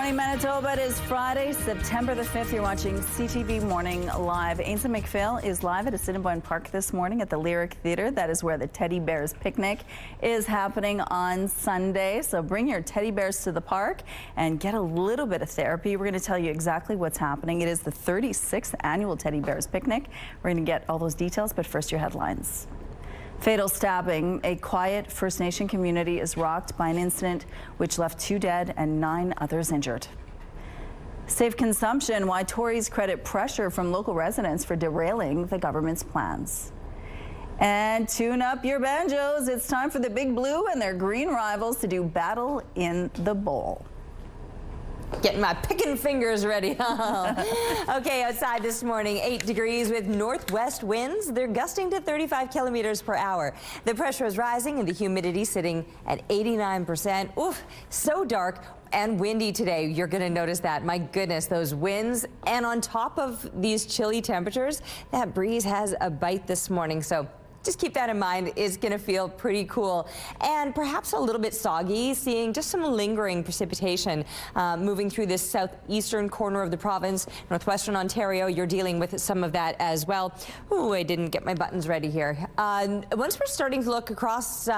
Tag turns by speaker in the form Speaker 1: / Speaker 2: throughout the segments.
Speaker 1: morning, Manitoba. It is Friday, September the 5th. You're watching CTV Morning Live. Ainsley McPhail is live at Assiniboine Park this morning at the Lyric Theatre. That is where the Teddy Bears Picnic is happening on Sunday. So bring your teddy bears to the park and get a little bit of therapy. We're going to tell you exactly what's happening. It is the 36th annual Teddy Bears Picnic. We're going to get all those details, but first your headlines. Fatal stabbing. A quiet First Nation community is rocked by an incident which left 2 dead and 9 others injured. Safe consumption. Why Tories credit pressure from local residents for derailing the government's plans. And tune up your banjos. It's time for the Big Blue and their green rivals to do battle in the bowl.
Speaker 2: Getting my picking fingers ready. Okay, outside this morning, 8 degrees with northwest winds. They're gusting to 35 kilometers per hour. The pressure is rising and the humidity sitting at 89%. Oof, so dark and windy today. You're going to notice that. My goodness, those winds. And on top of these chilly temperatures, that breeze has a bite this morning. So just keep that in mind. It's going to feel pretty cool and perhaps a little bit soggy, seeing just some lingering precipitation moving through this southeastern corner of the province. Northwestern Ontario, you're dealing with some of that as well. Ooh, I didn't get my buttons ready here. Once we're starting to look across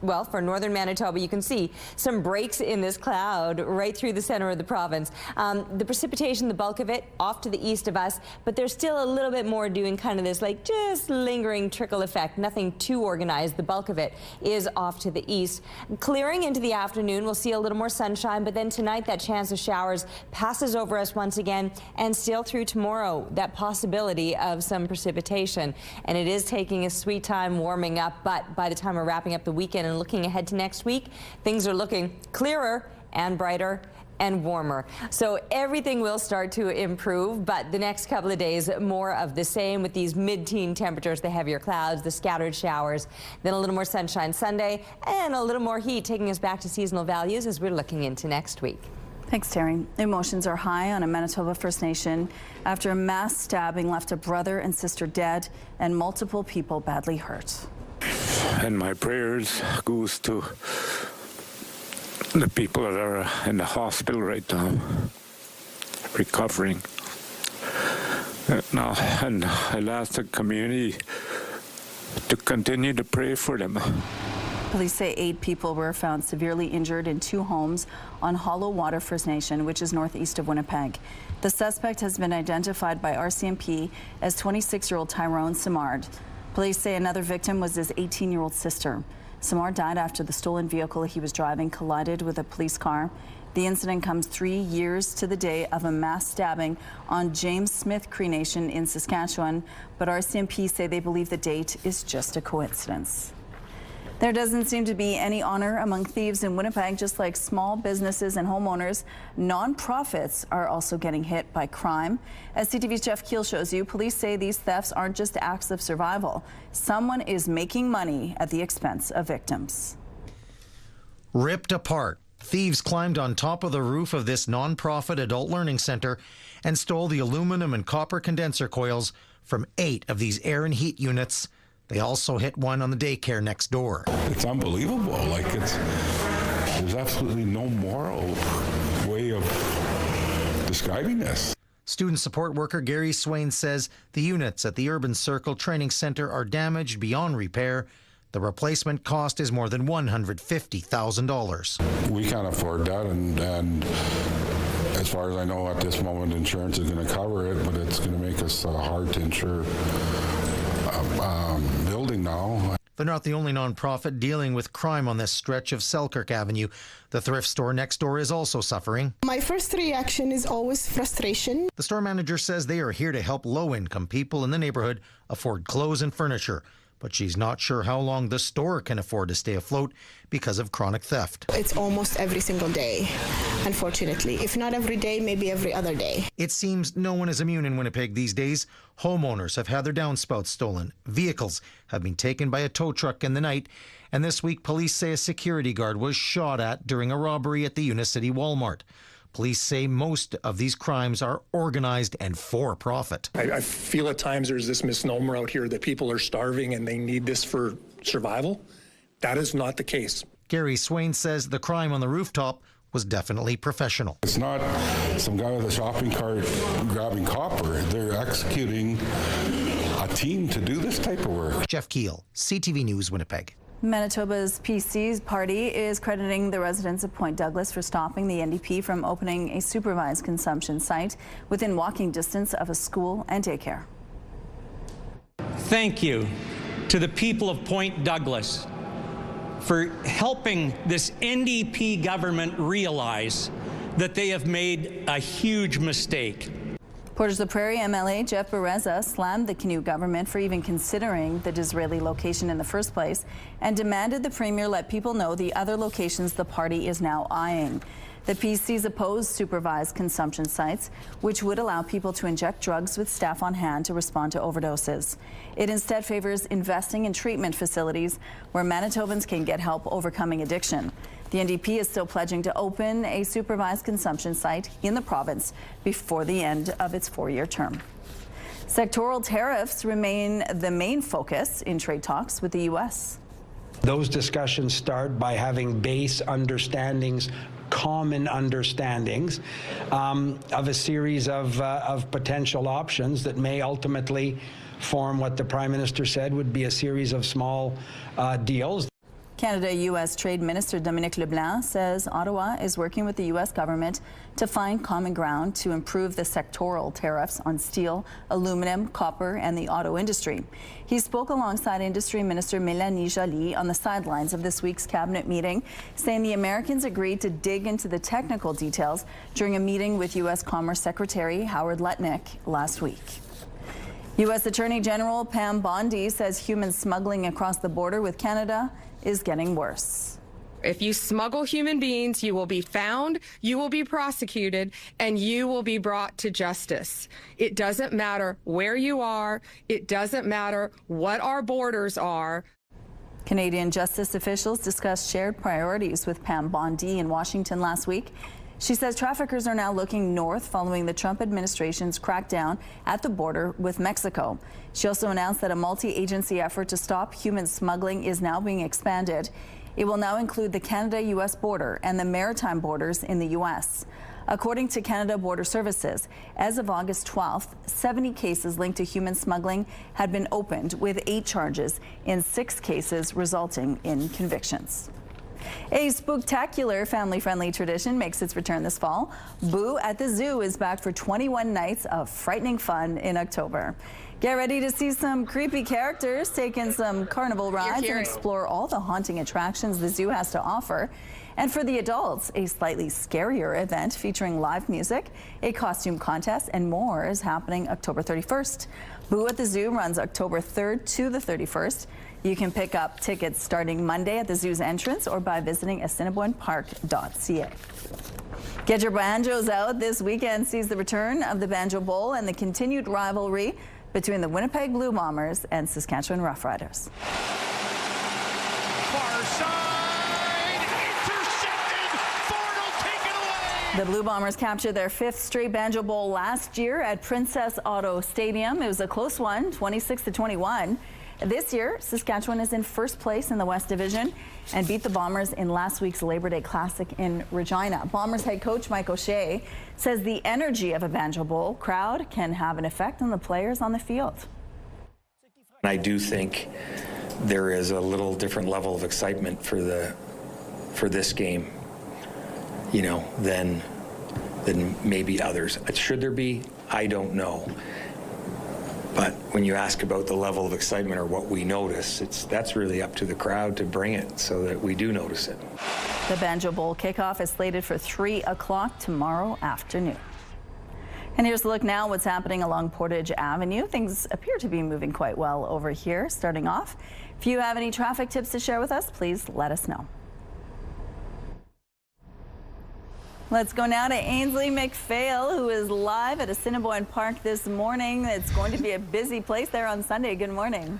Speaker 2: well, for northern Manitoba, you can see some breaks in this cloud right through the center of the province. The precipitation, the bulk of it, off to the east of us, but there's still a little bit more doing kind of this like just lingering trickle effect. Nothing too organized. The bulk of it is off to the east. Clearing into the afternoon, we'll see a little more sunshine, but then tonight that chance of showers passes over us once again, and still through tomorrow, that possibility of some precipitation. And it is taking a sweet time warming up, but by the time we're wrapping up the weekend and looking ahead to next week, things are looking clearer and brighter and warmer. So everything will start to improve, but the next couple of days, more of the same with these mid-teen temperatures, the heavier clouds, the scattered showers, then a little more sunshine Sunday, and a little more heat taking us back to seasonal values as we're looking into next week.
Speaker 1: Thanks, Terry. Emotions are high on a Manitoba First Nation after a mass stabbing left a brother and sister dead and multiple people badly hurt.
Speaker 3: And my prayers goes to the people that are in the hospital right now, recovering. And I'll ask the community to continue to pray for them.
Speaker 1: Police say 8 people were found severely injured in 2 homes on Hollow Water First Nation, which is northeast of Winnipeg. The suspect has been identified by RCMP as 26-year-old Tyrone Simard. Police say another victim was his 18-year-old sister. Simard died after the stolen vehicle he was driving collided with a police car. The incident comes 3 years to the day of a mass stabbing on James Smith Cree Nation in Saskatchewan, but RCMP say they believe the date is just a coincidence. There doesn't seem to be any honor among thieves in Winnipeg. Just like small businesses and homeowners, nonprofits are also getting hit by crime. As CTV's Jeff Keel shows you, police say these thefts aren't just acts of survival. Someone is making money at the expense of victims.
Speaker 4: Ripped apart, thieves climbed on top of the roof of this nonprofit adult learning center and stole the aluminum and copper condenser coils from 8 of these air and heat units. They also hit one on the daycare next door.
Speaker 5: It's unbelievable. Like there's absolutely no moral way of describing this.
Speaker 4: Student support worker Gary Swain says the units at the Urban Circle Training Center are damaged beyond repair. The replacement cost is more than $150,000.
Speaker 5: We can't afford that, and as far as I know at this moment, insurance is going to cover it, but it's going to make us hard to insure building now.
Speaker 4: They're not the only nonprofit dealing with crime on this stretch of Selkirk Avenue. The thrift store next door is also suffering.
Speaker 6: My first reaction is always frustration.
Speaker 4: The store manager says they are here to help low-income people in the neighborhood afford clothes and furniture. But she's not sure how long the store can afford to stay afloat because of chronic theft.
Speaker 6: It's almost every single day, unfortunately. If not every day, maybe every other day.
Speaker 4: It seems no one is immune in Winnipeg these days. Homeowners have had their downspouts stolen. Vehicles have been taken by a tow truck in the night. And this week, police say a security guard was shot at during a robbery at the Unicity Walmart. Police say most of these crimes are organized and for profit.
Speaker 7: I feel at times there's this misnomer out here that people are starving and they need this for survival. That is not the case.
Speaker 4: Gary Swain says the crime on the rooftop was definitely professional.
Speaker 5: It's not some guy with a shopping cart grabbing copper. They're executing a team to do this type of work.
Speaker 4: Jeff Keel, CTV News, Winnipeg.
Speaker 1: Manitoba's PC's party is crediting the residents of Point Douglas for stopping the NDP from opening a supervised consumption site within walking distance of a school and daycare.
Speaker 8: Thank you to the people of Point Douglas for helping this NDP government realize that they have made a huge mistake.
Speaker 1: Portage la Prairie MLA Jeff Bereza slammed the Canute government for even considering the Disraeli location in the first place and demanded the Premier let people know the other locations the party is now eyeing. The PCs oppose supervised consumption sites, which would allow people to inject drugs with staff on hand to respond to overdoses. It instead favors investing in treatment facilities where Manitobans can get help overcoming addiction. The NDP is still pledging to open a supervised consumption site in the province before the end of its 4-year term. Sectoral tariffs remain the main focus in trade talks with the U.S.
Speaker 9: Those discussions start by having base understandings, common understandings of a series of potential options that may ultimately form what the Prime Minister said would be a series of small deals.
Speaker 1: Canada-U.S. Trade Minister Dominic LeBlanc says Ottawa is working with the U.S. government to find common ground to improve the sectoral tariffs on steel, aluminum, copper, and the auto industry. He spoke alongside Industry Minister Mélanie Joly on the sidelines of this week's cabinet meeting, saying the Americans agreed to dig into the technical details during a meeting with U.S. Commerce Secretary Howard Lutnick last week. U.S. Attorney General Pam Bondi says human smuggling across the border with Canada is getting worse.
Speaker 10: If you smuggle human beings, you will be found, you will be prosecuted, and you will be brought to justice. It doesn't matter where you are. It doesn't matter what our borders are.
Speaker 1: Canadian justice officials discussed shared priorities with Pam Bondi in Washington last week. She says traffickers are now looking north following the Trump administration's crackdown at the border with Mexico. She also announced that a multi-agency effort to stop human smuggling is now being expanded. It will now include the Canada-U.S. border and the maritime borders in the U.S. According to Canada Border Services, as of August 12th, 70 cases linked to human smuggling had been opened, with 8 charges in 6 cases resulting in convictions. A spooktacular family-friendly tradition makes its return this fall. Boo at the Zoo is back for 21 nights of frightening fun in October. Get ready to see some creepy characters, take in some carnival rides, and explore all the haunting attractions the zoo has to offer. And for the adults, a slightly scarier event featuring live music, a costume contest, and more is happening October 31st. Boo at the Zoo runs October 3rd to the 31st. You can pick up tickets starting Monday at the zoo's entrance or by visiting assiniboinepark.ca. Get your banjos out. This weekend sees the return of the Banjo Bowl and the continued rivalry between the Winnipeg Blue Bombers and Saskatchewan Roughriders.
Speaker 11: Far side, intercepted, Ford will take it away.
Speaker 1: The Blue Bombers captured their 5th straight Banjo Bowl last year at Princess Auto Stadium. It was a close one, 26-21. This year, Saskatchewan is in first place in the West Division and beat the Bombers in last week's Labor Day Classic in Regina. Bombers head coach Mike O'Shea says the energy of a Banjo Bowl crowd can have an effect on the players on the field.
Speaker 12: I do think there is a little different level of excitement for this game, you know, than maybe others. Should there be? I don't know. But when you ask about the level of excitement or what we notice, that's really up to the crowd to bring it so that we do notice it.
Speaker 1: The Banjo Bowl kickoff is slated for 3 o'clock tomorrow afternoon. And here's a look now what's happening along Portage Avenue. Things appear to be moving quite well over here. Starting off, if you have any traffic tips to share with us, please let us know. Let's go now to Ainsley McPhail, who is live at Assiniboine Park this morning. It's going to be a busy place there on Sunday. Good morning.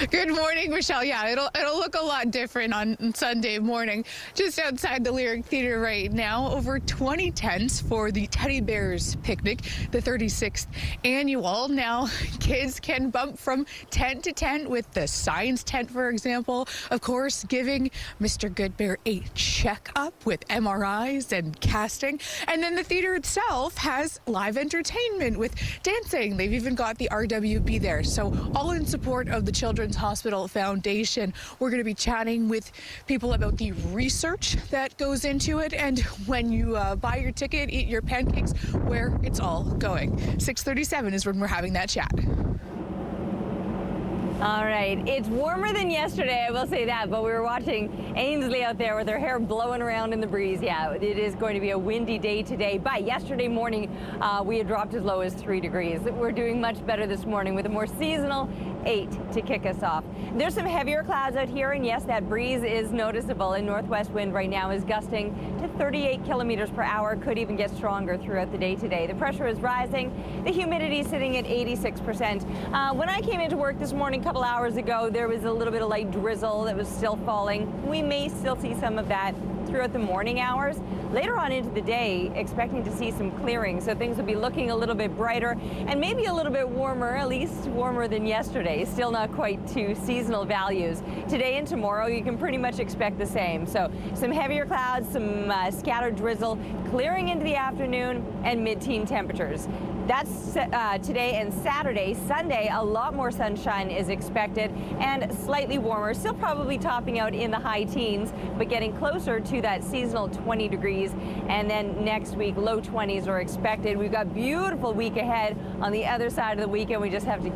Speaker 13: Good morning, Michelle. Yeah, it'll look a lot different on Sunday morning. Just outside the Lyric Theatre right now, over 20 tents for the Teddy Bears Picnic, the 36th annual. Now, kids can bump from tent to tent with the science tent, for example. Of course, giving Mr. Good Bear a checkup with MRIs and casting. And then the theater itself has live entertainment with dancing. They've even got the RWB there. So all in support of the Children's Hospital Foundation. We're going to be chatting with people about the research that goes into it, and when you buy your ticket, eat your pancakes, where it's all going. 6:37 is when we're having that chat.
Speaker 2: All right, it's warmer than yesterday, I will say that, but we were watching Ainsley out there with her hair blowing around in the breeze. Yeah, it is going to be a windy day today, but yesterday morning we had dropped as low as 3 degrees. We're doing much better this morning with a more seasonal 8 to kick us off. There's some heavier clouds out here, and yes, that breeze is noticeable, and northwest wind right now is gusting to 38 kilometers per hour, could even get stronger throughout the day today. The pressure is rising, the humidity is sitting at 86%. When I came into work this morning, couple hours ago, there was a little bit of light drizzle that was still falling. We may still see some of that throughout the morning hours. Later on into the day, expecting to see some clearing, so things will be looking a little bit brighter and maybe a little bit warmer, at least warmer than yesterday. Still not quite to seasonal values. Today and tomorrow, you can pretty much expect the same. So some heavier clouds, some scattered drizzle, clearing into the afternoon, and mid-teen temperatures. That's today and Saturday. Sunday, a lot more sunshine is expected and slightly warmer, still probably topping out in the high teens, but getting closer to that seasonal 20 degrees. And then next week, low 20s are expected. We've got a beautiful week ahead on the other side of the weekend. We just have to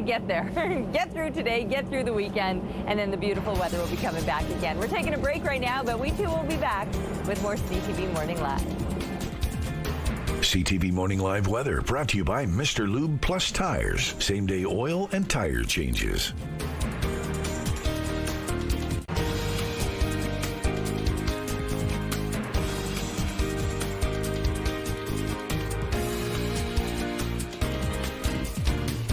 Speaker 2: get there. Get through today, get through the weekend, and then the beautiful weather will be coming back again. We're taking a break right now, but we too will be back with more CTV Morning Live.
Speaker 14: CTV Morning Live weather brought to you by Mr. Lube Plus Tires. Same-day oil and tire changes.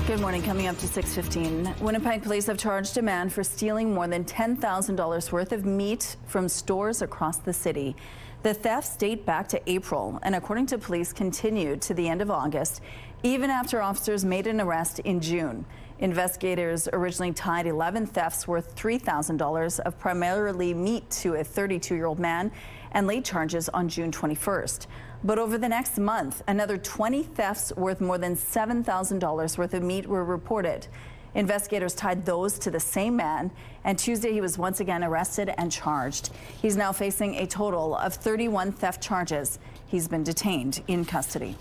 Speaker 1: Good morning. Coming up to 6:15. Winnipeg police have charged a man for stealing more than $10,000 worth of meat from stores across the city. The thefts date back to April and, according to police, continued to the end of August, even after officers made an arrest in June. Investigators originally tied 11 thefts worth $3,000 of primarily meat to a 32-year-old man and laid charges on June 21st. But over the next month, another 20 thefts worth more than $7,000 worth of meat were reported. Investigators tied those to the same man, and Tuesday he was once again arrested and charged. He's now facing a total of 31 theft charges. He's been detained in custody.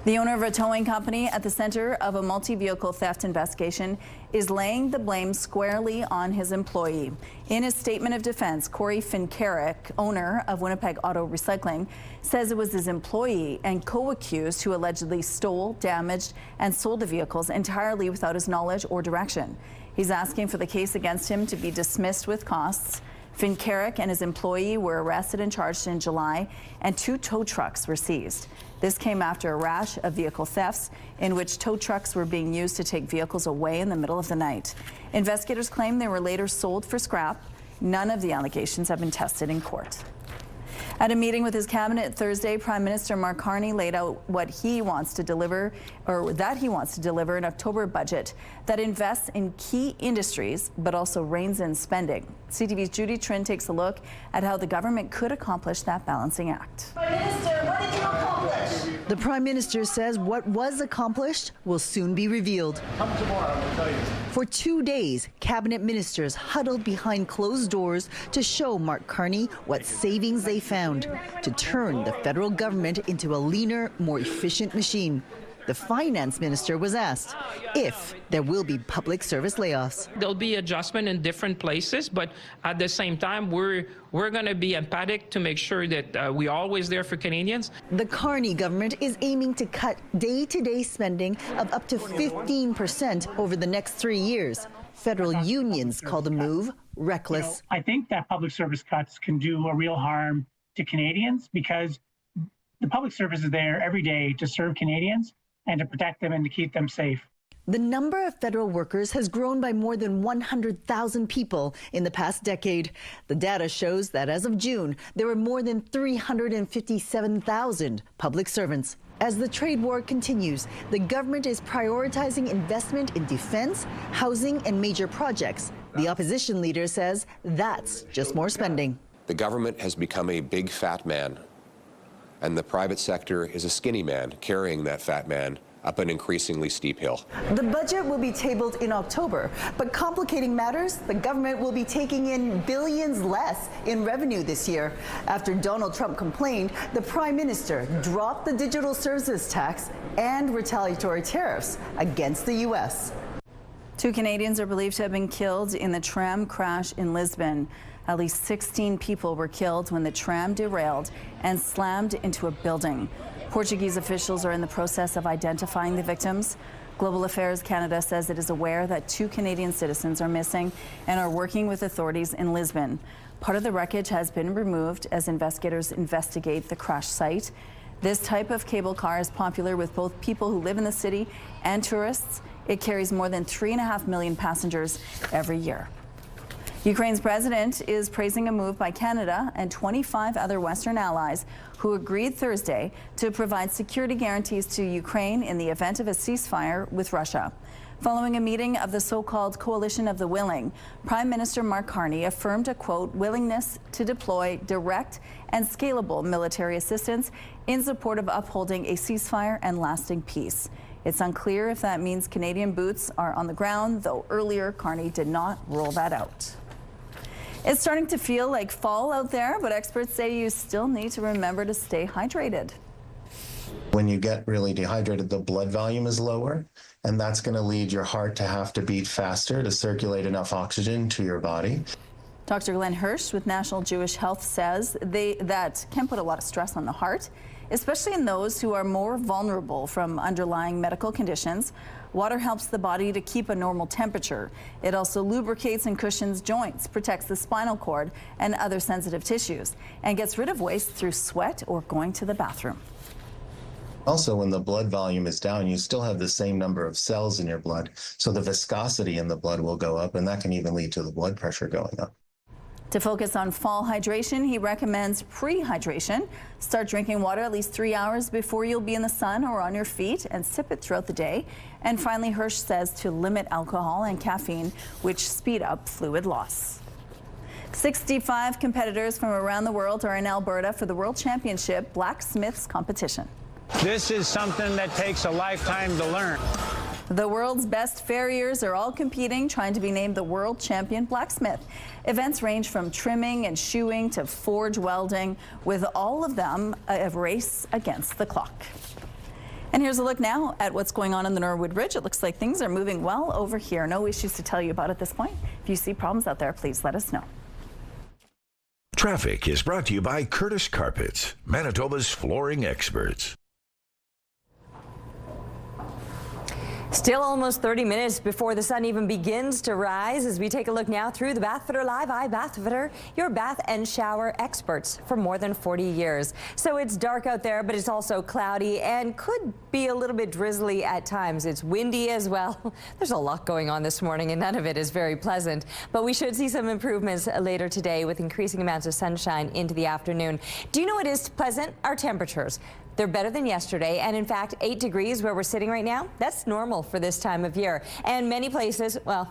Speaker 1: The owner of a towing company at the center of a multi-vehicle theft investigation is laying the blame squarely on his employee. In his statement of defense, Corey Fincarrick, owner of Winnipeg Auto Recycling, says it was his employee and co-accused who allegedly stole, damaged, and sold the vehicles entirely without his knowledge or direction. He's asking for the case against him to be dismissed with costs. Fincarrick and his employee were arrested and charged in July, and 2 tow trucks were seized. This came after a rash of vehicle thefts in which tow trucks were being used to take vehicles away in the middle of the night. Investigators claim they were later sold for scrap. None of the allegations have been tested in court. At a meeting with his cabinet Thursday, Prime Minister Mark Carney laid out what he wants to deliver, or that he wants to deliver, an October budget that invests in key industries but also reins in spending. CTV's Judy Trin takes a look at how the government could accomplish that balancing act.
Speaker 15: Prime Minister, what did you accomplish? The Prime Minister says what was accomplished will soon be revealed.
Speaker 16: Come tomorrow, I will tell you.
Speaker 15: For 2 days, cabinet ministers huddled behind closed doors to show Mark Carney what savings they found to turn the federal government into a leaner, more efficient machine. The finance minister was asked if there will be public service layoffs.
Speaker 17: There'll be adjustment in different places, but at the same time, we're going to be empathic to make sure that we're always there for Canadians.
Speaker 15: The Carney government is aiming to cut day-to-day spending of up to 15% over the next 3 years. Federal unions call the move reckless.
Speaker 18: I think that public service cuts can do a real harm to Canadians because the public service is there every day to serve Canadians and to protect them and to keep them safe.
Speaker 15: The number of federal workers has grown by more than 100,000 people in the past decade. The data shows that as of June, there were more than 357,000 public servants. As the trade war continues, the government is prioritizing investment in defense, housing, and major projects. The opposition leader says that's just more spending.
Speaker 16: The government has become a big fat man, and the private sector is a skinny man carrying that fat man up an increasingly steep hill.
Speaker 15: The budget will be tabled in October, but complicating matters, the government will be taking in billions less in revenue this year. After Donald Trump complained, the Prime Minister dropped the digital services tax and retaliatory tariffs against the U.S.
Speaker 1: 2 Canadians are believed to have been killed in the tram crash in Lisbon. At least 16 people were killed when the tram derailed and slammed into a building. Portuguese officials are in the process of identifying the victims. Global Affairs Canada says it is aware that 2 Canadian citizens are missing and are working with authorities in Lisbon. Part of the wreckage has been removed as investigators investigate the crash site. This type of cable car is popular with both people who live in the city and tourists. It carries more than 3.5 million passengers every year. Ukraine's president is praising a move by Canada and 25 other Western allies who agreed Thursday to provide security guarantees to Ukraine in the event of a ceasefire with Russia. Following a meeting of the so-called Coalition of the Willing, Prime Minister Mark Carney affirmed a, quote, willingness to deploy direct and scalable military assistance in support of upholding a ceasefire and lasting peace. It's unclear if that means Canadian boots are on the ground, though earlier Carney did not rule that out. It's starting to feel like fall out there, but experts say you still need to remember to stay hydrated.
Speaker 19: When you get really dehydrated, the blood volume is lower, and that's going to lead your heart to have to beat faster to circulate enough oxygen to your body.
Speaker 1: Dr. Glenn Hirsch with National Jewish Health says that can put a lot of stress on the heart, especially in those who are more vulnerable from underlying medical conditions. Water helps the body to keep a normal temperature. It also lubricates and cushions joints, protects the spinal cord and other sensitive tissues, and gets rid of waste through sweat or going to the bathroom.
Speaker 19: Also, when the blood volume is down, you still have the same number of cells in your blood, so the viscosity in the blood will go up, and that can even lead to the blood pressure going up.
Speaker 1: To focus on fall hydration, he recommends pre-hydration. Start drinking water at least 3 hours before you'll be in the sun or on your feet, and sip it throughout the day. And finally, Hirsch says to limit alcohol and caffeine, which speed up fluid loss. 65 competitors from around the world are in Alberta for the World Championship Blacksmiths competition.
Speaker 20: This is something that takes a lifetime to learn.
Speaker 1: The world's best farriers are all competing, trying to be named the world champion blacksmith. Events range from trimming and shoeing to forge welding, with all of them a race against the clock. And here's a look now at what's going on the Norwood Ridge. It looks like things are moving well over here. No issues to tell you about at this point. If you see problems out there, please let us know.
Speaker 14: Traffic is brought to you by Curtis Carpets, Manitoba's flooring experts.
Speaker 2: Still almost 30 minutes before the sun even begins to rise as we take a look now through the Bathfitter Live Eye. Bathfitter, your bath and shower experts for more than 40 years. So it's dark out there, but it's also cloudy and could be a little bit drizzly at times. It's windy as well. There's a lot going on this morning and none of it is very pleasant. But we should see some improvements later today with increasing amounts of sunshine into the afternoon. Do you know what is pleasant? Our temperatures. They're better than yesterday, and in fact, 8 degrees where we're sitting right now, that's normal for this time of year. And many places, well,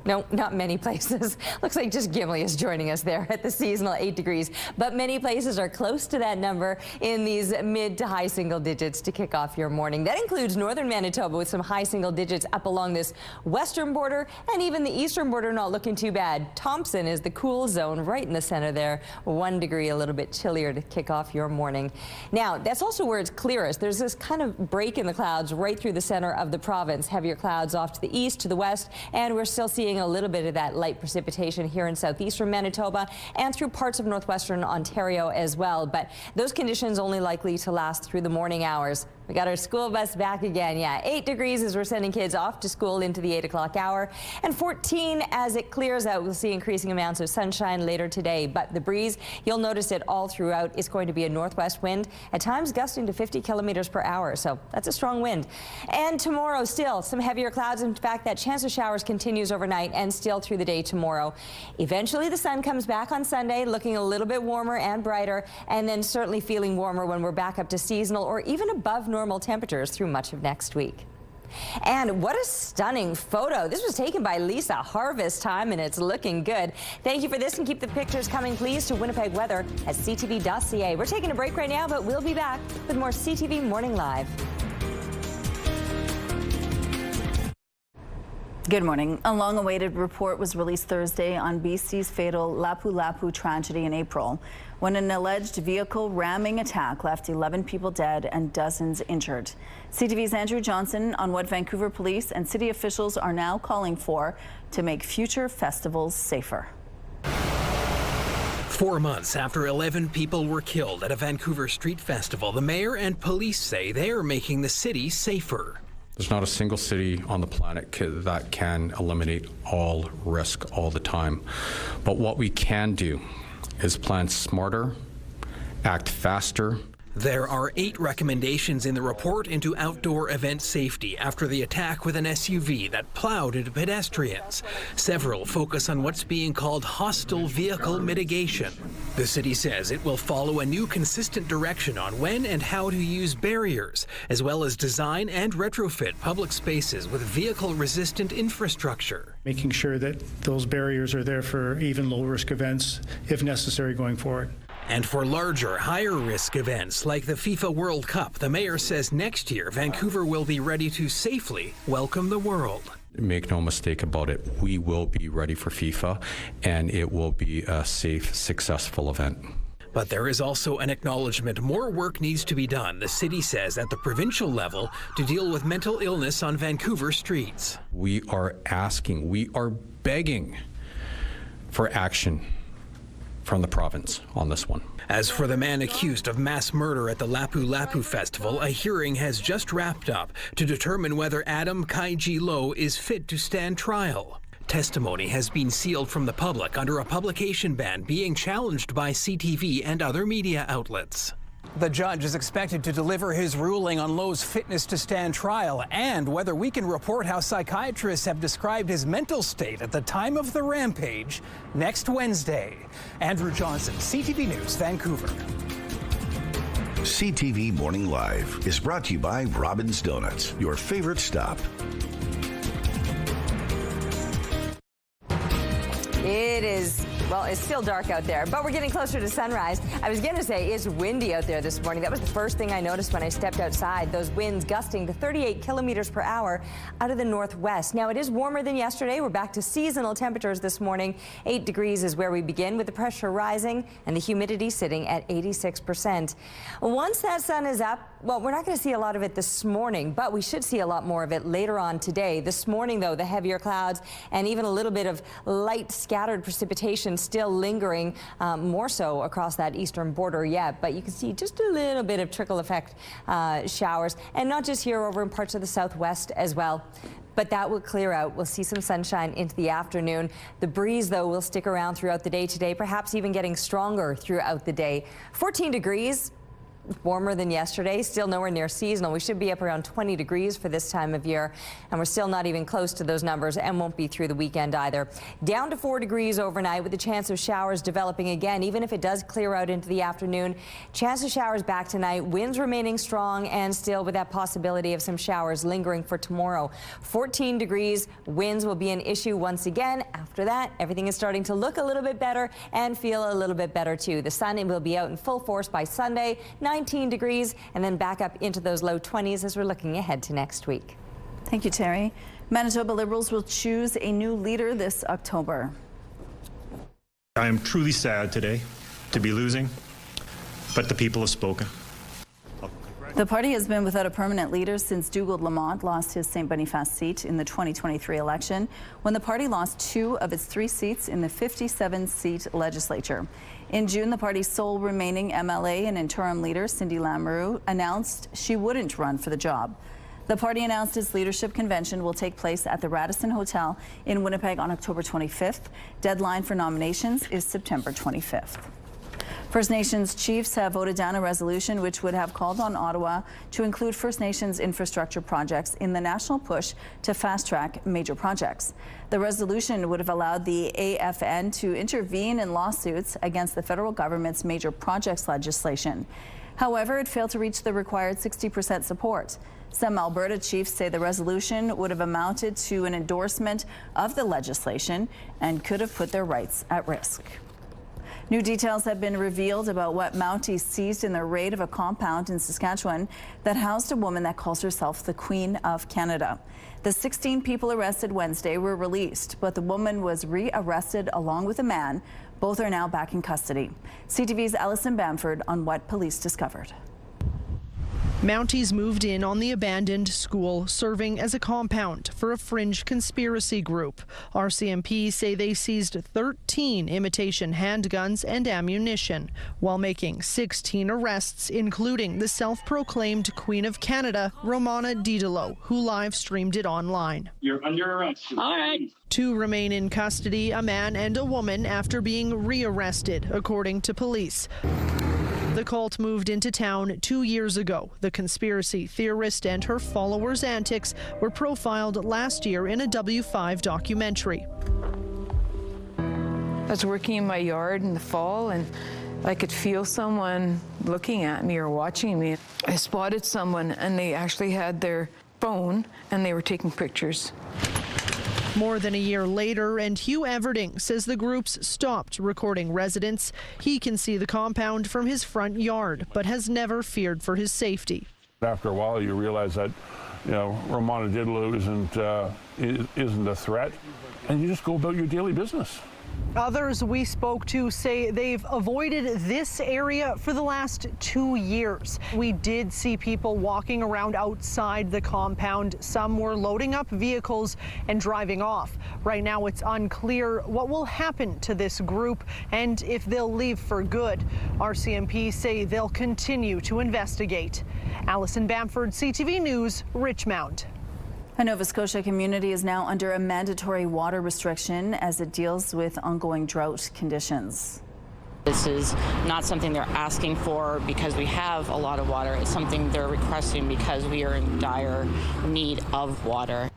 Speaker 2: no, not many places. Looks like just Gimli is joining us there at the seasonal 8 degrees. But many places are close to that number in these mid to high single digits to kick off your morning. That includes northern Manitoba with some high single digits up along this western border, and even the eastern border not looking too bad. Thompson is the cool zone right in the center there. 1 degree, a little bit chillier to kick off your morning. Now, that's also where it's clearest. There's this kind of break in the clouds right through the center of the province. Heavier clouds off to the east, to the west, and we're still seeing a little bit of that light precipitation here in southeastern Manitoba and through parts of northwestern Ontario as well. But those conditions only likely to last through the morning hours. We got our school bus back again. Yeah, 8 degrees as we're sending kids off to school into the 8 o'clock hour, and 14 as it clears out. We'll see increasing amounts of sunshine later today, but the breeze, you'll notice it all throughout. It's going to be a northwest wind, at times gusting to 50 kilometers per hour. So that's a strong wind. And tomorrow, still some heavier clouds. In fact, that chance of showers continues overnight and still through the day tomorrow. Eventually, the sun comes back on Sunday, looking a little bit warmer and brighter, and then certainly feeling warmer when we're back up to seasonal or even above normal temperatures through much of next week. And what a stunning photo. This was taken by Lisa harvest time, and it's looking good. Thank you for this, and keep the pictures coming, please, to Winnipeg Weather at ctv.ca. We're taking a break right now, but we'll be back with more CTV Morning Live.
Speaker 1: Good morning. A long-awaited report was released Thursday on BC's fatal Lapu-Lapu tragedy in April, when an alleged vehicle ramming attack left 11 people dead and dozens injured. CTV's Andrew Johnson on what Vancouver police and city officials are now calling for to make future festivals safer.
Speaker 21: 4 months after 11 people were killed at a Vancouver street festival, the mayor and police say they are making the city safer.
Speaker 22: There's not a single city on the planet that can eliminate all risk all the time. But what we can do is plan smarter, act faster.
Speaker 21: There are 8 recommendations in the report into outdoor event safety after the attack with an SUV that plowed into pedestrians. Several focus on what's being called hostile vehicle mitigation. The city says it will follow a new consistent direction on when and how to use barriers, as well as design and retrofit public spaces with vehicle-resistant infrastructure.
Speaker 23: Making sure that those barriers are there for even low-risk events, if necessary, going forward.
Speaker 21: And for larger, higher-risk events like the FIFA World Cup, the mayor says next year Vancouver will be ready to safely welcome the world.
Speaker 22: Make no mistake about it, we will be ready for FIFA, and it will be a safe, successful event.
Speaker 21: But there is also an acknowledgement more work needs to be done, the city says, at the provincial level to deal with mental illness on Vancouver streets.
Speaker 22: We are asking, we are begging for action from the province on this one.
Speaker 21: As for the man accused of mass murder at the Lapu-Lapu Festival, a hearing has just wrapped up to determine whether Adam Kaiji Low is fit to stand trial. Testimony has been sealed from the public under a publication ban being challenged by CTV and other media outlets. The judge is expected to deliver his ruling on Low's fitness to stand trial and whether we can report how psychiatrists have described his mental state at the time of the rampage next Wednesday. Andrew Johnson, CTV News, Vancouver.
Speaker 14: CTV Morning Live is brought to you by Robin's Donuts, your favorite stop.
Speaker 2: It is, well, it's still dark out there, but we're getting closer to sunrise. I was going to say it's windy out there this morning. That was the first thing I noticed when I stepped outside. Those winds gusting to 38 kilometers per hour out of the northwest. Now, it is warmer than yesterday. We're back to seasonal temperatures this morning. 8 degrees is where we begin, with the pressure rising and the humidity sitting at 86%. Once that sun is up, well, we're not going to see a lot of it this morning, but we should see a lot more of it later on today. This morning, though, the heavier clouds and even a little bit of light scattered precipitation still lingering, more so across that eastern border yet, but you can see just a little bit of trickle effect showers, and not just here, over in parts of the southwest as well. But that will clear out. We'll see some sunshine into the afternoon. The breeze, though, will stick around throughout the day today, perhaps even getting stronger throughout the day. 14 degrees. Warmer than yesterday, still nowhere near seasonal. We should be up around 20 degrees for this time of year, and we're still not even close to those numbers, and won't be through the weekend either. Down to 4 degrees overnight, with the chance of showers developing again, even if it does clear out into the afternoon. Chance of showers back tonight, winds remaining strong, and still with that possibility of some showers lingering for tomorrow. 14 degrees, winds will be an issue once again. After that, everything is starting to look a little bit better and feel a little bit better too. The sun will be out in full force by Sunday, 19 degrees, and then back up into those low 20s as we're looking ahead to next week.
Speaker 1: Thank you, Terry. Manitoba Liberals will choose a new leader this October.
Speaker 24: I am truly sad today to be losing, but the people have spoken.
Speaker 1: The party has been without a permanent leader since Dougald Lamont lost his St. Boniface seat in the 2023 election, when the party lost 2 of its 3 seats in the 57-seat legislature. In June, the party's sole remaining MLA and interim leader, Cindy Lamoureux, announced she wouldn't run for the job. The party announced its leadership convention will take place at the Radisson Hotel in Winnipeg on October 25th. Deadline for nominations is September 25th. First Nations chiefs have voted down a resolution which would have called on Ottawa to include First Nations infrastructure projects in the national push to fast-track major projects. The resolution would have allowed the AFN to intervene in lawsuits against the federal government's major projects legislation. However, it failed to reach the required 60% support. Some Alberta chiefs say the resolution would have amounted to an endorsement of the legislation and could have put their rights at risk. New details have been revealed about what Mounties seized in the raid of a compound in Saskatchewan that housed a woman that calls herself the Queen of Canada. The 16 people arrested Wednesday were released, but the woman was re-arrested along with a man. Both are now back in custody. CTV's Alison Bamford on what police discovered.
Speaker 3: Mounties moved in on the abandoned school, serving as a compound for a fringe conspiracy group. RCMP say they seized 13 imitation handguns and ammunition, while making 16 arrests, including the self-proclaimed Queen of Canada, Romana Didelot, who live-streamed it online.
Speaker 5: You're under arrest. All right.
Speaker 3: 2 remain in custody, a man and a woman, after being re-arrested, according to police. The cult moved into town 2 years ago. The conspiracy theorist and her followers' antics were profiled last year in a W5 documentary.
Speaker 6: I was working in my yard in the fall, and I could feel someone looking at me or watching me. I spotted someone, and they actually had their phone, and they were taking pictures.
Speaker 3: More than a year later, and Hugh Everding says the groups stopped recording residents. He can see the compound from his front yard, but has never feared for his safety.
Speaker 7: After a while, you realize that, Romana Didelot isn't a threat, and you just go about your daily business.
Speaker 3: Others we spoke to say they've avoided this area for the last 2 years. We did see people walking around outside the compound. Some were loading up vehicles and driving off. Right now, it's unclear what will happen to this group and if they'll leave for good. RCMP say they'll continue to investigate. Alison Bamford, CTV News, Richmond.
Speaker 1: A Nova Scotia community is now under a mandatory water restriction as it deals with ongoing drought conditions.
Speaker 25: This is not something they're asking for because we have a lot of water. It's something they're requesting because we are in dire need of water.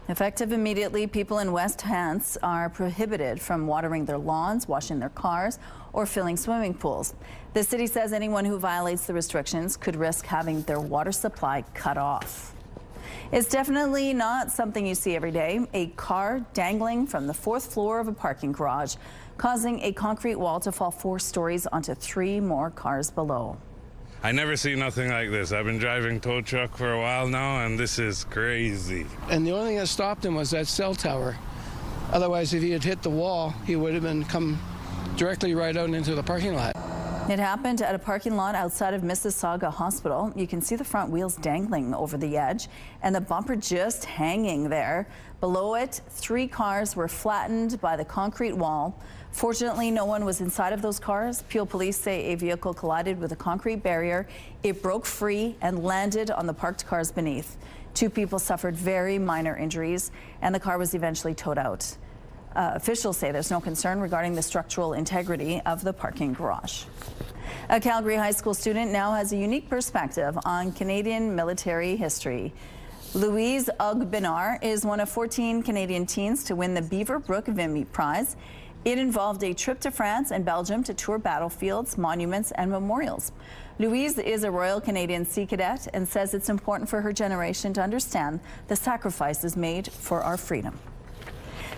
Speaker 1: Effective immediately, people in West Hants are prohibited from watering their lawns, washing their cars, or filling swimming pools. The city says anyone who violates the restrictions could risk having their water supply cut off. It's definitely not something you see every day. A car dangling from the 4th floor of a parking garage, causing a concrete wall to fall 4 stories onto 3 more cars below.
Speaker 26: I never see nothing like this. I've been driving tow truck for a while now, and this is crazy.
Speaker 27: And the only thing that stopped him was that cell tower. Otherwise, if he had hit the wall, he would have come directly right out into the parking lot.
Speaker 1: It happened at a parking lot outside of Mississauga Hospital. You can see the front wheels dangling over the edge and the bumper just hanging there. Below it, 3 cars were flattened by the concrete wall. Fortunately, no one was inside of those cars. Peel police say a vehicle collided with a concrete barrier. It broke free and landed on the parked cars beneath. 2 people suffered very minor injuries, and the car was eventually towed out. Officials say there's no concern regarding the structural integrity of the parking garage. A Calgary high school student now has a unique perspective on Canadian military history. Louise Ogbenar is one of 14 Canadian teens to win the Beaver Brook Vimy Prize. It involved a trip to France and Belgium to tour battlefields, monuments, and memorials. Louise is a Royal Canadian Sea Cadet and says it's important for her generation to understand the sacrifices made for our freedom.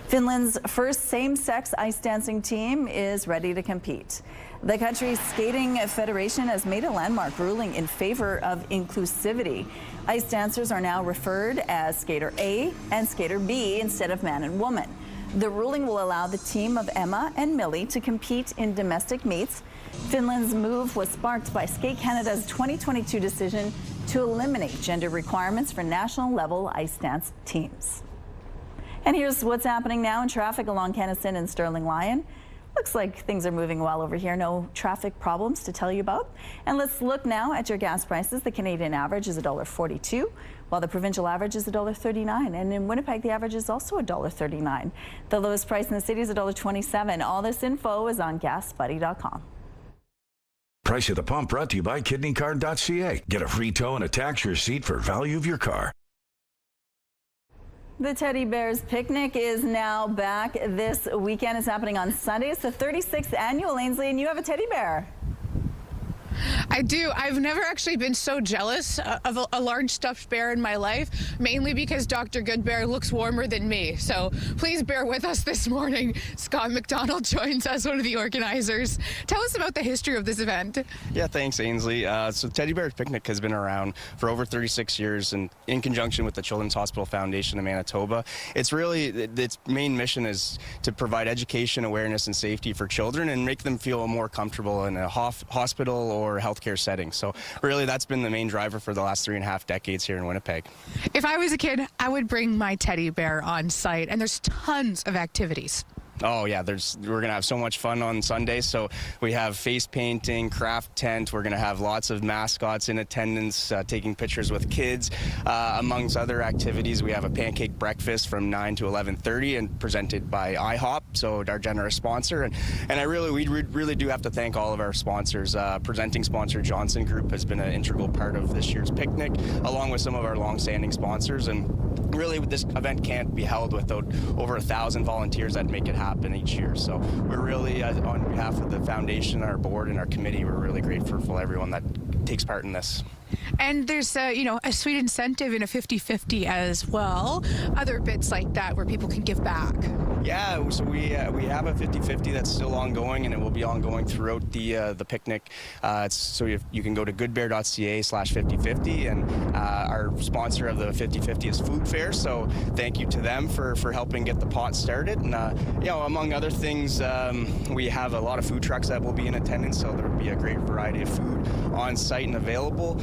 Speaker 1: Finland's first same-sex ice dancing team is ready to compete. The country's skating federation has made a landmark ruling in favor of inclusivity. Ice dancers are now referred as Skater A and Skater B instead of man and woman. The ruling will allow the team of Emma and Millie to compete in domestic meets. Finland's move was sparked by Skate Canada's 2022 decision to eliminate gender requirements for national level ice dance teams. And here's what's happening now in traffic along Kennison and Sterling Lyon. Looks like things are moving well over here. No traffic problems to tell you about. And let's look now at your gas prices. The Canadian average is $1.42, while the provincial average is $1.39. And in Winnipeg, the average is also $1.39. The lowest price in the city is $1.27. All this info is on gasbuddy.com.
Speaker 14: Price at the pump brought to you by kidneycard.ca. Get a free tow and a tax receipt for value of your car.
Speaker 1: The Teddy Bears Picnic is now back this weekend. It's happening on Sunday. It's the 36th annual, Ainsley, and you have a teddy bear.
Speaker 4: I do. I've never actually been so jealous of a large stuffed bear in my life, mainly because Dr. Good Bear looks warmer than me. So please bear with us this morning. Scott McDonald joins us, one of the organizers. Tell us about the history of this event.
Speaker 8: Yeah, thanks, Ainsley. So Teddy Bears Picnic has been around for over 36 years, and in conjunction with the Children's Hospital Foundation of Manitoba. It's really, its main mission is to provide education, awareness, and safety for children and make them feel more comfortable in a hospital or healthcare setting. So really that's been the main driver for the last 3.5 decades here in Winnipeg.
Speaker 4: If I was a kid, I would bring my teddy bear on site, and there's tons of activities.
Speaker 8: Oh yeah, we're gonna have so much fun on Sunday. So we have face painting, craft tent. We're gonna have lots of mascots in attendance, taking pictures with kids. Amongst other activities, we have a pancake breakfast from 9 to 11:30, and presented by IHOP, so our generous sponsor. And we really do have to thank all of our sponsors. Presenting sponsor Johnson Group has been an integral part of this year's picnic, along with some of our long-standing sponsors. And really, this event can't be held without over 1,000 volunteers that make it happen each year. So we're really, on behalf of the foundation, our board, and our committee, we're really grateful for everyone that takes part in this.
Speaker 4: And there's a sweet incentive in a 50-50 as well. Other bits like that where people can give back.
Speaker 8: Yeah, so we have a 50-50 that's still ongoing, and it will be ongoing throughout the picnic. So you can go to goodbear.ca/5050, and our sponsor of the 50-50 is Food Fair. So thank you to them for helping get the pot started. And among other things, we have a lot of food trucks that will be in attendance, so there will be a great variety of food on site and available.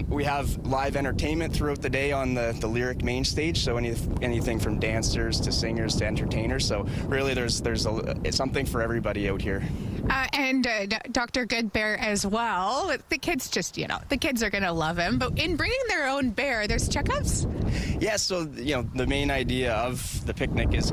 Speaker 8: We have live entertainment throughout the day on the Lyric main stage, so anything from dancers to singers to entertainers. So really it's something for everybody out here.
Speaker 4: And Dr. Good Bear as well. The kids the kids are going to love him. But in bringing their own bear, there's checkups?
Speaker 8: Yeah, so the main idea of the picnic is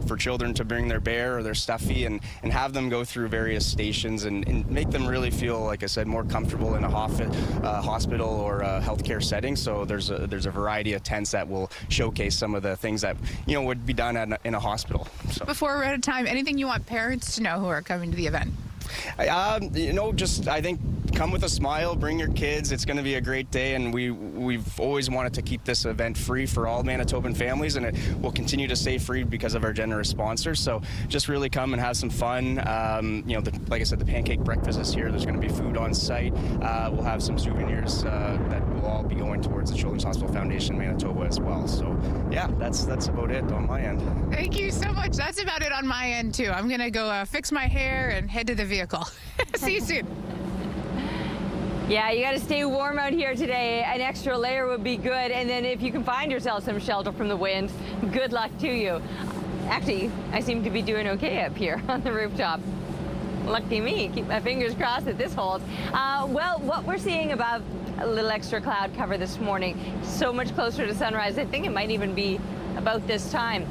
Speaker 8: for children to bring their bear or their stuffy and have them go through various stations and make them really feel, like I said, more comfortable in a hospital or a healthcare setting. So there's a variety of tents that will showcase some of the things that would be done in a hospital. So.
Speaker 4: Before we're out of time, anything you want parents to know who are coming to the event?
Speaker 8: I think come with a smile, bring your kids. It's going to be a great day, and we've always wanted to keep this event free for all Manitoban families, and it will continue to stay free because of our generous sponsors. So just really come and have some fun. Like I said, the pancake breakfast is here. There's going to be food on site. We'll have some souvenirs that will all be going towards the Children's Hospital Foundation Manitoba as well. So yeah, that's about it on my end.
Speaker 4: Thank you so much. That's about it on my end too. I'm going to go fix my hair and head to the vehicle. See you soon.
Speaker 2: Yeah, you got to stay warm out here today. An extra layer would be good. And then if you can find yourself some shelter from the wind, good luck to you. Actually, I seem to be doing okay up here on the rooftop. Lucky me. Keep my fingers crossed that this holds. Well, what we're seeing above, a little extra cloud cover this morning, so much closer to sunrise. I think it might even be about this time.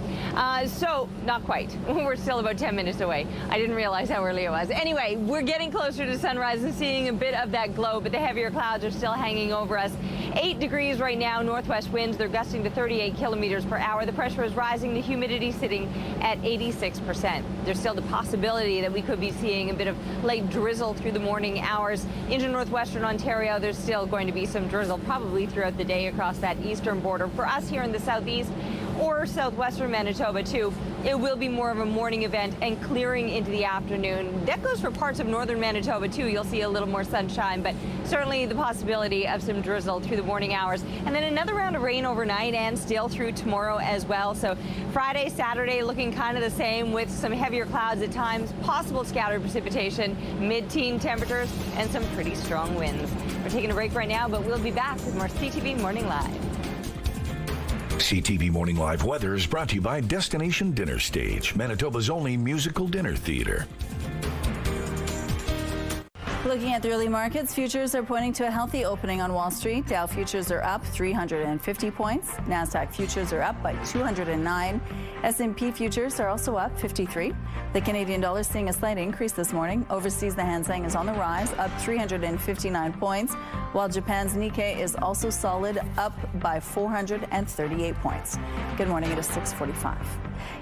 Speaker 2: So not quite. We're still about 10 minutes away. I didn't realize how early it was. Anyway, we're getting closer to sunrise and seeing a bit of that glow, but the heavier clouds are still hanging over us. 8 degrees right now, northwest winds. They're gusting to 38 kilometers per hour. The pressure is rising, the humidity sitting at 86%. There's still the possibility that we could be seeing a bit of light drizzle through the morning hours. Into northwestern Ontario, there's still going to be some drizzle probably throughout the day across that eastern border. For us here in the southeast, or southwestern Manitoba too, it will be more of a morning event and clearing into the afternoon. That goes for parts of northern Manitoba too. You'll see a little more sunshine, but certainly the possibility of some drizzle through the morning hours. And then another round of rain overnight and still through tomorrow as well. So Friday, Saturday looking kind of the same with some heavier clouds at times, possible scattered precipitation, mid-teen temperatures, and some pretty strong winds. We're taking a break right now, but we'll be back with more CTV Morning Live.
Speaker 14: CTV Morning Live weather is brought to you by Destination Dinner Stage, Manitoba's only musical dinner theater.
Speaker 1: Looking at the early markets, futures are pointing to a healthy opening on Wall Street. Dow futures are up 350 points. NASDAQ futures are up by 209. S&P futures are also up 53. The Canadian dollar is seeing a slight increase this morning. Overseas, the Hang Seng is on the rise, up 359 points, while Japan's Nikkei is also solid, up by 438 points. Good morning, it is 6:45.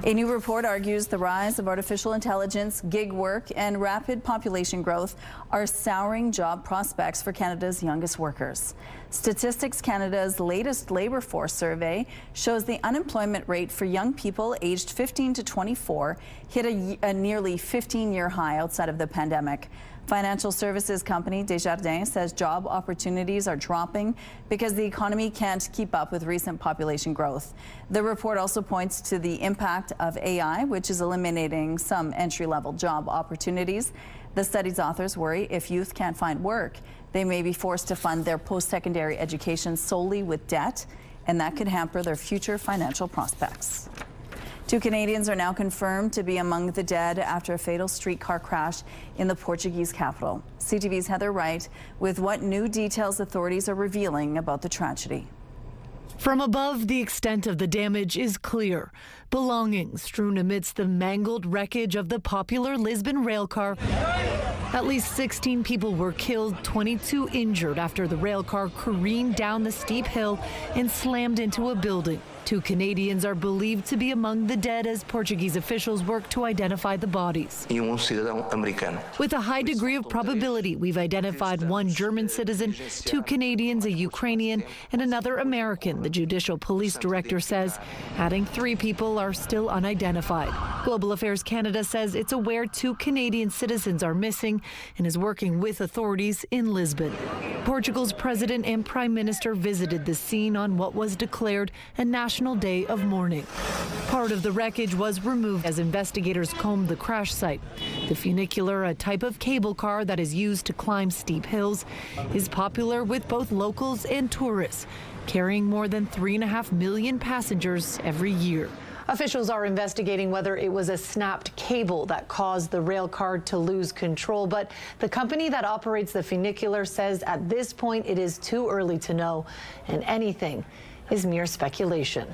Speaker 1: A new report argues the rise of artificial intelligence, gig work, and rapid population growth are souring job prospects for Canada's youngest workers. Statistics Canada's latest labor force survey shows the unemployment rate for young people aged 15 to 24 hit a nearly 15-year high outside of the pandemic. Financial services company Desjardins says job opportunities are dropping because the economy can't keep up with recent population growth. The report also points to the impact of AI, which is eliminating some entry-level job opportunities. The study's authors worry if youth can't find work, they may be forced to fund their post-secondary education solely with debt, and that could hamper their future financial prospects. 2 Canadians are now confirmed to be among the dead after a fatal streetcar crash in the Portuguese capital. CTV's Heather Wright with what new details authorities are revealing about the tragedy.
Speaker 9: From above, the extent of the damage is clear. Belongings strewn amidst the mangled wreckage of the popular Lisbon railcar. At least 16 people were killed, 22 injured after the railcar careened down the steep hill and slammed into a building. 2 Canadians are believed to be among the dead as Portuguese officials work to identify the bodies. With a high degree of probability, we've identified 1 German citizen, 2 Canadians, a Ukrainian, and another American, the Judicial Police Director says, adding 3 people are still unidentified. Global Affairs Canada says it's aware 2 Canadian citizens are missing and is working with authorities in Lisbon. Portugal's president and prime minister visited the scene on what was declared a national day of mourning. Part of the wreckage was removed as investigators combed the crash site. The funicular, a type of cable car that is used to climb steep hills, is popular with both locals and tourists, carrying more than 3.5 million passengers every year.
Speaker 3: Officials are investigating whether it was a snapped cable that caused the rail car to lose control, but the company that operates the funicular says at this point it is too early to know, and anything is mere speculation.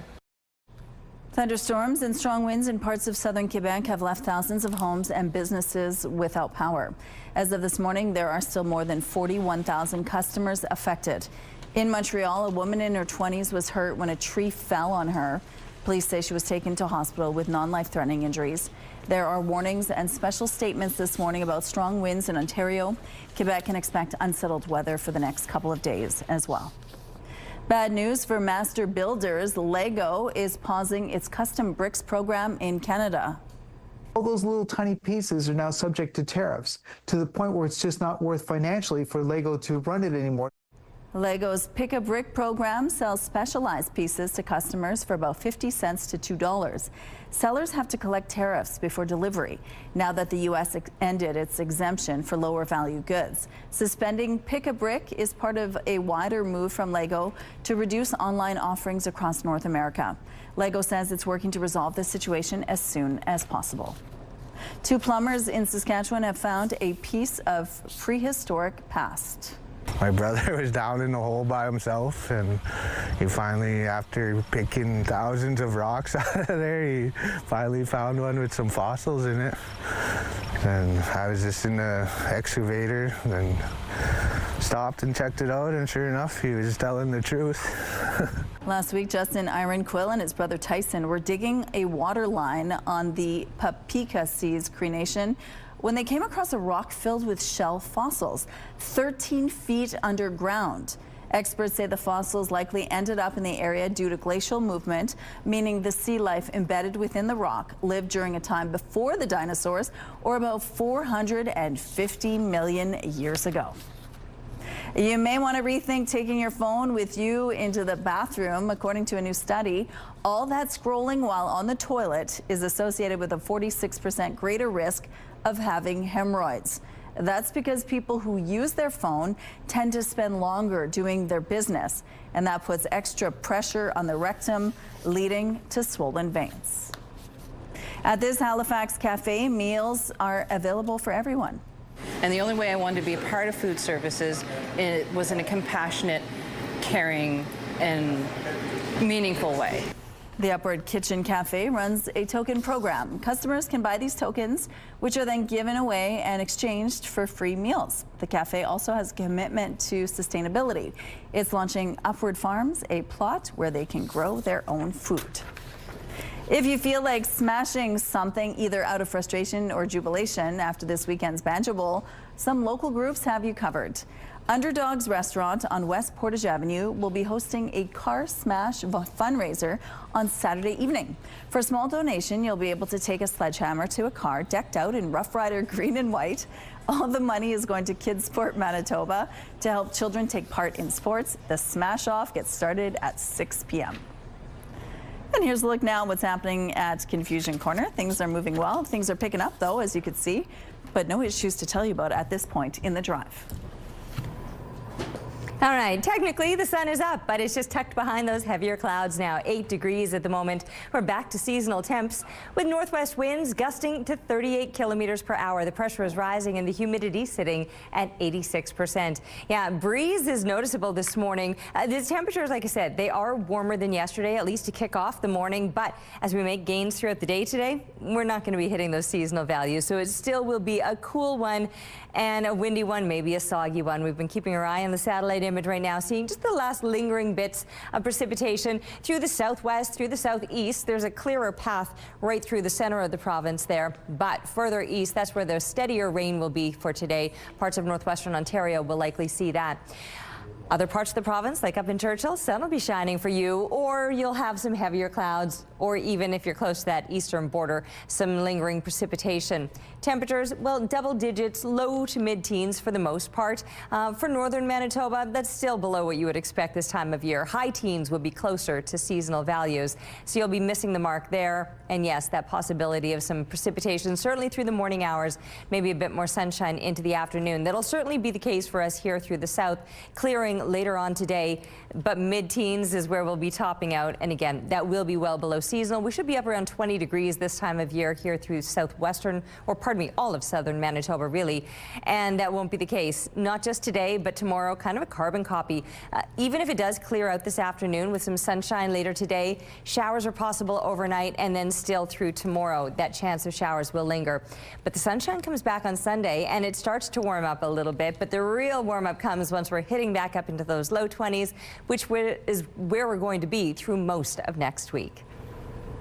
Speaker 1: Thunderstorms and strong winds in parts of southern Quebec have left thousands of homes and businesses without power. As of this morning, there are still more than 41,000 customers affected. In Montreal, a woman in her 20s was hurt when a tree fell on her. Police say she was taken to hospital with non-life-threatening injuries. There are warnings and special statements this morning about strong winds in Ontario. Quebec can expect unsettled weather for the next couple of days as well. Bad news for master builders. Lego is pausing its custom bricks program in Canada.
Speaker 10: All those little tiny pieces are now subject to tariffs, to the point where it's just not worth financially for Lego to run it anymore.
Speaker 1: Lego's Pick a Brick program sells specialized pieces to customers for about 50 cents to $2. Sellers have to collect tariffs before delivery, now that the U.S. ended its exemption for lower value goods. Suspending Pick a Brick is part of a wider move from Lego to reduce online offerings across North America. Lego says it's working to resolve this situation as soon as possible. 2 plumbers in Saskatchewan have found a piece of prehistoric past.
Speaker 11: My brother was down in the hole by himself, and he finally, after picking thousands of rocks out of there, he finally found one with some fossils in it. And I was just in the excavator and stopped and checked it out, and sure enough, he was telling the truth.
Speaker 1: Last week, Justin Ironquill and his brother Tyson were digging a water line on the Paprika Seas Cremation when they came across a rock filled with shell fossils, 13 feet underground. Experts say the fossils likely ended up in the area due to glacial movement, meaning the sea life embedded within the rock lived during a time before the dinosaurs, or about 450 million years ago. You may want to rethink taking your phone with you into the bathroom. According to a new study, all that scrolling while on the toilet is associated with a 46% greater risk of having hemorrhoids. That's because people who use their phone tend to spend longer doing their business, and that puts extra pressure on the rectum, leading to swollen veins. At this Halifax cafe, meals are available for everyone.
Speaker 12: And the only way I wanted to be a part of food services was in a compassionate, caring, and meaningful way.
Speaker 1: The Upward Kitchen Cafe runs a token program. Customers can buy these tokens, which are then given away and exchanged for free meals. The cafe also has a commitment to sustainability. It's launching Upward Farms, a plot where they can grow their own food. If you feel like smashing something either out of frustration or jubilation after this weekend's Banjo Bowl, some local groups have you covered. Underdog's Restaurant on West Portage Avenue will be hosting a car smash fundraiser on Saturday evening. For a small donation, you'll be able to take a sledgehammer to a car decked out in Rough Rider green and white. All the money is going to Kids Sport Manitoba to help children take part in sports. The smash off gets started at 6 p.m. And here's a look now at what's happening at Confusion Corner. Things are moving well. Things are picking up, though, as you can see, but no issues to tell you about at this point in the drive.
Speaker 2: All right, technically the sun is up, but it's just tucked behind those heavier clouds now. 8 degrees at the moment. We're back to seasonal temps with northwest winds gusting to 38 kilometers per hour. The pressure is rising and the humidity sitting at 86%. Yeah, breeze is noticeable this morning. The temperatures, like I said, they are warmer than yesterday, at least to kick off the morning. But as we make gains throughout the day today, we're not going to be hitting those seasonal values. So it still will be a cool one and a windy one, maybe a soggy one. We've been keeping our eye on the satellite image right now, seeing just the last lingering bits of precipitation through the southwest, through the southeast. There's a clearer path right through the center of the province there, but further east, that's where the steadier rain will be for today. Parts of northwestern Ontario will likely see that. Other parts of the province, like up in Churchill, sun will be shining for you, or you'll have some heavier clouds, or even if you're close to that eastern border, some lingering precipitation. Temperatures, well, double digits, low to mid-teens for the most part. For northern Manitoba, that's still below what you would expect this time of year. High teens will be closer to seasonal values, so you'll be missing the mark there. And yes, that possibility of some precipitation, certainly through the morning hours, maybe a bit more sunshine into the afternoon. That'll certainly be the case for us here through the south, clearing later on today, but mid-teens is where we'll be topping out. And again, that will be well below seasonal. We should be up around 20 degrees this time of year here through southwestern, or pardon me, all of southern Manitoba really. And that won't be the case, not just today, but tomorrow, kind of a carbon copy. Even if it does clear out this afternoon with some sunshine later today, showers are possible overnight, and then still through tomorrow, that chance of showers will linger. But the sunshine comes back on Sunday, and it starts to warm up a little bit, but the real warm up comes once we're hitting back up into those low 20s, which is where we're going to be through most of next week.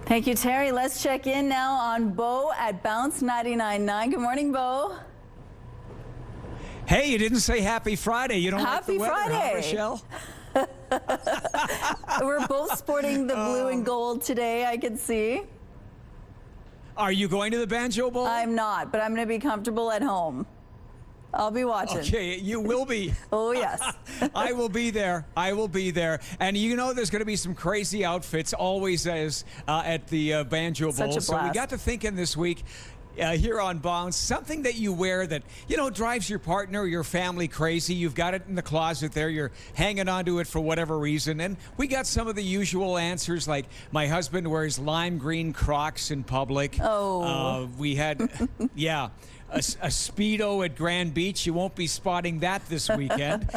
Speaker 1: Thank you, Terry. Let's check in now on Bo at Bounce 99.9. Good morning, Bo.
Speaker 13: Hey, you didn't say Happy Friday. You don't
Speaker 1: Happy
Speaker 13: like the weather,
Speaker 1: Friday,
Speaker 13: huh, Rochelle?
Speaker 1: We're both sporting the blue and gold today, I can see.
Speaker 13: Are you going to the Banjo Bowl?
Speaker 1: I'm not, but I'm going to be comfortable at home. I'll be watching.
Speaker 13: Okay, you will be.
Speaker 1: Oh, yes.
Speaker 13: I will be there. I will be there. And you know there's going to be some crazy outfits, always as at the Banjo Bowl.
Speaker 1: Such a blast.
Speaker 13: So we got to thinking this week here on Bounce, something that you wear that, you know, drives your partner or your family crazy. You've got it in the closet there. You're hanging on to it for whatever reason. And we got some of the usual answers, like my husband wears lime green Crocs in public.
Speaker 1: Oh.
Speaker 13: We had, yeah. A Speedo at Grand Beach. You won't be spotting that this weekend.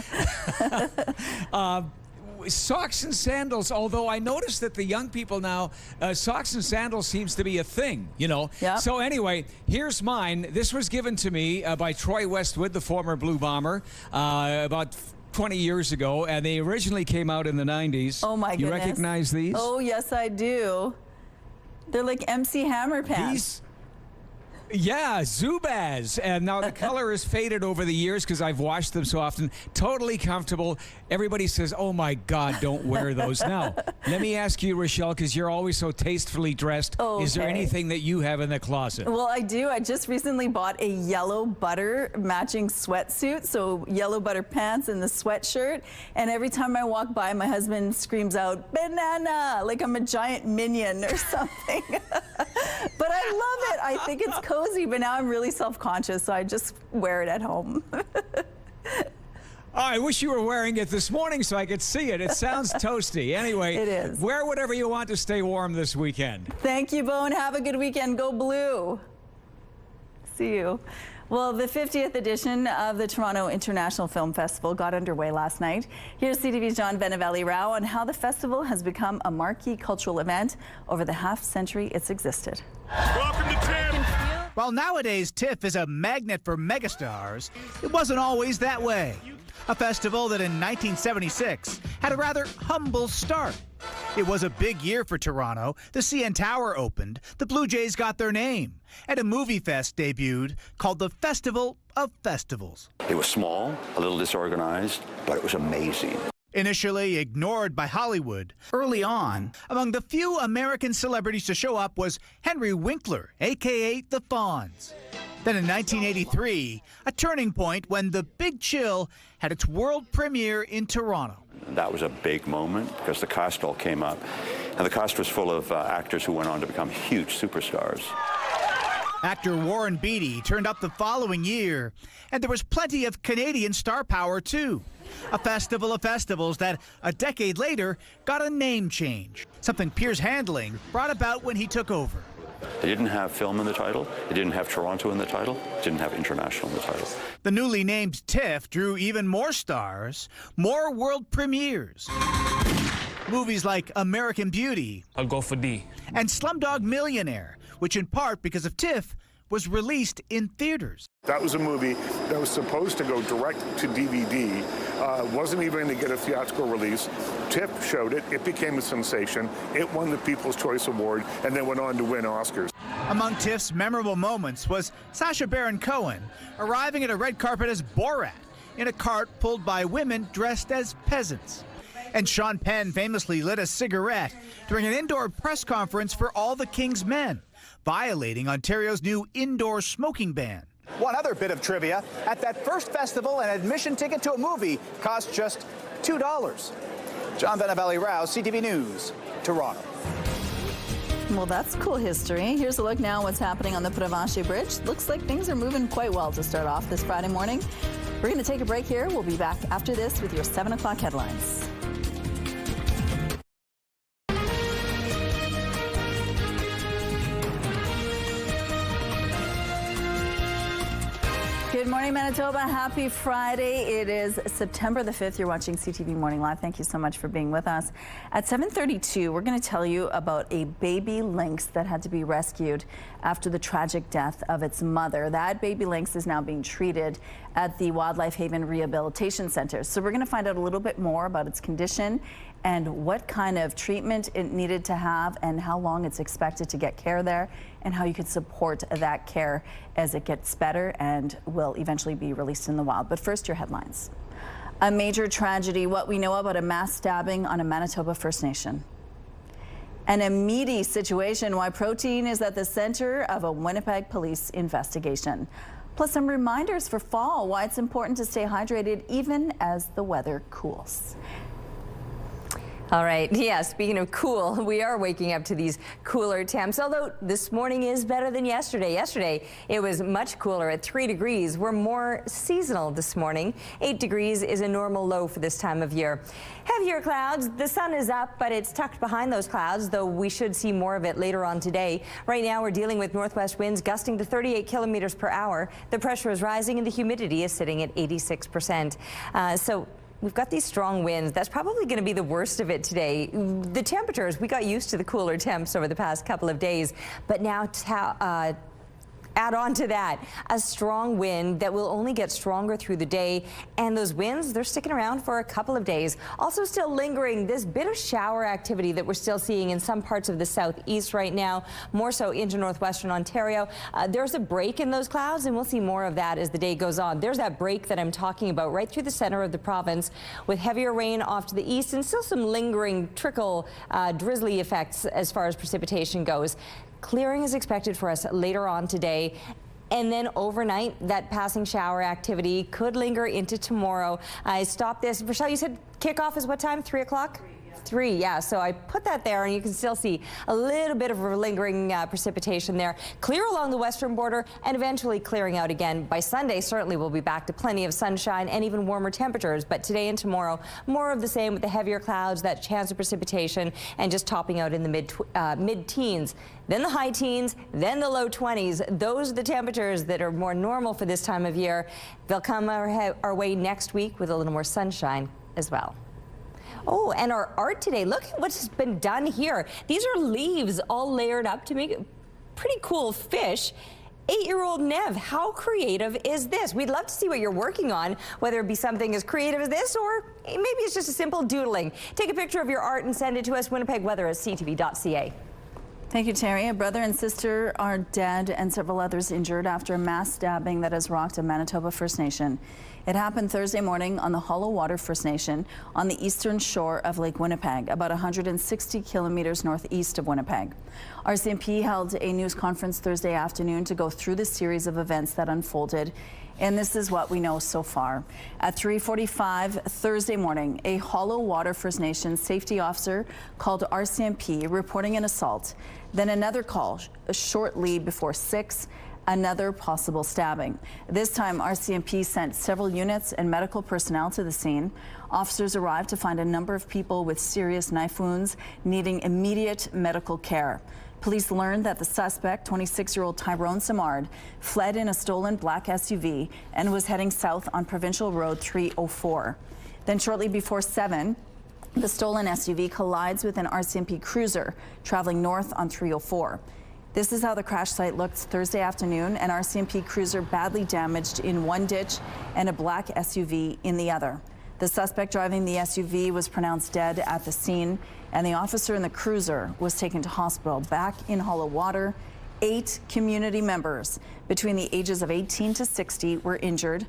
Speaker 13: Socks and sandals, although I noticed that the young people now, socks and sandals seems to be a thing, you know.
Speaker 1: Yep.
Speaker 13: So anyway, here's mine. This was given to me by Troy Westwood, the former Blue Bomber, about 20 years ago, and they originally came out in the 90s.
Speaker 1: Oh, my goodness.
Speaker 13: You recognize these?
Speaker 1: Oh, yes, I do. They're like MC Hammer pants.
Speaker 13: Yeah, Zubaz. And now the color has faded over the years because I've washed them so often. Totally comfortable. Everybody says, oh my God, don't wear those. Now, let me ask you, Rochelle, because you're always so tastefully dressed.
Speaker 1: Okay.
Speaker 13: Is there anything that you have in the closet?
Speaker 1: Well, I do. I just recently bought a yellow butter matching sweatsuit. So yellow butter pants and the sweatshirt. And every time I walk by, my husband screams out, banana, like I'm a giant minion or something. But I love it. I think it's cozy, but now I'm really self-conscious, so I just wear it at home.
Speaker 13: I wish you were wearing it this morning so I could see it. It sounds toasty. Anyway,
Speaker 1: it is.
Speaker 13: Wear whatever you want to stay warm this weekend.
Speaker 1: Thank you, Bo, and have a good weekend. Go Blue. See you. Well, the 50th edition of the Toronto International Film Festival got underway last night. Here's CTV's John Benavelli-Rao on how the festival has become a marquee cultural event over the half-century it's existed.
Speaker 15: Welcome to Tram. While nowadays TIFF is a magnet for megastars, it wasn't always that way. A festival that in 1976 had a rather humble start. It was a big year for Toronto. The CN Tower opened, the Blue Jays got their name, and a movie fest debuted called the Festival of Festivals.
Speaker 16: It was small, a little disorganized, but it was amazing.
Speaker 15: Initially ignored by Hollywood, early on, among the few American celebrities to show up was Henry Winkler, a.k.a. the Fonz. Then in 1983, a turning point when The Big Chill had its world premiere in Toronto.
Speaker 16: That was a big moment because the cast all came up, and the cast was full of actors who went on to become huge superstars.
Speaker 15: Actor Warren Beatty turned up the following year, and there was plenty of Canadian star power too. A festival of festivals that, a decade later, got a name change, something Piers Handling brought about when he took over.
Speaker 16: They didn't have film in the title, they didn't have Toronto in the title, didn't have international in the title.
Speaker 15: The newly named TIFF drew even more stars, more world premieres. Movies like American Beauty,
Speaker 17: I'll go for D,
Speaker 15: and Slumdog Millionaire, which in part because of TIFF was released in theaters.
Speaker 18: That was a movie that was supposed to go direct to DVD, wasn't even going to get a theatrical release. TIFF showed it, it became a sensation, it won the People's Choice Award, and then went on to win Oscars.
Speaker 15: Among TIFF's memorable moments was Sacha Baron Cohen arriving at a red carpet as Borat in a cart pulled by women dressed as peasants. And Sean Penn famously lit a cigarette during an indoor press conference for all the King's men, violating Ontario's new indoor smoking ban. One other bit of trivia, at that first festival, an admission ticket to a movie cost just $2. John Benavelli-Rao, CTV News, Toronto.
Speaker 1: Well, that's cool history. Here's a look now what's happening on the Prehistoric Bridge. Looks like things are moving quite well to start off this Friday morning. We're going to take a break here. We'll be back after this with your 7 o'clock headlines. Good morning, Manitoba. Happy Friday. It is September the 5th. You're watching CTV Morning Live. Thank you so much for being with us. At 7:32, we're going to tell you about a baby lynx that had to be rescued after the tragic death of its mother. That baby lynx is now being treated at the Wildlife Haven Rehabilitation Center. So we're going to find out a little bit more about its condition and what kind of treatment it needed to have and how long it's expected to get care there and how you could support that care as it gets better and will eventually be released in the wild. But first, your headlines. A major tragedy, what we know about a mass stabbing on a Manitoba First Nation. And a meaty situation, why protein is at the center of a Winnipeg police investigation. Plus some reminders for fall, why it's important to stay hydrated even as the weather cools.
Speaker 2: All right. Yeah, speaking of cool, we are waking up to these cooler temps, although this morning is better than yesterday. Yesterday, it was much cooler at 3 degrees. We're more seasonal this morning. 8 degrees is a normal low for this time of year. Heavier clouds. The sun is up, but it's tucked behind those clouds, though we should see more of it later on today. Right now, we're dealing with northwest winds gusting to 38 kilometers per hour. The pressure is rising and the humidity is sitting at 86%. We've got these strong winds. That's probably going to be the worst of it today. The temperatures, we got used to the cooler temps over the past couple of days, but now Add on to that a strong wind that will only get stronger through the day, and those winds, they're sticking around for a couple of days. Also still lingering this bit of shower activity that we're still seeing in some parts of the southeast right now, more so into northwestern Ontario. There's a break in those clouds, and we'll see more of that as the day goes on. There's that break that I'm talking about right through the center of the province, with heavier rain off to the east and still some lingering trickle drizzly effects as far as precipitation goes. Clearing is expected for us later on today. And then overnight, that passing shower activity could linger into tomorrow. I stopped this. Rochelle, you said kickoff is what time? 3 o'clock? 3, yeah. So I put that there, and you can still see a little bit of lingering precipitation there. Clear along the western border and eventually clearing out again. By Sunday, certainly we'll be back to plenty of sunshine and even warmer temperatures. But today and tomorrow, more of the same with the heavier clouds, that chance of precipitation, and just topping out in the mid-teens. Then the high teens, then the low 20s. Those are the temperatures that are more normal for this time of year. They'll come our way next week with a little more sunshine as well. Oh, and our art today, look at what's been done here. These are leaves all layered up to make a pretty cool fish. 8-year-old Nev, how creative is this? We'd love to see what you're working on, whether it be something as creative as this or maybe it's just a simple doodling. Take a picture of your art and send it to us, winnipegweather@ctv.ca.
Speaker 1: Thank you, Terry. A brother and sister are dead and several others injured after a mass stabbing that has rocked a Manitoba First Nation. It happened Thursday morning on the Hollow Water First Nation on the eastern shore of Lake Winnipeg, about 160 kilometers northeast of Winnipeg. RCMP held a news conference Thursday afternoon to go through the series of events that unfolded, and this is what we know so far. At 3:45 Thursday morning, a Hollow Water First Nation safety officer called RCMP reporting an assault. Then another call shortly before 6, another possible stabbing. This time, RCMP sent several units and medical personnel to the scene. Officers arrived to find a number of people with serious knife wounds needing immediate medical care. Police learned that the suspect, 26-year-old Tyrone Samard, fled in a stolen black SUV and was heading south on Provincial Road 304. Then shortly before 7, the stolen SUV collides with an RCMP cruiser traveling north on 304. This is how the crash site looked Thursday afternoon, an RCMP cruiser badly damaged in one ditch and a black SUV in the other. The suspect driving the SUV was pronounced dead at the scene, and the officer in the cruiser was taken to hospital. Back in Hollow Water, 8 community members between the ages of 18 to 60 were injured.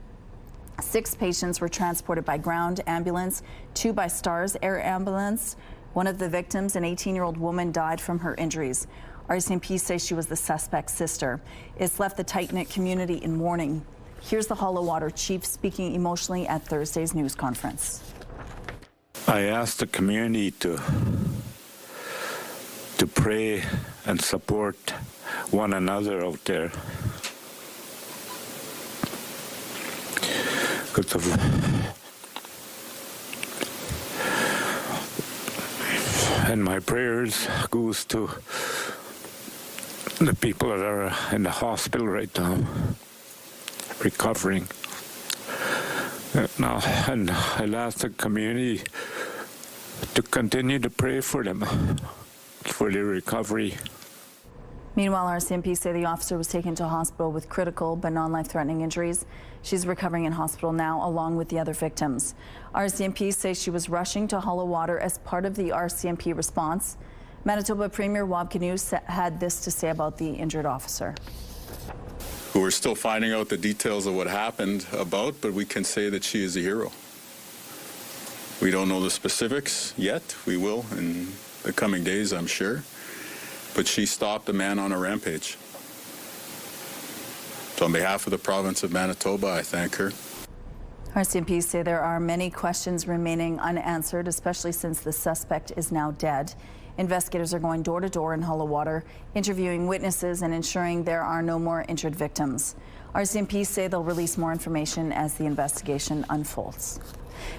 Speaker 1: 6 patients were transported by ground ambulance, 2 by Stars Air Ambulance. One of the victims, an 18-year-old woman, died from her injuries. RCMP says she was the suspect's sister. It's left the tight-knit community in mourning. Here's the Hollow Water chief speaking emotionally at Thursday's news conference.
Speaker 17: I asked the community to pray and support one another out there. And my prayers goes to the people that are in the hospital right now, recovering. Now, and I'll ask the community to continue to pray for them, for their recovery.
Speaker 1: Meanwhile, RCMP say the officer was taken to hospital with critical but non-life-threatening injuries. She's recovering in hospital now, along with the other victims. RCMP says she was rushing to Hollow Water as part of the RCMP response. Manitoba Premier Wab Kinew had this to say about the injured officer.
Speaker 19: We're still finding out the details of what happened about, but we can say that she is a hero. We don't know the specifics yet. We will in the coming days, I'm sure. But she stopped a man on a rampage. So on behalf of the province of Manitoba, I thank her.
Speaker 1: RCMP say there are many questions remaining unanswered, especially since the suspect is now dead. Investigators are going door to door in Hollow Water, interviewing witnesses and ensuring there are no more injured victims. RCMP say they'll release more information as the investigation unfolds.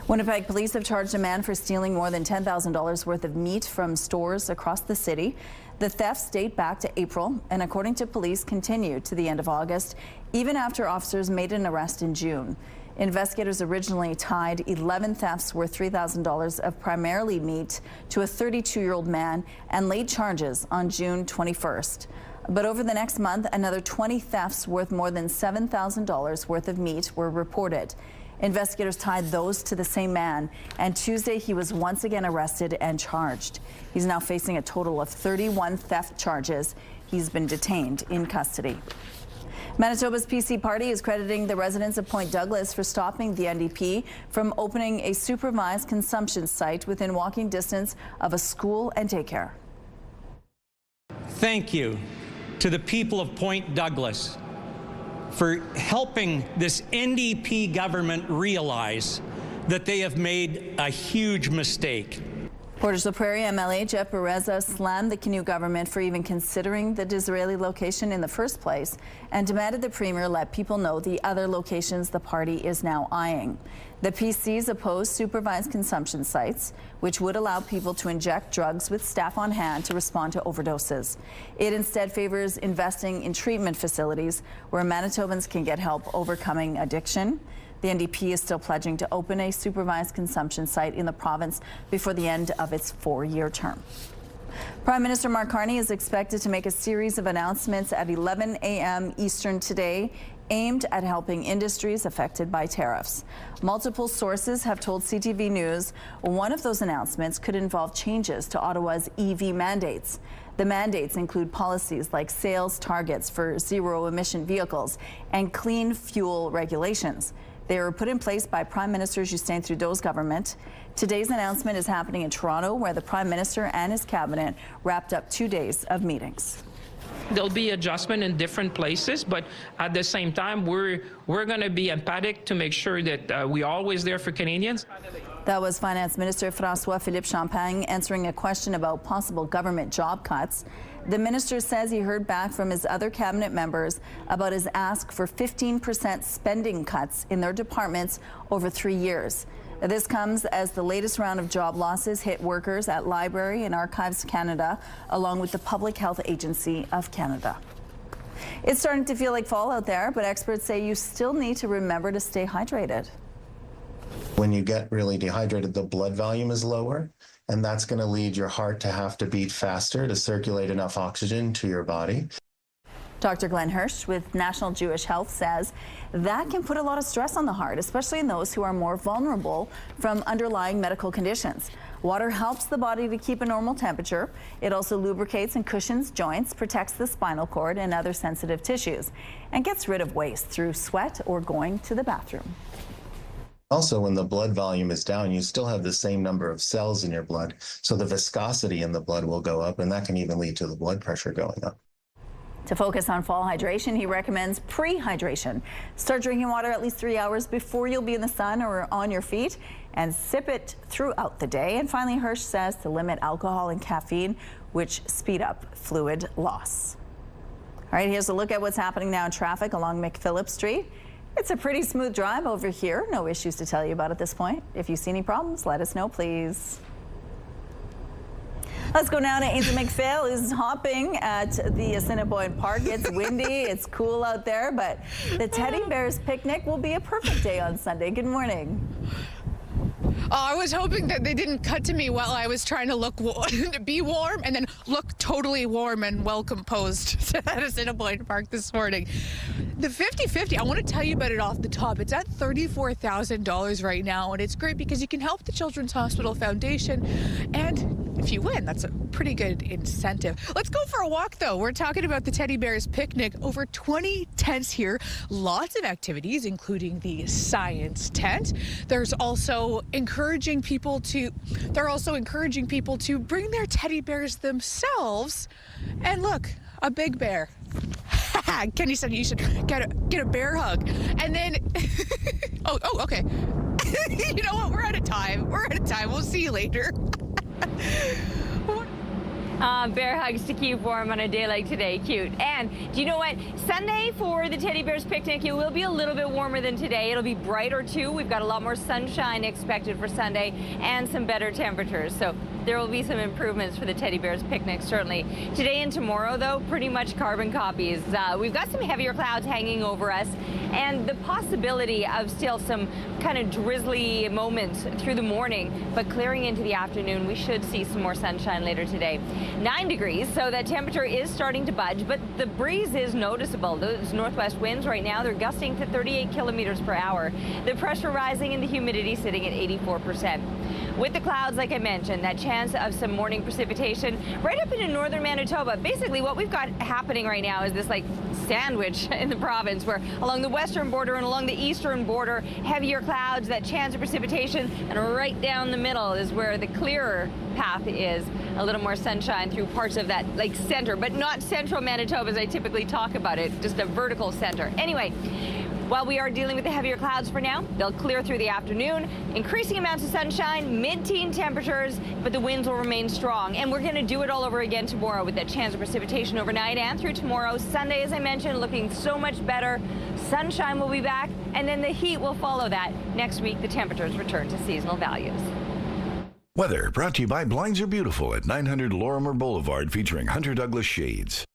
Speaker 1: Winnipeg police have charged a man for stealing more than $10,000 worth of meat from stores across the city. The thefts date back to April and, according to police, continued to the end of August, even after officers made an arrest in June. Investigators originally tied 11 thefts worth $3,000 of primarily meat to a 32-year-old man and laid charges on June 21st. But over the next month, another 20 thefts worth more than $7,000 worth of meat were reported. Investigators tied those to the same man, and Tuesday he was once again arrested and charged. He's now facing a total of 31 theft charges. He's been detained in custody. Manitoba's PC Party is crediting the residents of Point Douglas for stopping the NDP from opening a supervised consumption site within walking distance of a school and daycare.
Speaker 5: Thank you to the people of Point Douglas for helping this NDP government realize that they have made a huge mistake.
Speaker 1: Portage la Prairie MLA Jeff Bereza slammed the Canute government for even considering the Disraeli location in the first place and demanded the Premier let people know the other locations the party is now eyeing. The PCs oppose supervised consumption sites, which would allow people to inject drugs with staff on hand to respond to overdoses. It instead favors investing in treatment facilities where Manitobans can get help overcoming addiction. The NDP is still pledging to open a supervised consumption site in the province before the end of its 4-year term. Prime Minister Mark Carney is expected to make a series of announcements at 11 a.m. Eastern today aimed at helping industries affected by tariffs. Multiple sources have told CTV News one of those announcements could involve changes to Ottawa's EV mandates. The mandates include policies like sales targets for zero-emission vehicles and clean fuel regulations. They were put in place by Prime Minister Justin Trudeau's government. Today's announcement is happening in Toronto, where the Prime Minister and his cabinet wrapped up 2 days of meetings.
Speaker 6: There'll be adjustment in different places, but at the same time, we're going to be empathic to make sure that we're always there for Canadians.
Speaker 1: That was Finance Minister François-Philippe Champagne answering a question about possible government job cuts. The minister says he heard back from his other cabinet members about his ask for 15% spending cuts in their departments over 3 years. This comes as the latest round of job losses hit workers at Library and Archives Canada, along with the Public Health Agency of Canada. It's starting to feel like fall out there, but experts say you still need to remember to stay hydrated.
Speaker 20: When you get really dehydrated, the blood volume is lower, and that's going to lead your heart to have to beat faster to circulate enough oxygen to your body.
Speaker 1: Dr. Glenn Hirsch with National Jewish Health says that can put a lot of stress on the heart, especially in those who are more vulnerable from underlying medical conditions. Water helps the body to keep a normal temperature. It also lubricates and cushions joints, protects the spinal cord and other sensitive tissues, and gets rid of waste through sweat or going to the bathroom.
Speaker 20: Also, when the blood volume is down, you still have the same number of cells in your blood, so the viscosity in the blood will go up, and that can even lead to the blood pressure going up.
Speaker 1: To focus on fall hydration, he recommends pre-hydration. Start drinking water at least 3 hours before you'll be in the sun or on your feet, and sip it throughout the day. And finally, Hirsch says to limit alcohol and caffeine, which speed up fluid loss. All right, here's a look at what's happening now in traffic along McPhillip Street. It's a pretty smooth drive over here. No issues to tell you about at this point. If you see any problems, let us know, please. Let's go now to Ainsley McPhail, who's hopping at the Assiniboine Park. It's windy, it's cool out there, but the Teddy Bears picnic will be a perfect day on Sunday. Good morning.
Speaker 4: Oh, I was hoping that they didn't cut to me while I was trying to be warm and then look totally warm and well composed at Assiniboine Park this morning. The 50-50, I want to tell you about it off the top. It's at $34,000 right now, and it's great because you can help the Children's Hospital Foundation, and if you win, that's a pretty good incentive. Let's go for a walk, though. We're talking about the Teddy Bears picnic. Over 20 tents here, lots of activities, including the science tent. There's also encouraging people to bring their teddy bears themselves. And look, a big bear. Kenny said you should get a bear hug. And then, oh, okay. You know what? We're out of time. We'll see you later.
Speaker 2: Bear hugs to keep warm on a day like today. Cute. And do you know what? Sunday for the Teddy Bears picnic, it will be a little bit warmer than today. It'll be brighter too. We've got a lot more sunshine expected for Sunday and some better temperatures. So there will be some improvements for the Teddy Bears picnic, certainly. Today and tomorrow, though, pretty much carbon copies. We've got some heavier clouds hanging over us. and the possibility of still some kind of drizzly moments through the morning, but clearing into the afternoon. We should see some more sunshine later today. 9 degrees, so that temperature is starting to budge, but the breeze is noticeable. Those northwest winds right now, they're gusting to 38 kilometers per hour. The pressure rising and the humidity sitting at 84%. With the clouds, like I mentioned, that chance of some morning precipitation right up into northern Manitoba. Basically, what we've got happening right now is this like sandwich in the province where along the western border and along the eastern border, heavier clouds, that chance of precipitation, and right down the middle is where the clearer path is. A little more sunshine through parts of that like center, but not central Manitoba as I typically talk about it, just a vertical center. Anyway, while we are dealing with the heavier clouds for now, they'll clear through the afternoon. Increasing amounts of sunshine, mid-teen temperatures, but the winds will remain strong. And we're going to do it all over again tomorrow with that chance of precipitation overnight and through tomorrow. Sunday, as I mentioned, looking so much better. Sunshine will be back, and then the heat will follow that. Next week, the temperatures return to seasonal values.
Speaker 14: Weather brought to you by Blinds Are Beautiful at 900 Lorimer Boulevard, featuring Hunter Douglas Shades.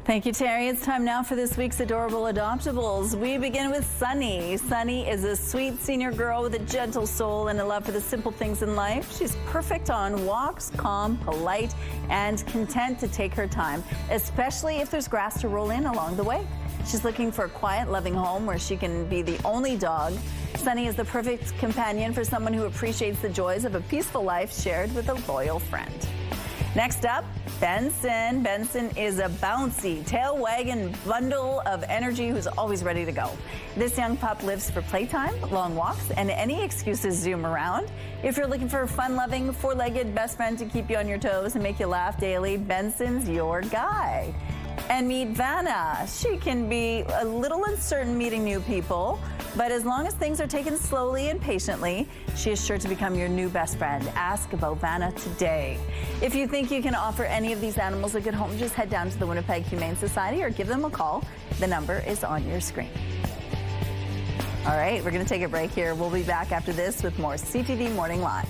Speaker 1: Thank you, Terry. It's time now for this week's Adorable Adoptables. We begin with Sunny. Sunny is a sweet senior girl with a gentle soul and a love for the simple things in life. She's perfect on walks, calm, polite, and content to take her time, especially if there's grass to roll in along the way. She's looking for a quiet, loving home where she can be the only dog. Sunny is the perfect companion for someone who appreciates the joys of a peaceful life shared with a loyal friend. Next up, Benson. Benson is a bouncy, tail-wagging bundle of energy who's always ready to go. This young pup lives for playtime, long walks, and any excuse to zoom around. If you're looking for a fun-loving, four-legged best friend to keep you on your toes and make you laugh daily, Benson's your guy. And meet Vanna. She can be a little uncertain meeting new people, but as long as things are taken slowly and patiently, she is sure to become your new best friend. Ask about Vanna today. If you think you can offer any of these animals a good home, just head down to the Winnipeg Humane Society or give them a call. The number is on your screen. All right, we're going to take a break here. We'll be back after this with more CTV Morning Live.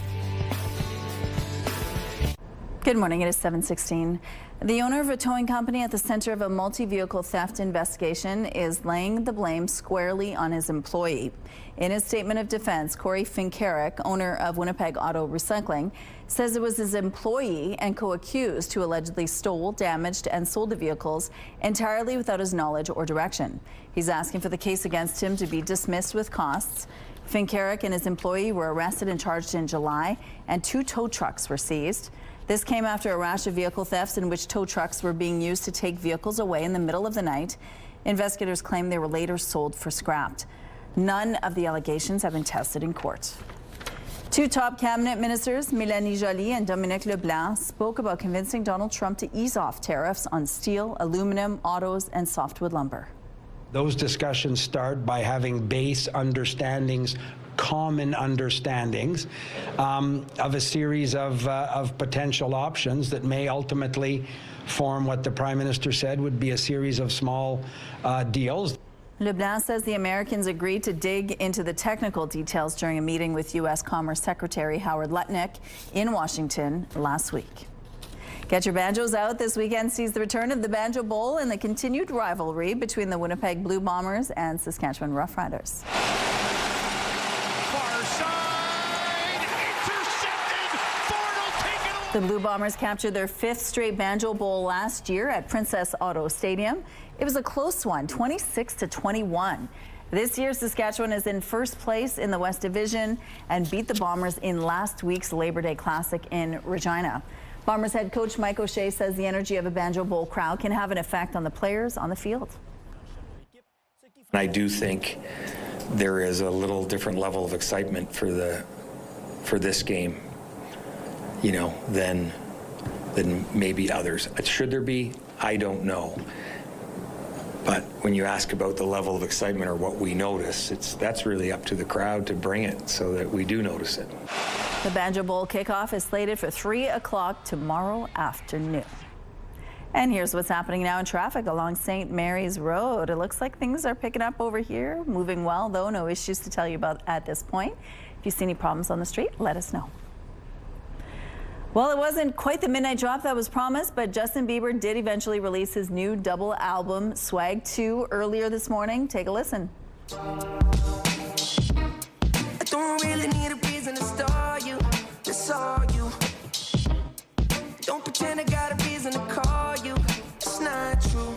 Speaker 1: Good morning, it is 7:16. The owner of a towing company at the center of a multi-vehicle theft investigation is laying the blame squarely on his employee. In his statement of defense, Corey Finkerick, owner of Winnipeg Auto Recycling, says it was his employee and co-accused who allegedly stole, damaged, and sold the vehicles entirely without his knowledge or direction. He's asking for the case against him to be dismissed with costs. Finkerick and his employee were arrested and charged in July, and 2 tow trucks were seized. This came after a rash of vehicle thefts in which tow trucks were being used to take vehicles away in the middle of the night. Investigators claim they were later sold for scrap. None of the allegations have been tested in court. 2 top cabinet ministers, Mélanie Joly and Dominique Leblanc, spoke about convincing Donald Trump to ease off tariffs on steel, aluminum, autos, and softwood lumber.
Speaker 7: Those discussions start by having base understandings, common understandings of a series of potential options that may ultimately form what the Prime Minister said would be a series of small deals.
Speaker 1: Leblanc says the Americans agreed to dig into the technical details during a meeting with U.S. Commerce Secretary Howard Lutnick in Washington last week. Get your banjos out. This weekend sees the return of the Banjo Bowl and the continued rivalry between the Winnipeg Blue Bombers and Saskatchewan Roughriders. The Blue Bombers captured their 5th straight Banjo Bowl last year at Princess Auto Stadium. It was a close one, 26-21. This year, Saskatchewan is in first place in the West Division and beat the Bombers in last week's Labor Day Classic in Regina. Bombers head coach Mike O'Shea says the energy of a Banjo Bowl crowd can have an effect on the players on the field.
Speaker 21: I do think there is a little different level of excitement for this game, you know, than maybe others. Should there be? I don't know. But when you ask about the level of excitement or what we notice, that's really up to the crowd to bring it so that we do notice it.
Speaker 1: The Banjo Bowl kickoff is slated for 3 o'clock tomorrow afternoon. And here's what's happening now in traffic along St. Mary's Road. It looks like things are picking up over here. Moving well, though. No issues to tell you about at this point. If you see any problems on the street, let us know. Well, it wasn't quite the midnight drop that was promised, but Justin Bieber did eventually release his new double album, Swag 2, earlier this morning. Take a listen.
Speaker 8: I don't really need a reason to star you. That's all you. Don't pretend I got a reason to call you. It's not true.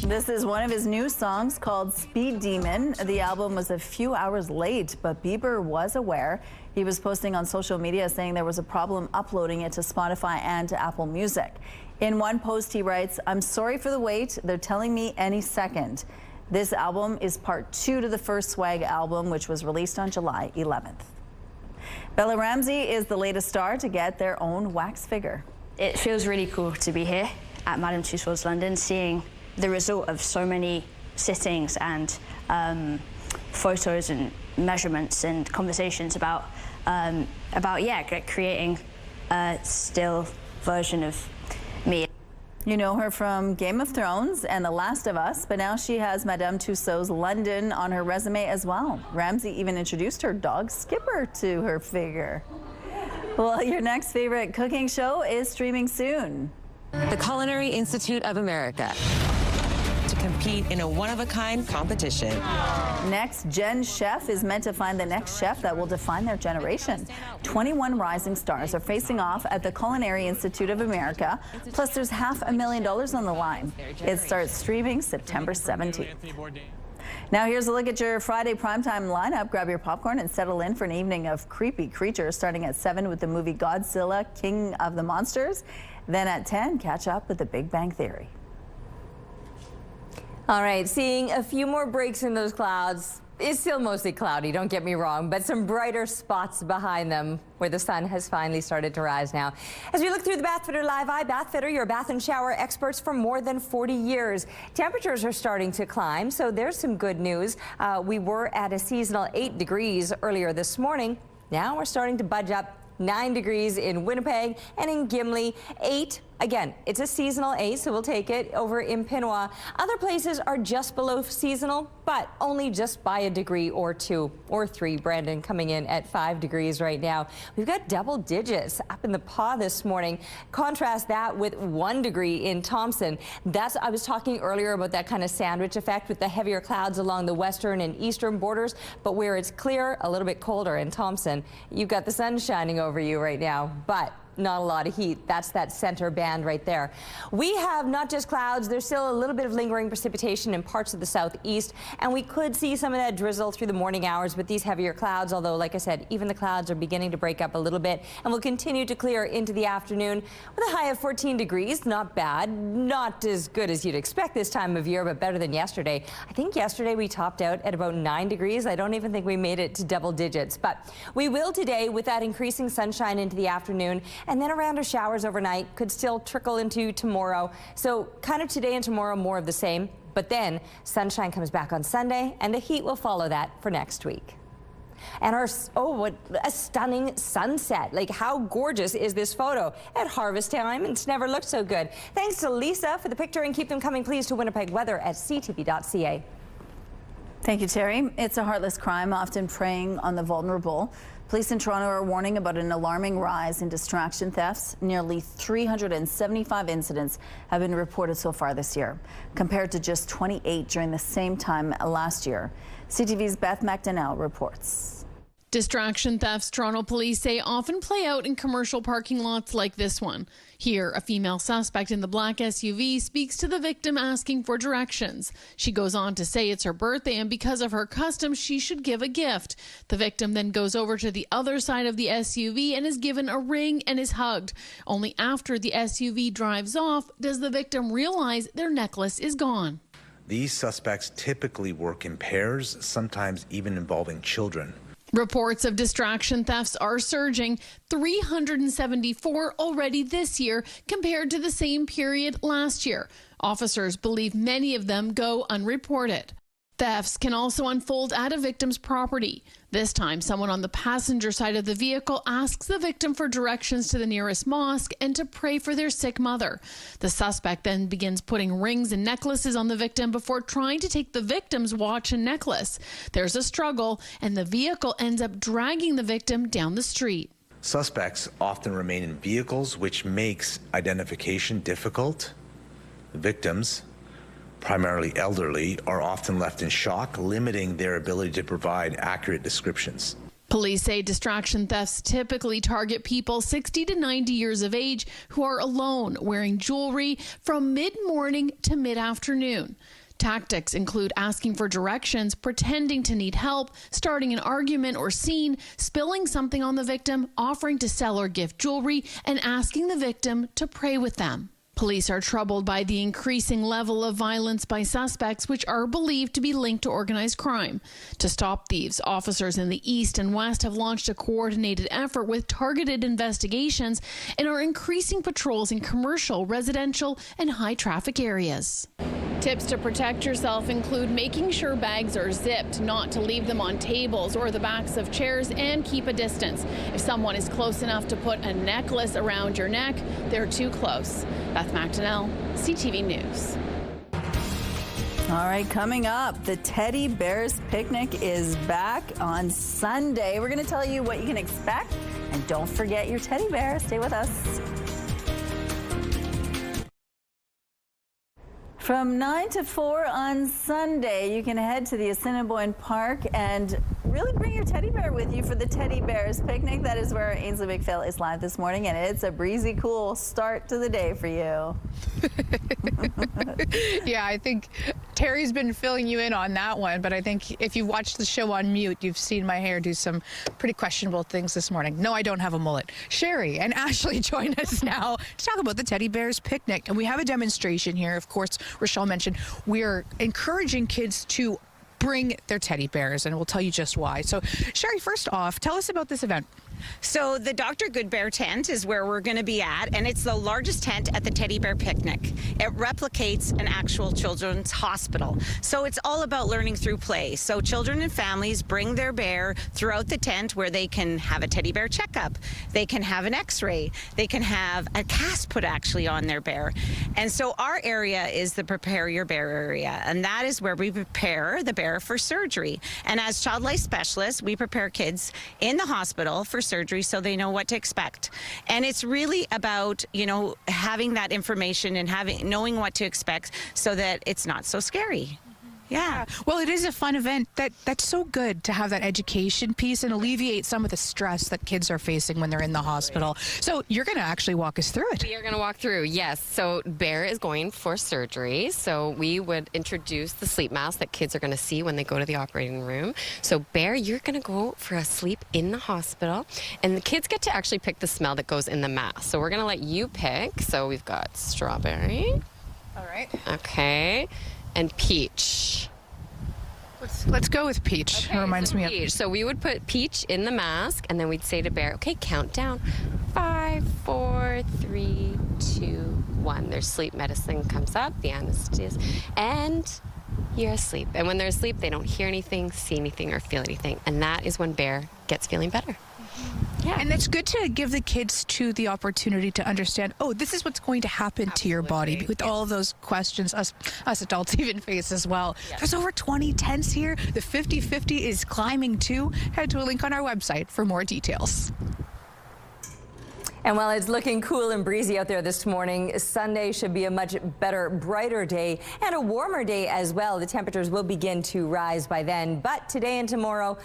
Speaker 1: This is one of his new songs called Speed Demon. The album was a few hours late, but Bieber was aware. He was posting on social media saying there was a problem uploading it to Spotify and to Apple Music. In one post, he writes, "I'm sorry for the wait. They're telling me any second." This album is part 2 to the first Swag album, which was released on July 11th. Bella Ramsey is the latest star to get their own wax figure.
Speaker 22: It feels really cool to be here at Madame Tussauds London, seeing the result of so many sittings and photos and measurements and conversations about creating a still version of me.
Speaker 1: You know her from Game of Thrones and The Last of Us, but now she has Madame Tussauds London on her resume as well. Ramsey even introduced her dog Skipper to her figure. Well, your next favorite cooking show is streaming soon.
Speaker 23: The Culinary Institute of America, to compete in a one-of-a-kind competition.
Speaker 1: Next Gen Chef is meant to find the next chef that will define their generation. 21 rising stars are facing off at the Culinary Institute of America. Plus, there's $500,000 on the line. It starts streaming September 17th. Now here's a look at your Friday primetime lineup. Grab your popcorn and settle in for an evening of creepy creatures, starting at 7 with the movie Godzilla, King of the Monsters. Then at 10, catch up with The Big Bang Theory.
Speaker 2: All right, seeing a few more breaks in those clouds. It's still mostly cloudy, don't get me wrong, but some brighter spots behind them where the sun has finally started to rise now. As we look through the Bathfitter Live Eye, Bathfitter, your bath and shower experts for more than 40 years. Temperatures are starting to climb, so there's some good news. We were at a seasonal 8 degrees earlier this morning. Now we're starting to budge up. 9 degrees in Winnipeg and in Gimli, 8. Again, it's a seasonal 8, so we'll take it. Over in Pinawa, other places are just below seasonal, but only just by a degree or 2 or 3. Brandon coming in at 5 degrees right now. We've got double digits up in the Paw this morning. Contrast that with 1 degree in Thompson. I was talking earlier about that kind of sandwich effect with the heavier clouds along the western and eastern borders, but where it's clear, a little bit colder in Thompson. You've got the sun shining over you right now, but not a lot of heat. That's that center band right there. We have not just clouds, there's still a little bit of lingering precipitation in parts of the southeast, and we could see some of that drizzle through the morning hours with these heavier clouds, although like I said, even the clouds are beginning to break up a little bit and will continue to clear into the afternoon with a high of 14 degrees. Not bad, not as good as you'd expect this time of year, but better than yesterday. I think yesterday we topped out at about 9 degrees. I don't even think we made it to double digits, but we will today with that increasing sunshine into the afternoon. And then around our showers overnight could still trickle into tomorrow. So kind of today and tomorrow more of the same, but then sunshine comes back on Sunday and the heat will follow that for next week. And what a stunning sunset. Like, how gorgeous is this photo at harvest time? It's never looked so good. Thanks to Lisa for the picture, and keep them coming please to Winnipeg weather at ctv.ca.
Speaker 1: Thank you, Terry. It's a heartless crime, often preying on the vulnerable. Police in Toronto are warning about an alarming rise in distraction thefts. Nearly 375 incidents have been reported so far this year, compared to just 28 during the same time last year. CTV's Beth McDonnell reports.
Speaker 24: Distraction thefts, Toronto police say, often play out in commercial parking lots like this one. Here, a female suspect in the black SUV speaks to the victim asking for directions. She goes on to say it's her birthday and because of her custom, she should give a gift. The victim then goes over to the other side of the SUV and is given a ring and is hugged. Only after the SUV drives off does the victim realize their necklace is gone.
Speaker 25: These suspects typically work in pairs, sometimes even involving children.
Speaker 24: Reports of distraction thefts are surging, 374 already this year compared to the same period last year. Officers believe many of them go unreported. Thefts can also unfold at a victim's property. This time, someone on the passenger side of the vehicle asks the victim for directions to the nearest mosque and to pray for their sick mother. The suspect then begins putting rings and necklaces on the victim before trying to take the victim's watch and necklace. There's a struggle, and the vehicle ends up dragging the victim down the street.
Speaker 25: Suspects often remain in vehicles, which makes identification difficult. The victims, primarily elderly, are often left in shock, limiting their ability to provide accurate descriptions.
Speaker 24: Police say distraction thefts typically target people 60 to 90 years of age who are alone, wearing jewelry from mid-morning to mid-afternoon. Tactics include asking for directions, pretending to need help, starting an argument or scene, spilling something on the victim, offering to sell or gift jewelry, and asking the victim to pray with them. Police are troubled by the increasing level of violence by suspects, which are believed to be linked to organized crime. To stop thieves, officers in the east and west have launched a coordinated effort with targeted investigations and are increasing patrols in commercial, residential, and high-traffic areas. Tips to protect yourself include making sure bags are zipped, not to leave them on tables or the backs of chairs, and keep a distance. If someone is close enough to put a necklace around your neck, they're too close. Beth McDonnell, CTV News.
Speaker 1: All right, coming up, the Teddy Bears Picnic is back on Sunday. We're going to tell you what you can expect, and don't forget your teddy bear. Stay with us. From 9 to 4 on Sunday, you can head to the Assiniboine Park and really bring your teddy bear with you for the Teddy Bears Picnic. That is where Ainsley McPhail is live this morning, and it's a breezy, cool start to the day for you.
Speaker 4: Yeah, I think Terry's been filling you in on that one, but I think if you watched the show on mute, you've seen my hair do some pretty questionable things this morning. No, I don't have a mullet. Sherry and Ashley join us now to talk about the Teddy Bears Picnic. And we have a demonstration here. Of course, Rochelle mentioned we're encouraging kids to bring their teddy bears, and we'll tell you just why. So, Sherry, first off, tell us about this event.
Speaker 3: So the Dr. Goodbear tent is where we're going to be at, and it's the largest tent at the Teddy Bear Picnic. It replicates an actual children's hospital. So it's all about learning through play. So children and families bring their bear throughout the tent where they can have a teddy bear checkup. They can have an x-ray. They can have a cast put actually on their bear. And so our area is the Prepare Your Bear area, and that is where we prepare the bear for surgery. And as child life specialists, we prepare kids in the hospital for surgery so they know what to expect. And it's really about, you know, having that information and knowing what to expect so that it's not so scary. Yeah.
Speaker 4: Well, it is a fun event. That's so good to have that education piece and alleviate some of the stress that kids are facing when they're in the hospital. So you're going to actually walk us through it.
Speaker 9: We are going to walk through, yes. So Bear is going for surgery. So we would introduce the sleep mask that kids are going to see when they go to the operating room. So Bear, you're going to go for a sleep in the hospital. And the kids get to actually pick the smell that goes in the mask. So we're going to let you pick. So we've got strawberry.
Speaker 4: All right.
Speaker 9: Okay. And peach.
Speaker 4: Let's go with peach.
Speaker 9: Okay,
Speaker 4: it reminds me of
Speaker 9: peach. So we would put peach in the mask, and then we'd say to Bear, okay, count down. 5, 4, 3, 2, 1. Their sleep medicine comes up, the anesthesia, and you're asleep. And when they're asleep, they don't hear anything, see anything, or feel anything. And that is when Bear gets feeling better.
Speaker 4: Yeah. And it's good to give the kids too the opportunity to understand, oh, this is what's going to happen to your body with all of those questions us adults even face as well. Yes. There's over 20 tents here. The 50-50 is climbing too. Head to a link on our website for more details.
Speaker 2: And while it's looking cool and breezy out there this morning, Sunday should be a much better, brighter day and a warmer day as well. The temperatures will begin to rise by then, but today and tomorrow,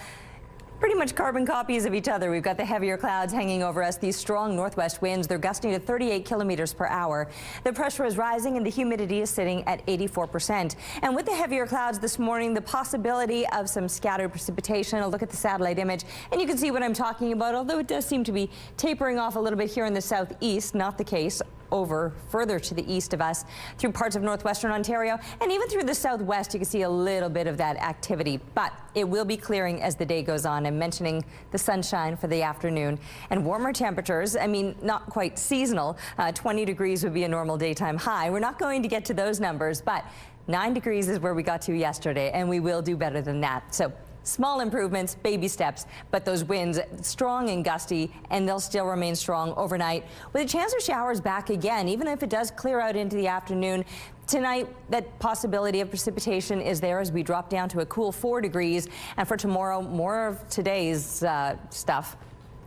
Speaker 2: pretty much carbon copies of each other. We've got the heavier clouds hanging over us. These strong northwest winds, they're gusting to 38 kilometers per hour. The pressure is rising and the humidity is sitting at 84%. And with the heavier clouds this morning, the possibility of some scattered precipitation. I'll look at the satellite image and you can see what I'm talking about, although it does seem to be tapering off a little bit here in the southeast. Not the case over further to the east of us through parts of northwestern Ontario, and even through the southwest you can see a little bit of that activity, but it will be clearing as the day goes on. I'm mentioning the sunshine for the afternoon and warmer temperatures. I mean, not quite seasonal. 20 degrees would be a normal daytime high. We're not going to get to those numbers, but 9 degrees is where we got to yesterday, and we will do better than that. So small improvements, baby steps, but those winds strong and gusty, and they'll still remain strong overnight with a chance of showers back again, even if it does clear out into the afternoon. Tonight, that possibility of precipitation is there as we drop down to a cool 4 degrees. And for tomorrow, more of today's stuff.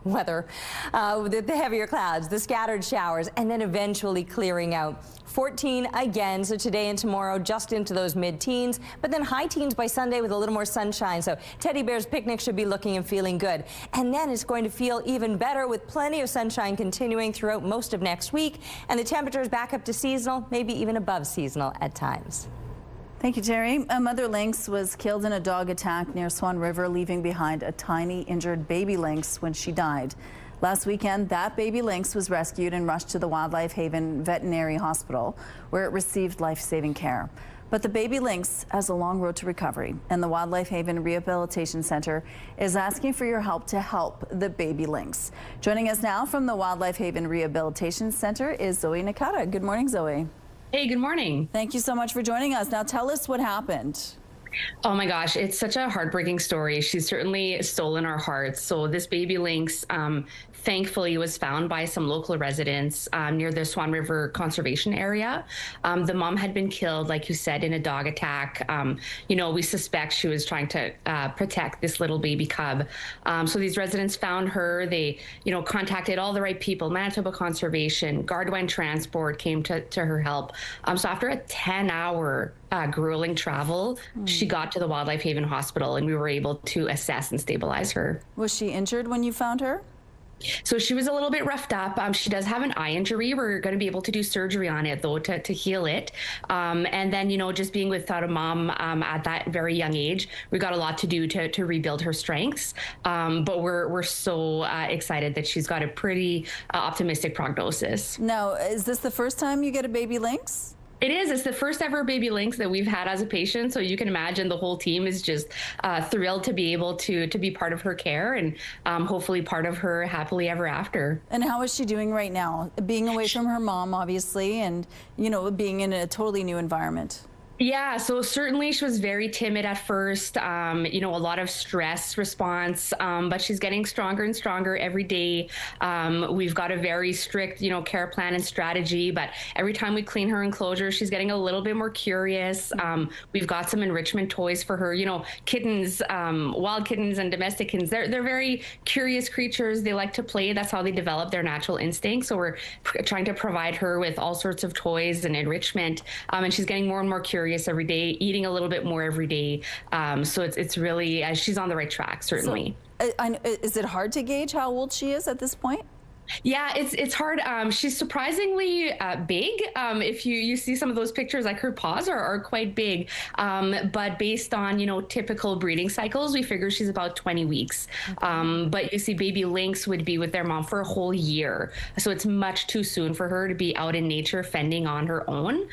Speaker 2: weather, the heavier clouds, the scattered showers, and then eventually clearing out. 14 again, so today and tomorrow just into those mid-teens, but then high teens by Sunday with a little more sunshine. So Teddy Bear's picnic should be looking and feeling good. And then it's going to feel even better with plenty of sunshine continuing throughout most of next week, and the temperatures back up to seasonal, maybe even above seasonal at times.
Speaker 1: Thank you, Terry. A mother lynx was killed in a dog attack near Swan River, leaving behind a tiny injured baby lynx when she died. Last weekend, that baby lynx was rescued and rushed to the Wildlife Haven Veterinary Hospital, where it received life-saving care. But the baby lynx has a long road to recovery, and the Wildlife Haven Rehabilitation Center is asking for your help to help the baby lynx. Joining us now from the Wildlife Haven Rehabilitation Center is Zoe Nakata. Good morning, Zoe.
Speaker 10: Hey, good morning.
Speaker 1: Thank you so much for joining us. Now tell us what happened.
Speaker 10: Oh my gosh, it's such a heartbreaking story. She's certainly stolen our hearts. So this baby lynx, thankfully, was found by some local residents near the Swan River conservation area. The mom had been killed, like you said, in a dog attack. You know, we suspect she was trying to protect this little baby cub. So these residents found her. They, you know, contacted all the right people. Manitoba Conservation, Gardewine Transport came to her help. So after a 10-hour grueling travel, she got to the Wildlife Haven Hospital, and we were able to assess and stabilize her.
Speaker 1: Was she injured when you found her?
Speaker 10: So she was a little bit roughed up. She does have an eye injury. We're going to be able to do surgery on it, though, to heal it. And then, you know, just being without a mom at that very young age, we got a lot to do to rebuild her strengths. But we're so excited that she's got a pretty optimistic prognosis.
Speaker 1: Now, is this the first time you get a baby lynx?
Speaker 10: It is. It's the first ever baby lynx that we've had as a patient. So you can imagine the whole team is just thrilled to be able to be part of her care and hopefully part of her happily ever after.
Speaker 1: And how is she doing right now? Being away from her mom, obviously, and, you know, being in a totally new environment.
Speaker 10: Yeah, so certainly she was very timid at first, you know, a lot of stress response, but she's getting stronger and stronger every day. We've got a very strict, you know, care plan and strategy, but every time we clean her enclosure, she's getting a little bit more curious. We've got some enrichment toys for her. You know, kittens, wild kittens and domestic kittens, they're very curious creatures. They like to play. That's how they develop their natural instincts. So we're trying to provide her with all sorts of toys and enrichment, and she's getting more and more curious every day, eating a little bit more every day. So it's really, she's on the right track, certainly.
Speaker 1: So, is it hard to gauge how old she is at this point?
Speaker 10: Yeah, it's hard. She's surprisingly big. If you see some of those pictures, like her paws are quite big. But based on, you know, typical breeding cycles, we figure she's about 20 weeks. Okay. But you see, baby lynx would be with their mom for a whole year. So it's much too soon for her to be out in nature fending on her own.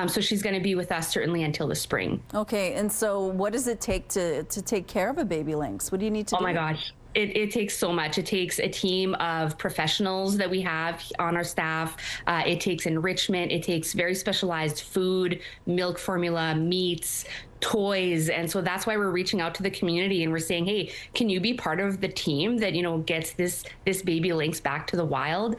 Speaker 10: So she's going to be with us certainly until the spring.
Speaker 1: Okay, and so what does it take to take care of a baby lynx? What do you need to do?
Speaker 10: Oh my gosh. It takes so much. It takes a team of professionals that we have on our staff. It takes enrichment. It takes very specialized food, milk formula, meats, toys. And so that's why we're reaching out to the community and we're saying, hey, can you be part of the team that, you know, gets this baby lynx back to the wild?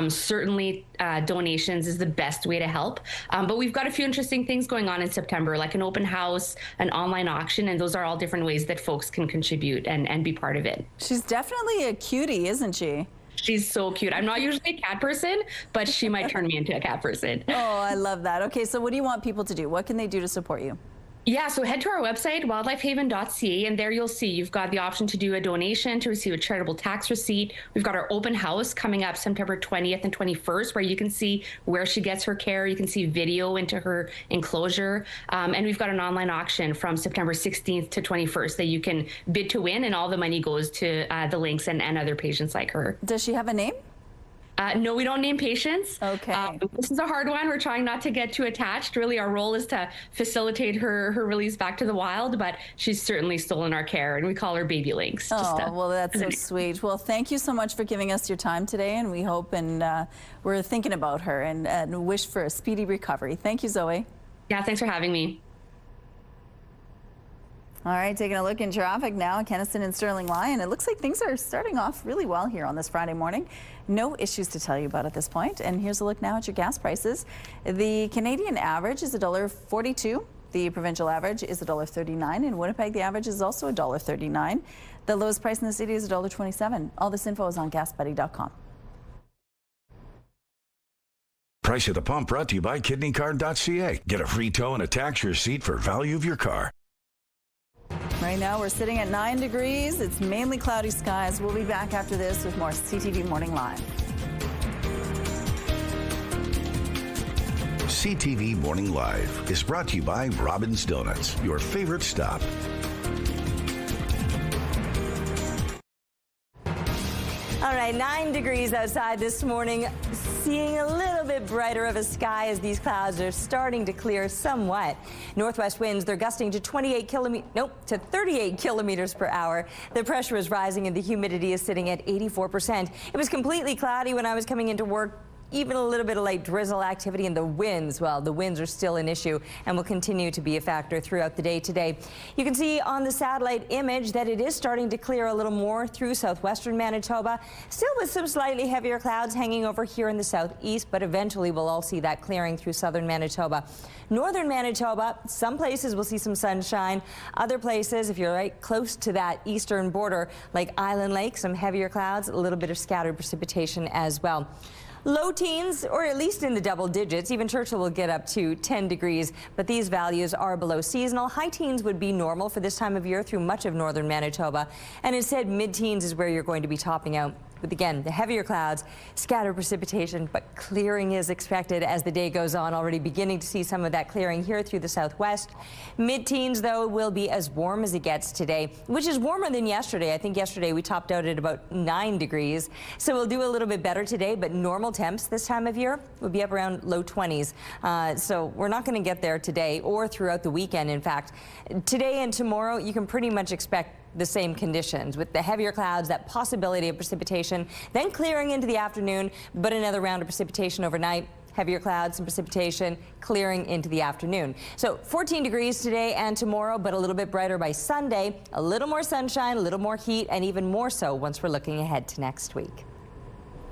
Speaker 10: Certainly donations is the best way to help. But we've got a few interesting things going on in September, like an open house, an online auction, and those are all different ways that folks can contribute and be part of it.
Speaker 1: She's definitely a cutie, isn't she?
Speaker 10: She's so cute. I'm not usually a cat person, but she might turn me into a cat person.
Speaker 1: Oh, I love that. Okay, so what do you want people to do? What can they do to support you?
Speaker 10: Yeah, so head to our website, wildlifehaven.ca, and there you'll see you've got the option to do a donation, to receive a charitable tax receipt. We've got our open house coming up September 20th and 21st, where you can see where she gets her care. You can see video into her enclosure. And we've got an online auction from September 16th to 21st that you can bid to win, and all the money goes to the Lynx and other patients like her.
Speaker 1: Does she have a name?
Speaker 10: No, we don't name patients.
Speaker 1: Okay.
Speaker 10: This is a hard one. We're trying not to get too attached. Really, our role is to facilitate her release back to the wild, but she's certainly stolen our care, and we call her Baby Lynx.
Speaker 1: Well, that's so sweet. Well, thank you so much for giving us your time today, and we hope and we're thinking about her and wish for a speedy recovery. Thank you, Zoe.
Speaker 10: Yeah, thanks for having me.
Speaker 1: All right, taking a look in traffic now, Kenniston and Sterling Lyon. It looks like things are starting off really well here on this Friday morning. No issues to tell you about at this point. And here's a look now at your gas prices. The Canadian average is $1.42. The provincial average is $1.39. In Winnipeg, the average is also $1.39. The lowest price in the city is $1.27. All this info is on gasbuddy.com.
Speaker 14: Price at the Pump brought to you by kidneycard.ca. Get a free tow and a tax receipt for value of your car.
Speaker 1: Right now we're sitting at 9 degrees. It's mainly cloudy skies. We'll be back after this with more CTV Morning Live.
Speaker 14: CTV Morning Live is brought to you by Robin's Donuts, your favorite stop.
Speaker 2: All right, 9 degrees outside this morning. Seeing a little bit brighter of a sky as these clouds are starting to clear somewhat. Northwest winds, they're gusting to 38 kilometers per hour. The pressure is rising and the humidity is sitting at 84%. It was completely cloudy when I was coming into work. Even a little bit of light drizzle activity, and the winds, well, the winds are still an issue and will continue to be a factor throughout the day today. You can see on the satellite image that it is starting to clear a little more through southwestern Manitoba, still with some slightly heavier clouds hanging over here in the southeast, but eventually we'll all see that clearing through southern Manitoba. Northern Manitoba, some places will see some sunshine. Other places, if you're right close to that eastern border, like Island Lake, some heavier clouds, a little bit of scattered precipitation as well. Low teens, or at least in the double digits. Even Churchill will get up to 10 degrees, but these values are below seasonal. High teens would be normal for this time of year through much of northern Manitoba. And instead, mid-teens is where you're going to be topping out. With, again, the heavier clouds, scattered precipitation, but clearing is expected as the day goes on. Already beginning to see some of that clearing here through the southwest. Mid-teens, though, will be as warm as it gets today, which is warmer than yesterday. I think yesterday we topped out at about 9 degrees. So we'll do a little bit better today, but normal temps this time of year will be up around low 20s. So we're not going to get there today or throughout the weekend, in fact. Today and tomorrow, you can pretty much expect the same conditions with the heavier clouds, that possibility of precipitation, then clearing into the afternoon, but another round of precipitation overnight. Heavier clouds and precipitation clearing into the afternoon. So 14 degrees today and tomorrow, but a little bit brighter by Sunday. A little more sunshine, a little more heat, and even more so once we're looking ahead to next week.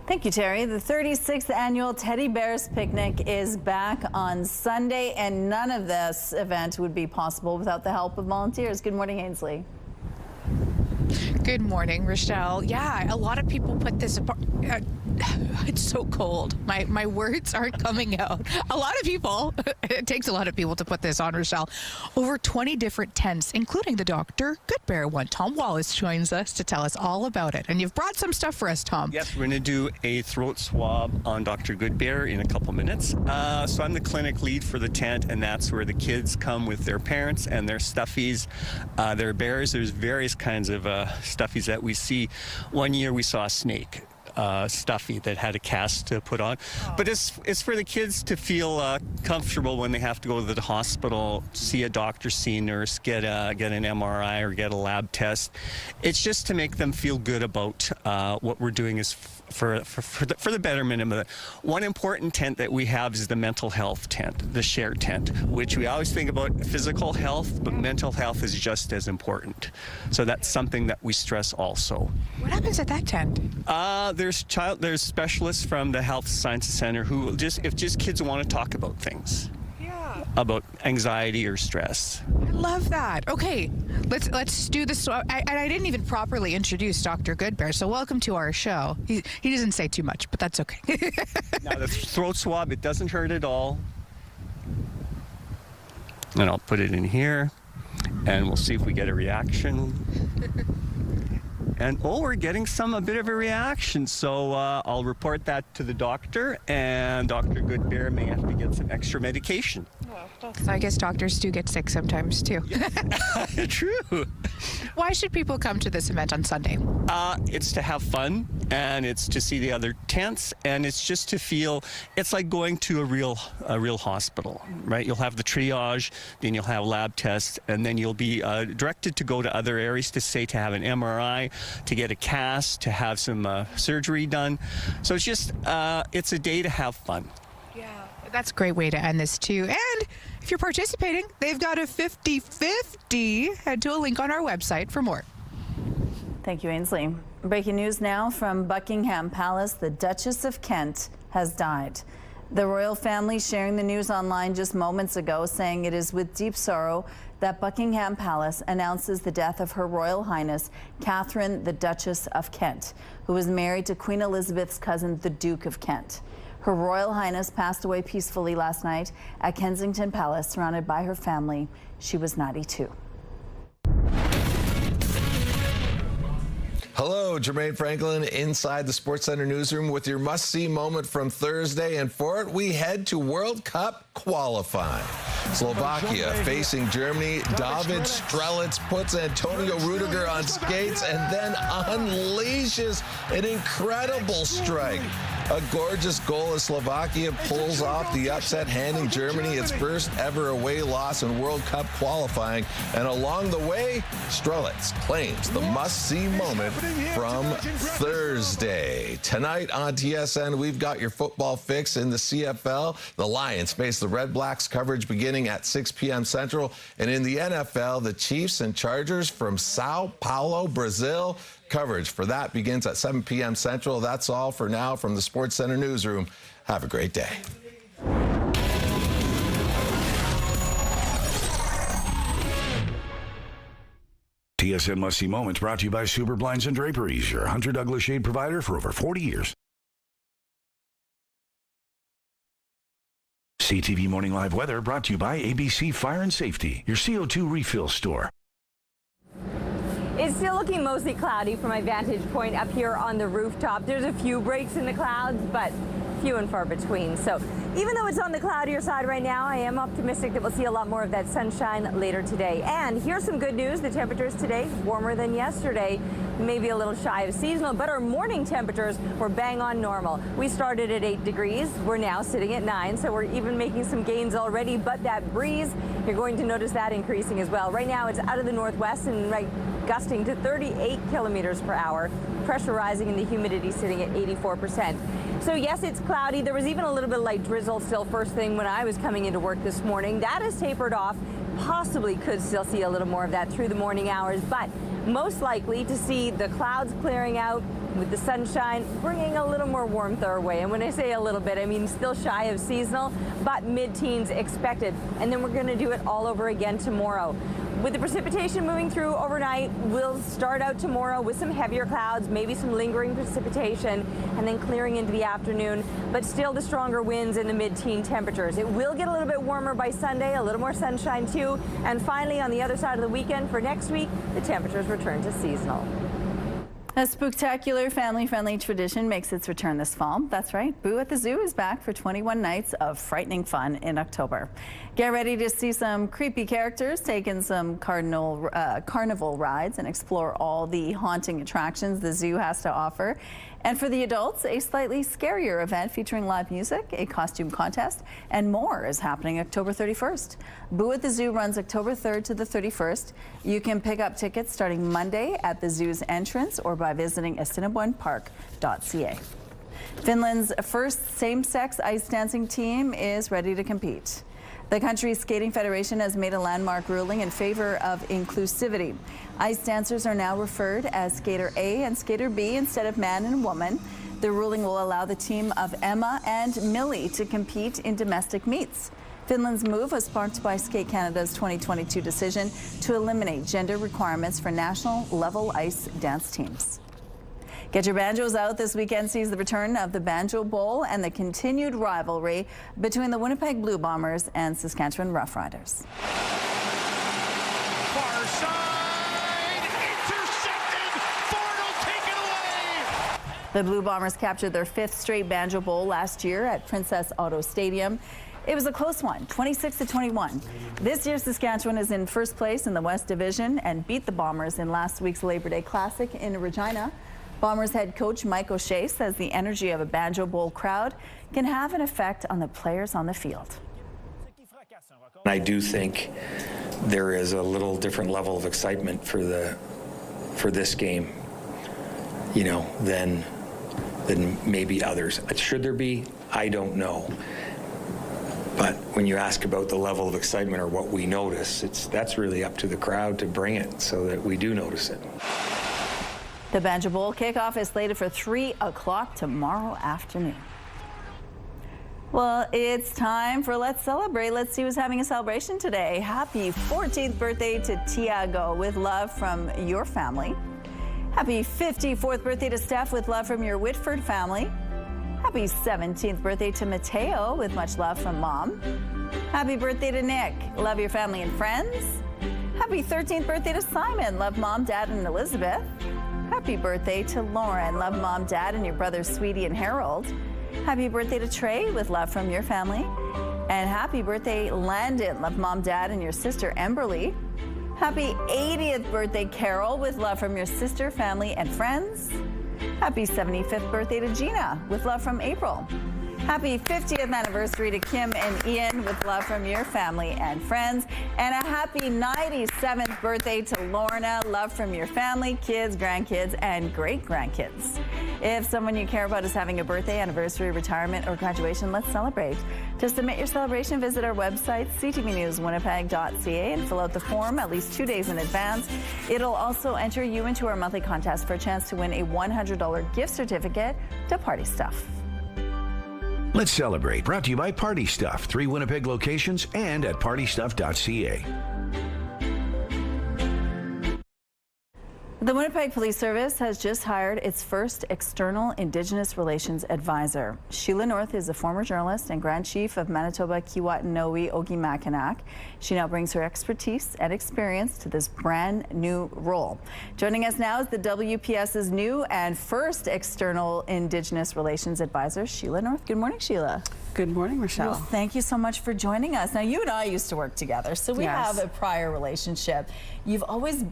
Speaker 1: Thank you, Terry. The 36th annual Teddy Bears Picnic is back on Sunday, and none of this event would be possible without the help of volunteers. Good morning, Ainsley.
Speaker 4: Good morning, Rochelle. Yeah, a lot of people put this apart. It's so cold. My words aren't coming out. A lot of people, it takes a lot of people to put this on, Rochelle. Over 20 different tents, including the Dr. Goodbear one. Tom Wallace joins us to tell us all about it. And you've brought some stuff for us, Tom.
Speaker 11: Yes, we're going to do a throat swab on Dr. Goodbear in a couple minutes. So I'm the clinic lead for the tent, and that's where the kids come with their parents and their stuffies, their bears. There's various kinds of stuffies that we see. One year we saw a snake. Stuffy that had a cast to put on. But it's for the kids to feel comfortable when they have to go to the hospital, see a doctor, see a nurse, get an MRI or get a lab test. It's just to make them feel good about what we're doing is for the betterment of it. One important tent that we have is the mental health tent, the shared tent, which we always think about physical health, but mental health is just as important. So that's something that we stress also.
Speaker 4: What happens at that tent?
Speaker 11: There's specialists from the Health Sciences Center who if kids want to talk about things. About anxiety or stress.
Speaker 4: I love that. Okay, let's do this. I didn't even properly introduce Dr. Goodbear, so welcome to our show. He doesn't say too much, but that's okay.
Speaker 11: Now the throat swab, it doesn't hurt at all. And I'll put it in here, and we'll see if we get a reaction. And we're getting a bit of a reaction, so I'll report that to the doctor, and Dr. Goodbear may have to get some extra medication.
Speaker 4: So I guess doctors do get sick sometimes too.
Speaker 11: True.
Speaker 4: Why should people come to this event on Sunday?
Speaker 11: It's to have fun, and it's to see the other tents, and it's just to feel it's like going to a real hospital, right? You'll have the triage, then you'll have lab tests, and then you'll be directed to go to other areas to have an MRI, to get a cast, to have some surgery done. So it's just it's a day to have fun.
Speaker 4: That's a great way to end this too. And if you're participating, they've got a 50-50. Head to a link on our website for more.
Speaker 1: Thank you, Ainsley. Breaking news now from Buckingham Palace. The Duchess of Kent has died. The royal family sharing the news online just moments ago, saying it is with deep sorrow that Buckingham Palace announces the death of Her Royal Highness Catherine, the Duchess of Kent, who was married to Queen Elizabeth's cousin, the Duke of Kent. Her Royal Highness passed away peacefully last night at Kensington Palace, surrounded by her family. She was 92.
Speaker 12: Hello, Jermaine Franklin inside the SportsCenter newsroom with your must-see moment from Thursday. And for it, we head to World Cup qualifying. Slovakia facing Germany. David Strelitz puts Antonio Rudiger on skates and then unleashes an incredible strike. A gorgeous goal as Slovakia pulls off the upset, handing Germany its first ever away loss in World Cup qualifying. And along the way, Strelitz claims the must-see moment from Thursday. Tonight on TSN, we've got your football fix in the CFL. The Lions face the Red Blacks, coverage beginning at 6 p.m. Central. And in the NFL, the Chiefs and Chargers from Sao Paulo, Brazil. Coverage for that begins at 7 p.m. Central. That's all for now from the SportsCenter newsroom. Have a great day.
Speaker 14: TSN Must-See Moments brought to you by Super Blinds and Draperies, your Hunter Douglas shade provider for over 40 years. CTV Morning Live Weather brought to you by ABC Fire and Safety, your CO2 refill store.
Speaker 2: It's still looking mostly cloudy from my vantage point up here on the rooftop. There's a few breaks in the clouds, but few and far between. So even though it's on the cloudier side right now, I am optimistic that we'll see a lot more of that sunshine later today. And here's some good news. The temperatures today warmer than yesterday, maybe a little shy of seasonal, but our morning temperatures were bang on normal. We started at 8 degrees. We're now sitting at 9, so we're even making some gains already. But that breeze, you're going to notice that increasing as well. Right now it's out of the northwest and gusting to 38 kilometers per hour. Pressure rising and the humidity sitting at 84%. So yes, it's cloudy. There was even a little bit of light drizzle still first thing when I was coming into work this morning. That has tapered off. Possibly could still see a little more of that through the morning hours, but most likely to see the clouds clearing out with the sunshine, bringing a little more warmth our way. And when I say a little bit, I mean still shy of seasonal, but mid-teens expected. And then we're going to do it all over again tomorrow. With the precipitation moving through overnight, we'll start out tomorrow with some heavier clouds, maybe some lingering precipitation, and then clearing into the afternoon, but still the stronger winds in the mid-teen temperatures. It will get a little bit warmer by Sunday, a little more sunshine too, and finally on the other side of the weekend for next week, the temperatures return to seasonal.
Speaker 1: A spectacular family-friendly tradition makes its return this fall. That's right, Boo at the Zoo is back for 21 nights of frightening fun in October. Get ready to see some creepy characters, take in some carnival rides, and explore all the haunting attractions the zoo has to offer. And for the adults, a slightly scarier event featuring live music, a costume contest, and more is happening October 31st. Boo at the Zoo runs October 3rd to the 31st. You can pick up tickets starting Monday at the zoo's entrance or by visiting assiniboinepark.ca. Finland's first same-sex ice dancing team is ready to compete. The country's skating federation has made a landmark ruling in favor of inclusivity. Ice dancers are now referred as Skater A and Skater B instead of man and woman. The ruling will allow the team of Emma and Millie to compete in domestic meets. Finland's move was sparked by Skate Canada's 2022 decision to eliminate gender requirements for national level ice dance teams. Get your banjos out. This weekend sees the return of the Banjo Bowl and the continued rivalry between the Winnipeg Blue Bombers and Saskatchewan Roughriders.
Speaker 13: Far side, intercepted, Ford will take it away.
Speaker 1: The Blue Bombers captured their 5th straight Banjo Bowl last year at Princess Auto Stadium. It was a close one, 26-21. This year, Saskatchewan is in first place in the West Division and beat the Bombers in last week's Labor Day Classic in Regina. Bombers head coach Mike O'Shea says the energy of a Banjo Bowl crowd can have an effect on the players on the field.
Speaker 21: I do think there is a little different level of excitement for this game, you know, than maybe others. Should there be? I don't know. But when you ask about the level of excitement or what we notice, that's really up to the crowd to bring it so that we do notice it.
Speaker 1: The Banjo Bowl kickoff is slated for 3 o'clock tomorrow afternoon. Well, it's time for Let's Celebrate. Let's see who's having a celebration today. Happy 14th birthday to Tiago with love from your family. Happy 54th birthday to Steph with love from your Whitford family. Happy 17th birthday to Mateo with much love from Mom. Happy birthday to Nick. Love your family and friends. Happy 13th birthday to Simon. Love Mom, Dad, and Elizabeth. Happy birthday to Lauren. Love Mom, Dad, and your brothers Sweetie and Harold. Happy birthday to Trey with love from your family. And happy birthday, Landon. Love Mom, Dad, and your sister Emberly. Happy 80th birthday, Carol, with love from your sister, family, and friends. Happy 75th birthday to Gina with love from April. Happy 50th anniversary to Kim and Ian with love from your family and friends. And a happy 97th birthday to Lorna, love from your family, kids, grandkids, and great-grandkids. If someone you care about is having a birthday, anniversary, retirement, or graduation, let's celebrate. To submit your celebration, visit our website, ctvnewswinnipeg.ca, and fill out the form at least 2 days in advance. It'll also enter you into our monthly contest for a chance to win a $100 gift certificate to Party Stuff.
Speaker 14: Let's Celebrate, brought to you by Party Stuff, 3 Winnipeg locations and at partystuff.ca.
Speaker 1: The Winnipeg Police Service has just hired its first external Indigenous Relations advisor. Sheila North is a former journalist and Grand Chief of Manitoba Kiiwetinoong Ogimakinak. She now brings her expertise and experience to this brand new role. Joining us now is the WPS's new and first external Indigenous Relations advisor, Sheila North. Good morning, Sheila.
Speaker 15: Good morning, Rochelle.
Speaker 1: Well, thank you so much for joining us. Now, you and I used to work together, so we have a prior relationship. You've always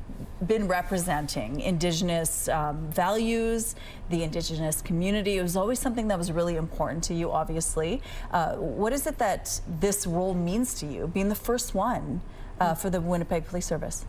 Speaker 1: been representing Indigenous values, the Indigenous community. It was always something that was really important to you, obviously. What is it that this role means to you, being the first one for the Winnipeg Police Service?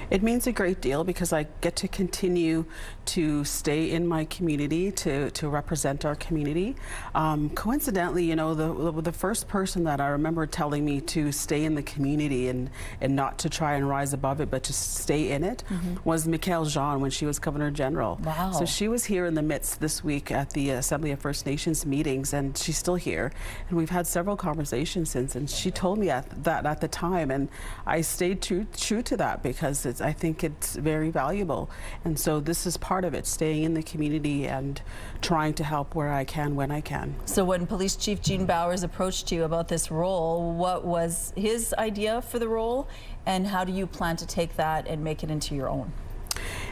Speaker 15: It means a great deal because I get to continue to stay in my community, to represent our community. Coincidentally, you know, the first person that I remember telling me to stay in the community and not to try and rise above it, but to stay in it was Michaëlle Jean when she was Governor General.
Speaker 1: Wow.
Speaker 15: So she was here in the midst this week at the Assembly of First Nations meetings, and she's still here. And we've had several conversations since, and she told me that at the time, and I stayed true to that because I think it's very valuable. And so this is part of it, staying in the community and trying to help where I can, when I can.
Speaker 1: So when Police Chief Gene Bowers approached you about this role, what was his idea for the role, and how do you plan to take that and make it into your own?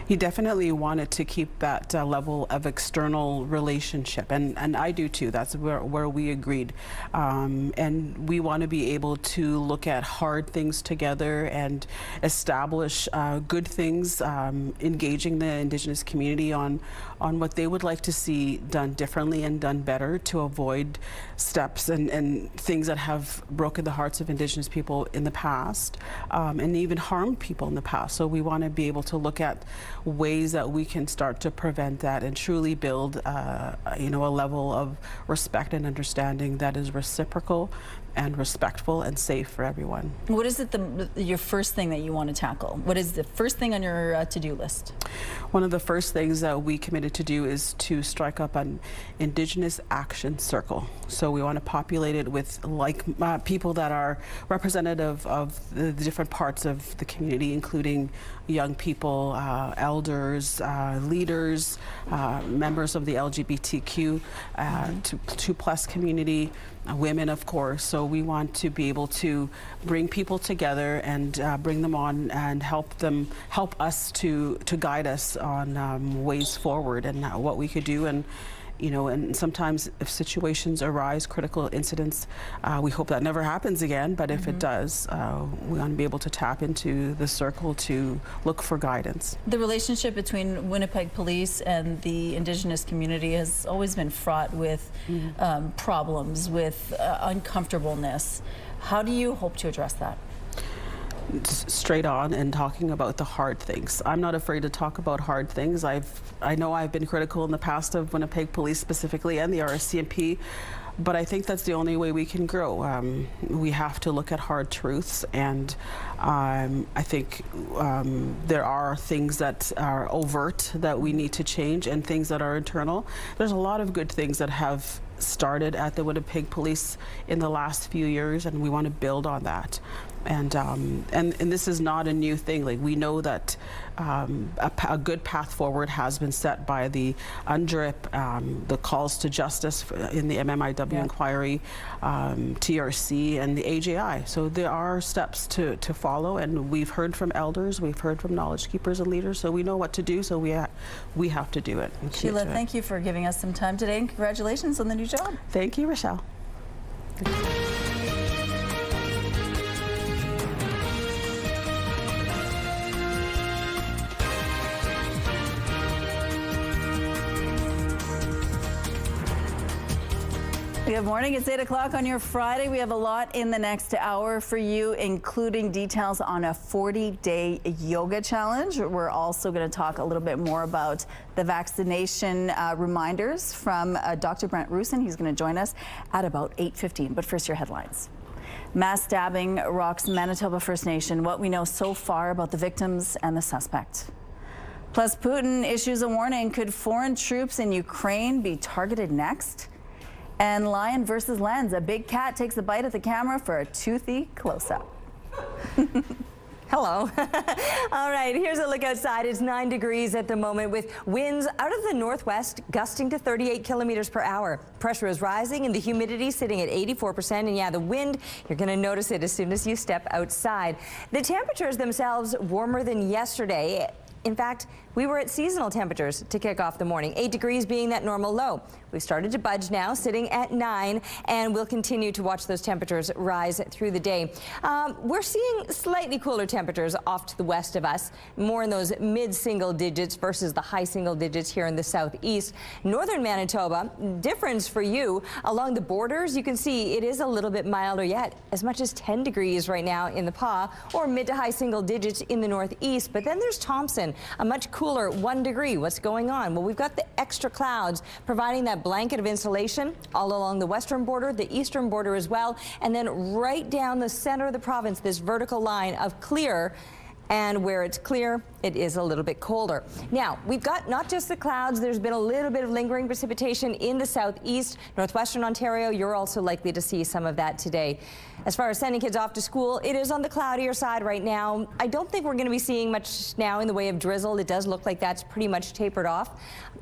Speaker 15: He definitely wanted to keep that level of external relationship, and I do too. That's where we agreed. And we want to be able to look at hard things together and establish good things, engaging the Indigenous community on what they would like to see done differently and done better to avoid steps and things that have broken the hearts of Indigenous people in the past, and even harmed people in the past. So we want to be able to look at ways that we can start to prevent that and truly build you know, a level of respect and understanding that is reciprocal and respectful and safe for everyone.
Speaker 1: What is it your first thing that you want to tackle? What is the first thing on your to-do list?
Speaker 15: One of the first things that we committed to do is to strike up an Indigenous Action Circle. So we want to populate it with people that are representative of the different parts of the community, including young people, elders, leaders, members of the LGBTQ, 2+ community, women, of course. So we want to be able to bring people together and bring them on and help us to guide us on ways forward and what we could do. And you know, and sometimes if situations arise, critical incidents, we hope that never happens again, but if it does, we want to be able to tap into the circle to look for guidance.
Speaker 1: The relationship between Winnipeg Police and the Indigenous community has always been fraught with problems, with uncomfortableness. How do you hope to address that?
Speaker 15: Straight on and talking about the hard things. I'm not afraid to talk about hard things. I know I've been critical in the past of Winnipeg Police specifically and the RCMP, but I think that's the only way we can grow. We have to look at hard truths, and I think there are things that are overt that we need to change and things that are internal. There's a lot of good things that have started at the Winnipeg Police in the last few years, and we want to build on that. And this is not a new thing. Like, we know that a good path forward has been set by the UNDRIP, the calls to justice in the MMIW inquiry, TRC, and the AJI. So there are steps to follow, and we've heard from elders, we've heard from knowledge keepers and leaders, so we know what to do, so we have to do it.
Speaker 1: Sheila, thank you for giving us some time today, and congratulations on the new job.
Speaker 15: Thank you, Rochelle.
Speaker 1: Good morning. It's 8 o'clock on your Friday. We have a lot in the next hour for you, including details on a 40-day yoga challenge. We're also going to talk a little bit more about the vaccination reminders from Dr. Brent Rusin. He's going to join us at about 8:15. But first, your headlines. Mass stabbing rocks Manitoba First Nation. What we know so far about the victims and the suspect. Plus, Putin issues a warning. Could foreign troops in Ukraine be targeted next? And Lion versus Lens. A big cat takes a bite at the camera for a toothy close-up.
Speaker 2: Hello. All right, here's a look outside. It's 9 degrees at the moment with winds out of the northwest gusting to 38 kilometers per hour. Pressure is rising and the humidity sitting at 84%. And yeah, the wind, you're going to notice it as soon as you step outside. The temperatures themselves warmer than yesterday. In fact, we were at seasonal temperatures to kick off the morning, 8 degrees being that normal low. We've started to budge now, sitting at 9, and we'll continue to watch those temperatures rise through the day. We're seeing slightly cooler temperatures off to the west of us, more in those mid-single digits versus the high single digits here in the southeast. Northern Manitoba, difference for you, along the borders, you can see it is a little bit milder yet, as much as 10 degrees right now in the Pas, or mid to high single digits in the northeast. But then there's Thompson, a much cooler 1 degree. What's going on? Well, we've got the extra clouds providing that blanket of insulation all along the western border, the eastern border as well, and then right down the center of the province, this vertical line of clear. And where it's clear, it is a little bit colder. Now, we've got not just the clouds, there's been a little bit of lingering precipitation in the southeast, northwestern Ontario. You're also likely to see some of that today. As far as sending kids off to school, it is on the cloudier side right now. I don't think we're going to be seeing much now in the way of drizzle. It does look like that's pretty much tapered off.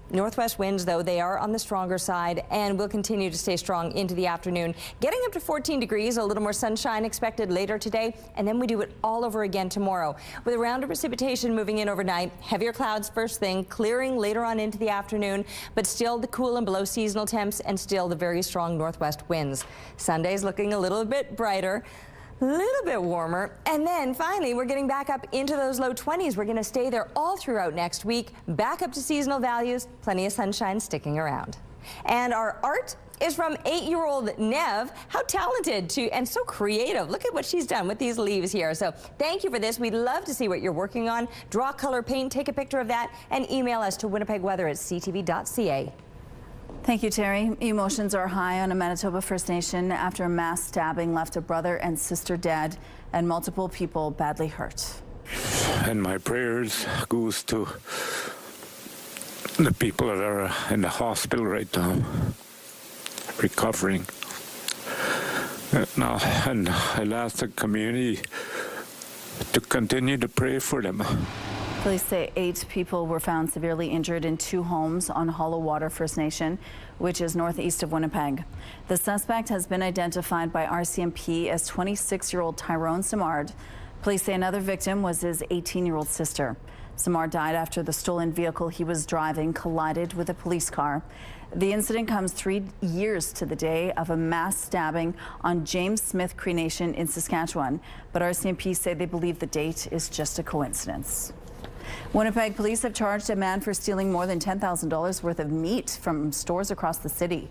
Speaker 2: Northwest winds, though, they are on the stronger side and will continue to stay strong into the afternoon. Getting up to 14 degrees, a little more sunshine expected later today, and then we do it all over again tomorrow. With a round of precipitation moving in overnight, heavier clouds first thing, clearing later on into the afternoon, but still the cool and below seasonal temps and still the very strong northwest winds. Sunday's looking a little bit brighter. A little bit warmer, and then finally we're getting back up into those low 20s. We're going to stay there all throughout next week, back up to seasonal values, plenty of sunshine sticking around. And our art is from 8-year-old Nev. How talented and so creative. Look at what she's done with these leaves here. So thank you for this. We'd love to see what you're working on. Draw, color, paint, take a picture of that, and email us to winnipegweather@ctv.ca.
Speaker 1: Thank you, Terry. Emotions are high on a Manitoba First Nation after a mass stabbing left a brother and sister dead and multiple people badly hurt.
Speaker 5: And my prayers goes to the people that are in the hospital right now, recovering. And I'll ask the community to continue to pray for them.
Speaker 1: Police say 8 people were found severely injured in 2 homes on Hollow Water First Nation, which is northeast of Winnipeg. The suspect has been identified by RCMP as 26-year-old Tyrone Simard. Police say another victim was his 18-year-old sister. Simard died after the stolen vehicle he was driving collided with a police car. The incident comes 3 years to the day of a mass stabbing on James Smith Cree Nation in Saskatchewan, but RCMP say they believe the date is just a coincidence. Winnipeg police have charged a man for stealing more than $10,000 worth of meat from stores across the city.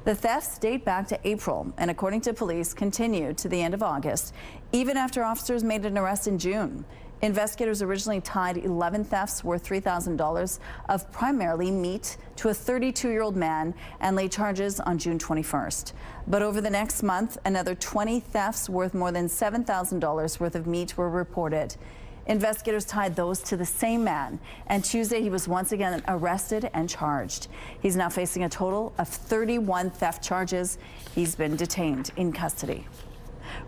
Speaker 1: The thefts date back to April and, according to police, continued to the end of August, even after officers made an arrest in June. Investigators originally tied 11 thefts worth $3,000 of primarily meat to a 32-year-old man and laid charges on June 21st. But over the next month, another 20 thefts worth more than $7,000 worth of meat were reported. Investigators tied those to the same man, and Tuesday he was once again arrested and charged. He's now facing a total of 31 theft charges. He's been detained in custody.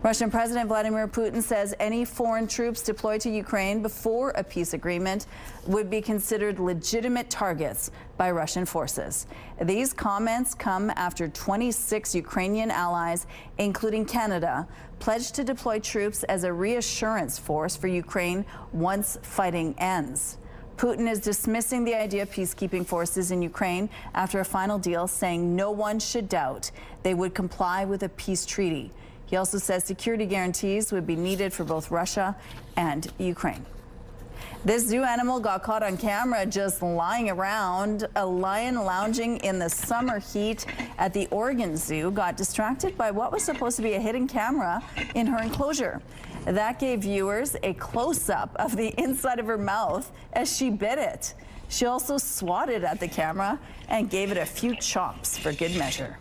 Speaker 1: Russian President Vladimir Putin says any foreign troops deployed to Ukraine before a peace agreement would be considered legitimate targets by Russian forces. These comments come after 26 Ukrainian allies, including Canada, pledged to deploy troops as a reassurance force for Ukraine once fighting ends. Putin is dismissing the idea of peacekeeping forces in Ukraine after a final deal, saying no one should doubt they would comply with a peace treaty. He also says security guarantees would be needed for both Russia and Ukraine. This zoo animal got caught on camera just lying around. A lion lounging in the summer heat at the Oregon Zoo got distracted by what was supposed to be a hidden camera in her enclosure. That gave viewers a close-up of the inside of her mouth as she bit it. She also swatted at the camera and gave it a few chops for good measure.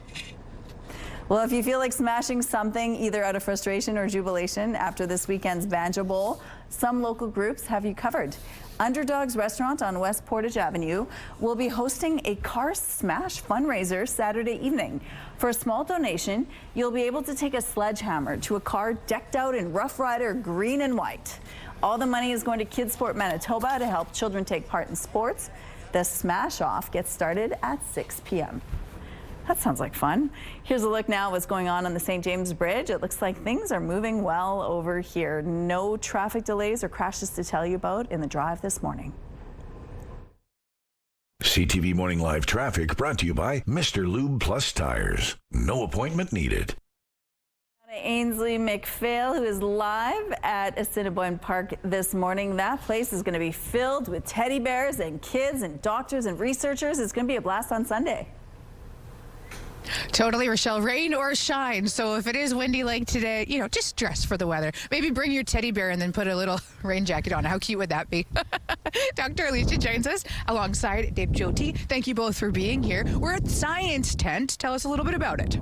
Speaker 1: Well, if you feel like smashing something either out of frustration or jubilation after this weekend's Banjo Bowl, some local groups have you covered. Underdog's Restaurant on West Portage Avenue will be hosting a car smash fundraiser Saturday evening. For a small donation, you'll be able to take a sledgehammer to a car decked out in Rough Rider green and white. All the money is going to Kids Sport Manitoba to help children take part in sports. The smash off gets started at 6 p.m. That sounds like fun. Here's a look now at what's going on the St. James Bridge. It looks like things are moving well over here. No traffic delays or crashes to tell you about in the drive this morning.
Speaker 14: CTV Morning Live Traffic brought to you by Mr. Lube Plus Tires. No appointment needed.
Speaker 1: Ainsley McPhail, who is live at Assiniboine Park this morning. That place is going to be filled with teddy bears and kids and doctors and researchers. It's going to be a blast on Sunday.
Speaker 4: Totally, Rochelle. Rain or shine. So if it is windy like today, just dress for the weather. Maybe bring your teddy bear and then put a little rain jacket on. How cute would that be? Dr. Alicia joins us alongside Dave Jyoti. Thank you both for being here. We're at Science Tent. Tell us a little bit about it.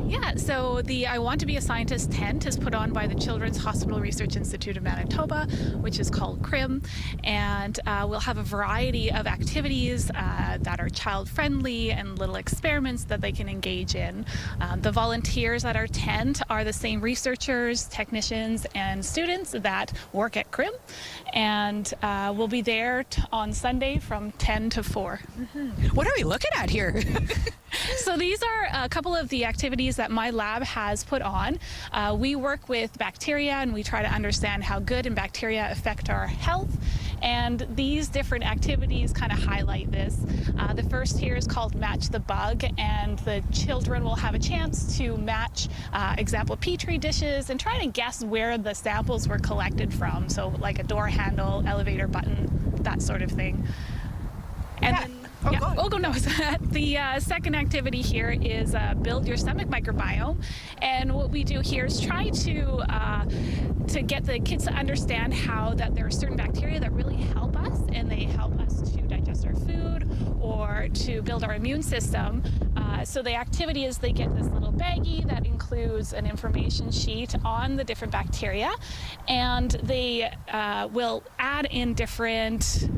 Speaker 6: Yeah, so the I Want to Be a Scientist tent is put on by the Children's Hospital Research Institute of Manitoba, which is called CRIM. And we'll have a variety of activities that are child-friendly and little experiments that they can engage in. The volunteers at our tent are the same researchers, technicians, and students that work at CRIM, and we'll be there on Sunday from 10 to 4.
Speaker 4: What are we looking at here?
Speaker 6: So these are a couple of the activities that my lab has put on. We work with bacteria, and we try to understand how good and bacteria affect our health. And these different activities kind of highlight this. The first here is called Match the Bug, and the children will have a chance to match example Petri dishes and try to guess where the samples were collected from. So like a door handle, elevator button, that sort of thing. And then, the second activity here is build your stomach microbiome, and what we do here is try to get the kids to understand how that there are certain bacteria that really help us, and they help us to digest our food or to build our immune system. So the activity is they get this little baggie that includes an information sheet on the different bacteria, and they will add in different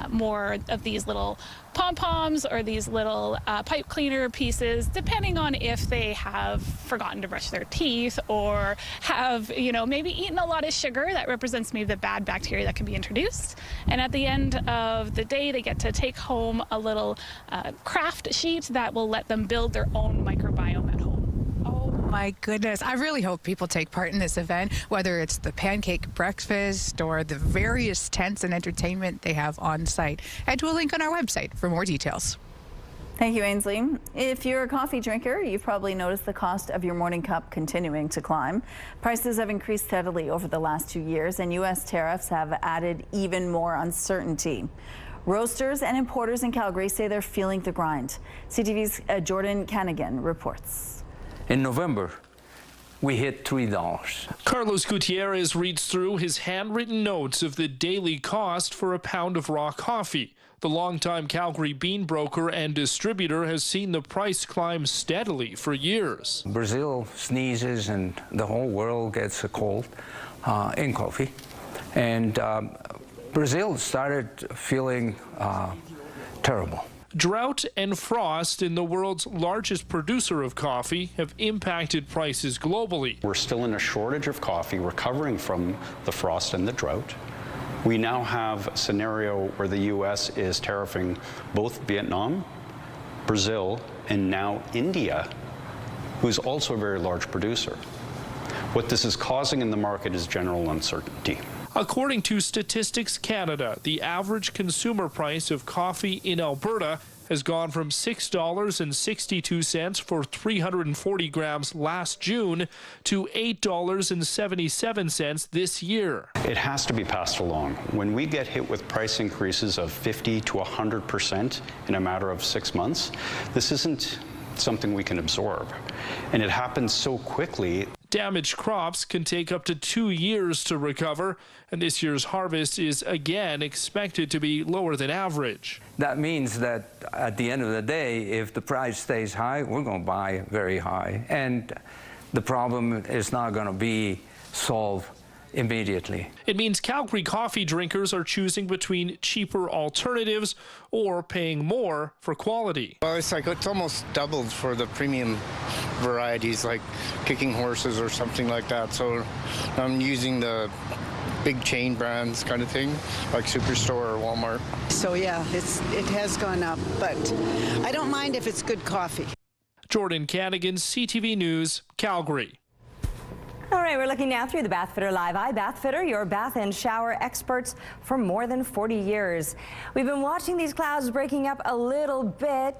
Speaker 6: more of these little pom-poms or these little pipe cleaner pieces, depending on if they have forgotten to brush their teeth or have, maybe eaten a lot of sugar. That represents maybe the bad bacteria that can be introduced. And at the end of the day, they get to take home a little craft sheet that will let them build their own microbiome at home.
Speaker 4: My goodness. I really hope people take part in this event, whether it's the pancake breakfast or the various tents and entertainment they have on site. Head to a link on our website for more details.
Speaker 1: Thank you, Ainsley. If you're a coffee drinker, you've probably noticed the cost of your morning cup continuing to climb. Prices have increased steadily over the last 2 years, and U.S. tariffs have added even more uncertainty. Roasters and importers in Calgary say they're feeling the grind. CTV's Jordan Canagan reports.
Speaker 16: In November, we hit $3.
Speaker 17: Carlos Gutierrez reads through his handwritten notes of the daily cost for a pound of raw coffee. The longtime Calgary bean broker and distributor has seen the price climb steadily for years.
Speaker 16: Brazil sneezes and the whole world gets a cold in coffee. And Brazil started feeling terrible.
Speaker 17: Drought and frost in the world's largest producer of coffee have impacted prices globally.
Speaker 7: We're still in a shortage of coffee, recovering from the frost and the drought. We now have a scenario where the U.S. is tariffing both Vietnam, Brazil, and now India, who's also a very large producer. What this is causing in the market is general uncertainty.
Speaker 17: According to Statistics Canada, the average consumer price of coffee in Alberta has gone from $6.62 for 340 grams last June to $8.77 this year.
Speaker 7: It has to be passed along. When we get hit with price increases of 50 to 100% in a matter of 6 months, this isn't something we can absorb. And it happens so quickly.
Speaker 17: Damaged crops can take up to 2 years to recover, and this year's harvest is again expected to be lower than average.
Speaker 16: That means that at the end of the day, if the price stays high, we're going to buy very high. And the problem is not going to be solved immediately.
Speaker 17: It means Calgary coffee drinkers are choosing between cheaper alternatives or paying more for quality.
Speaker 8: Well, it's almost doubled for the premium varieties like Kicking Horses or something like that. So I'm using the big chain brands kind of thing, like Superstore or Walmart.
Speaker 18: So yeah, it has gone up, but I don't mind if it's good coffee.
Speaker 17: Jordan Canigan, CTV News, Calgary.
Speaker 2: All right, we're looking now through the Bathfitter Live Eye. Bathfitter, your bath and shower experts for more than 40 years. We've been watching these clouds breaking up a little bit.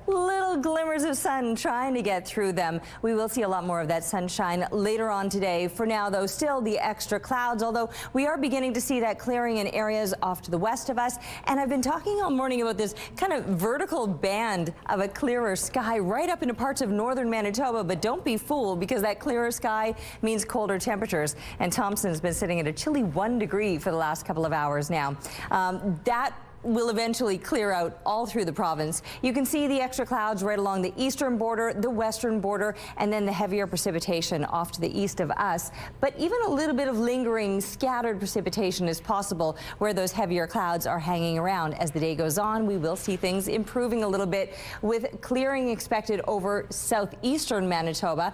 Speaker 2: Little glimmers of sun trying to get through them. We will see a lot more of that sunshine later on today. For now, though, still the extra clouds, although we are beginning to see that clearing in areas off to the west of us. And I've been talking all morning about this kind of vertical band of a clearer sky right up into parts of northern Manitoba. But don't be fooled, because that clearer sky means colder temperatures. And Thompson's been sitting at a chilly 1 degree for the last couple of hours now. That will eventually clear out all through the province. You can see the extra clouds right along the eastern border, the western border, and then the heavier precipitation off to the east of us. But even a little bit of lingering scattered precipitation is possible where those heavier clouds are hanging around. As the day goes on, we will see things improving a little bit, with clearing expected over southeastern Manitoba,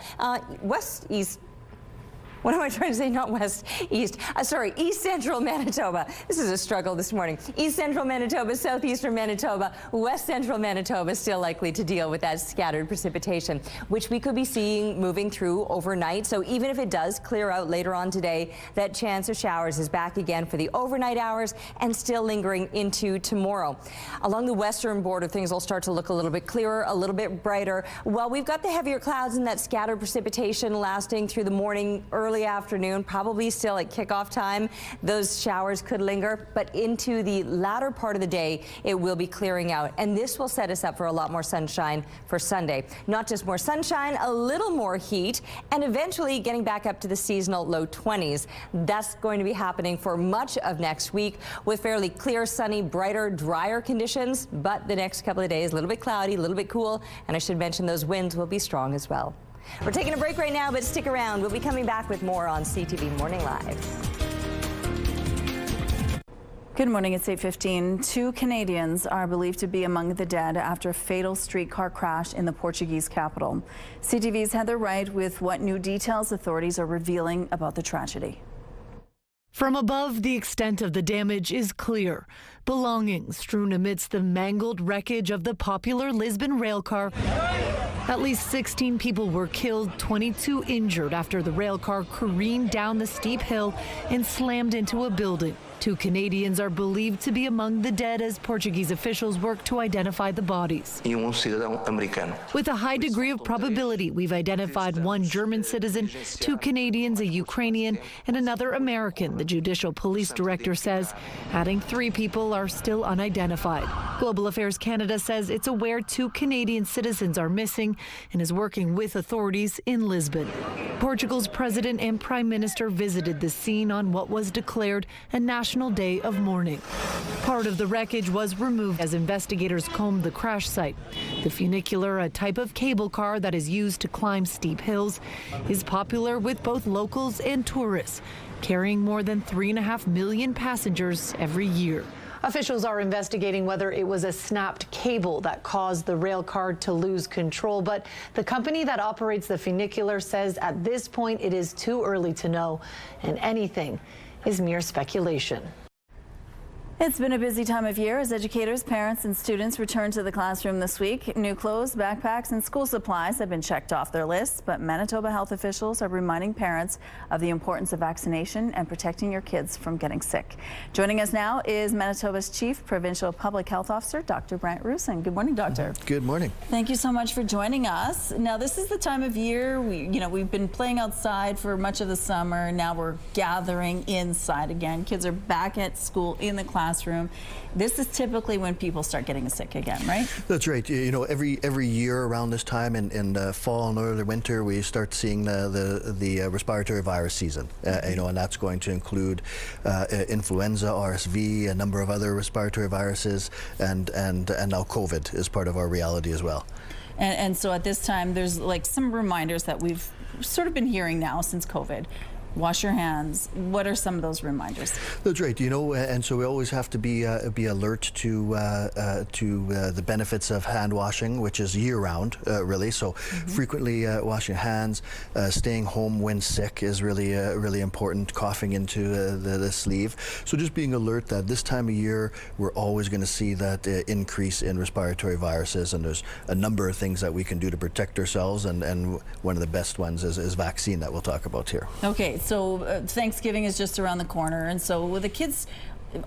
Speaker 2: what am I trying to say? Not west, east. Sorry, east central Manitoba. This is a struggle this morning. East central Manitoba, southeastern Manitoba, west central Manitoba still likely to deal with that scattered precipitation, which we could be seeing moving through overnight. So even if it does clear out later on today, that chance of showers is back again for the overnight hours and still lingering into tomorrow. Along the western border, things will start to look a little bit clearer, a little bit brighter. Well, we've got the heavier clouds and that scattered precipitation lasting through the morning, early afternoon, probably still at kickoff time. Those showers could linger, but into the latter part of the day, it will be clearing out. And this will set us up for a lot more sunshine for Sunday. Not just more sunshine, a little more heat, and eventually getting back up to the seasonal low 20s. That's going to be happening for much of next week with fairly clear, sunny, brighter, drier conditions. But the next couple of days, a little bit cloudy, a little bit cool, and I should mention those winds will be strong as well. We're taking a break right now, but stick around. We'll be coming back with more on CTV Morning Live.
Speaker 1: Good morning, it's 8:15. 2 Canadians are believed to be among the dead after a fatal streetcar crash in the Portuguese capital. CTV's Heather Wright with what new details authorities are revealing about the tragedy.
Speaker 19: From above, the extent of the damage is clear. Belongings strewn amidst the mangled wreckage of the popular Lisbon railcar. At least 16 people were killed, 22 injured after the railcar careened down the steep hill and slammed into a building. 2 Canadians are believed to be among the dead as Portuguese officials work to identify the bodies. With a high degree of probability, we've identified 1 German citizen, 2 Canadians, a Ukrainian, and another American, the Judicial Police Director says, adding 3 people are still unidentified. Global Affairs Canada says it's aware 2 Canadian citizens are missing and is working with authorities in Lisbon. Portugal's president and prime minister visited the scene on what was declared a national day of mourning. Part of the wreckage was removed as investigators combed the crash site. The funicular, a type of cable car that is used to climb steep hills, is popular with both locals and tourists. carrying more than 3.5 million passengers every year.
Speaker 20: Officials are investigating whether it was a snapped cable that caused the rail car to lose control, but the company that operates the funicular says at this point it is too early to know, and anything is mere speculation.
Speaker 1: It's been a busy time of year as educators, parents, and students return to the classroom this week. New clothes, backpacks, and school supplies have been checked off their lists, but Manitoba health officials are reminding parents of the importance of vaccination and protecting your kids from getting sick. Joining us now is Manitoba's Chief Provincial Public Health Officer, Dr. Brent Rusin. Good morning, Doctor.
Speaker 22: Good morning.
Speaker 1: Thank you so much for joining us. Now, this is the time of year we've been playing outside for much of the summer. Now we're gathering inside again. Kids are back at school in the classroom. This is typically when people start getting sick again, right?
Speaker 22: That's right. Every year around this time in fall and early winter, we start seeing the respiratory virus season. And that's going to include influenza, RSV, a number of other respiratory viruses, and now COVID is part of our reality as well.
Speaker 1: And so at this time, there's like some reminders that we've sort of been hearing now since COVID. Wash your hands. What are some of those reminders?
Speaker 22: That's right. And so we always have to be alert to the benefits of hand washing, which is year-round, really. So frequently washing hands, staying home when sick is really important. Coughing into the sleeve. So just being alert that this time of year we're always going to see that increase in respiratory viruses, and there's a number of things that we can do to protect ourselves, and one of the best ones is vaccine that we'll talk about here.
Speaker 1: Okay. So Thanksgiving is just around the corner, and so the kids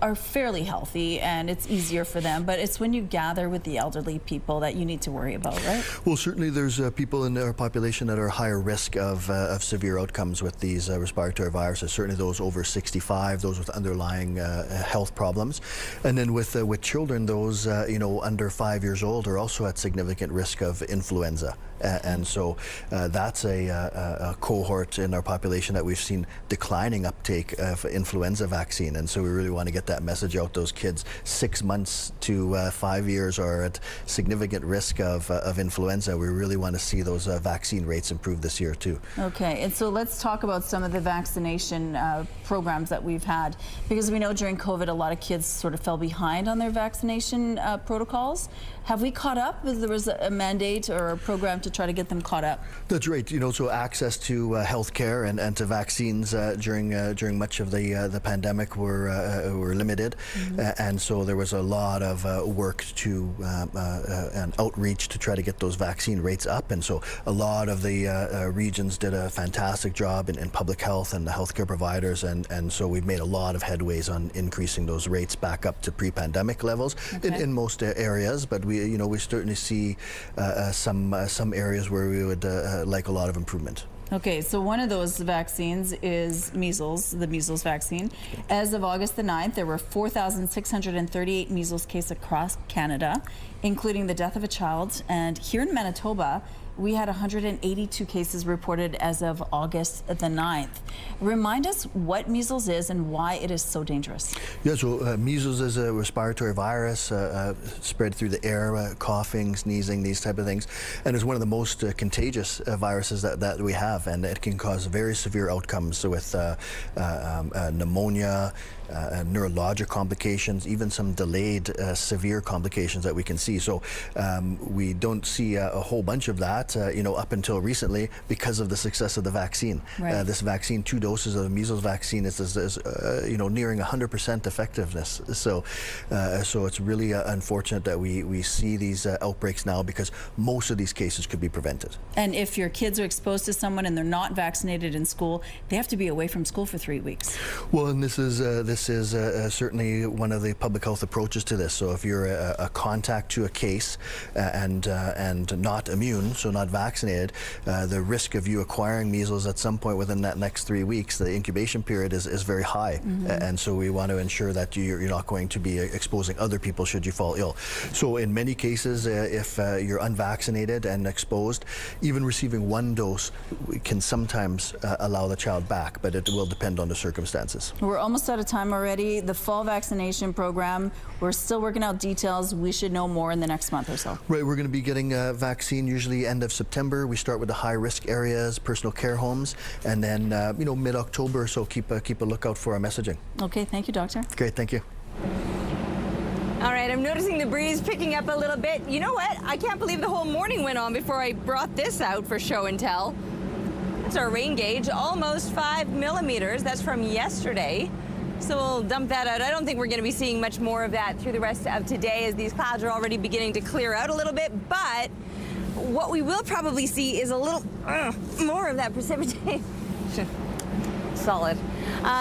Speaker 1: are fairly healthy and it's easier for them, but it's when you gather with the elderly people that you need to worry about, right?
Speaker 22: Well, certainly there's people in our population that are higher risk of severe outcomes with these respiratory viruses, certainly those over 65, those with underlying health problems. And then with children, those under 5 years old are also at significant risk of influenza. And so that's a cohort in our population that we've seen declining uptake of influenza vaccine. And so we really want to get that message out. Those kids 6 months to 5 years are at significant risk of influenza. We really want to see those vaccine rates improve this year too.
Speaker 1: Okay, and so let's talk about some of the vaccination programs that we've had, because we know during COVID a lot of kids sort of fell behind on their vaccination protocols. Have we caught up? There was a mandate or a program to try to get them caught up?
Speaker 22: That's right. So access to health care and to vaccines during much of the pandemic were limited, and so there was a lot of work and outreach to try to get those vaccine rates up. And so a lot of the regions did a fantastic job in public health and the healthcare providers, and so we've made a lot of headways on increasing those rates back up to pre-pandemic levels in most areas. But we certainly see some areas where we would like a lot of improvement.
Speaker 1: Okay, so one of those vaccines is measles, the measles vaccine. As of August the 9th, there were 4,638 measles cases across Canada, including the death of a child. And here in Manitoba, we had 182 cases reported as of August the 9th. Remind us what measles is and why it is so dangerous.
Speaker 22: Yeah, so measles is a respiratory virus spread through the air, coughing, sneezing, these type of things, and is one of the most contagious viruses that we have, and it can cause very severe outcomes with pneumonia, neurologic complications, even some delayed severe complications that we can see. So we don't see a whole bunch of that, up until recently because of the success of the vaccine.
Speaker 1: Right.
Speaker 22: This vaccine, 2 doses of the measles vaccine is nearing 100% effectiveness. So it's really unfortunate that we see these outbreaks now, because most of these cases could be prevented.
Speaker 1: And if your kids are exposed to someone and they're not vaccinated in school, they have to be away from school for 3 weeks.
Speaker 22: Well, and this is certainly one of the public health approaches to this. So if you're a contact to a case and not immune, so not vaccinated, the risk of you acquiring measles at some point within that next 3 weeks, the incubation period is very high. And so we want to ensure that you're not going to be exposing other people should you fall ill. So in many cases, if you're unvaccinated and exposed, even receiving 1 dose can sometimes allow the child back, but it will depend on the circumstances.
Speaker 1: We're almost out of time. time already. The fall vaccination program, we're still working out details. We should know more in the next month or so.
Speaker 22: Right, we're going to be getting a vaccine usually end of September. We start with the high-risk areas, personal care homes, and then mid-October or so keep a lookout for our messaging.
Speaker 1: Okay, thank you, Doctor.
Speaker 22: Great, thank you.
Speaker 2: All right, I'm noticing the breeze picking up a little bit. You know what? I can't believe the whole morning went on before I brought this out for show and tell. That's our rain gauge, almost 5 millimeters. That's from yesterday. So we'll dump that out. I don't think we're going to be seeing much more of that through the rest of today, as these clouds are already beginning to clear out a little bit. But what we will probably see is a little more of that precipitation. Solid.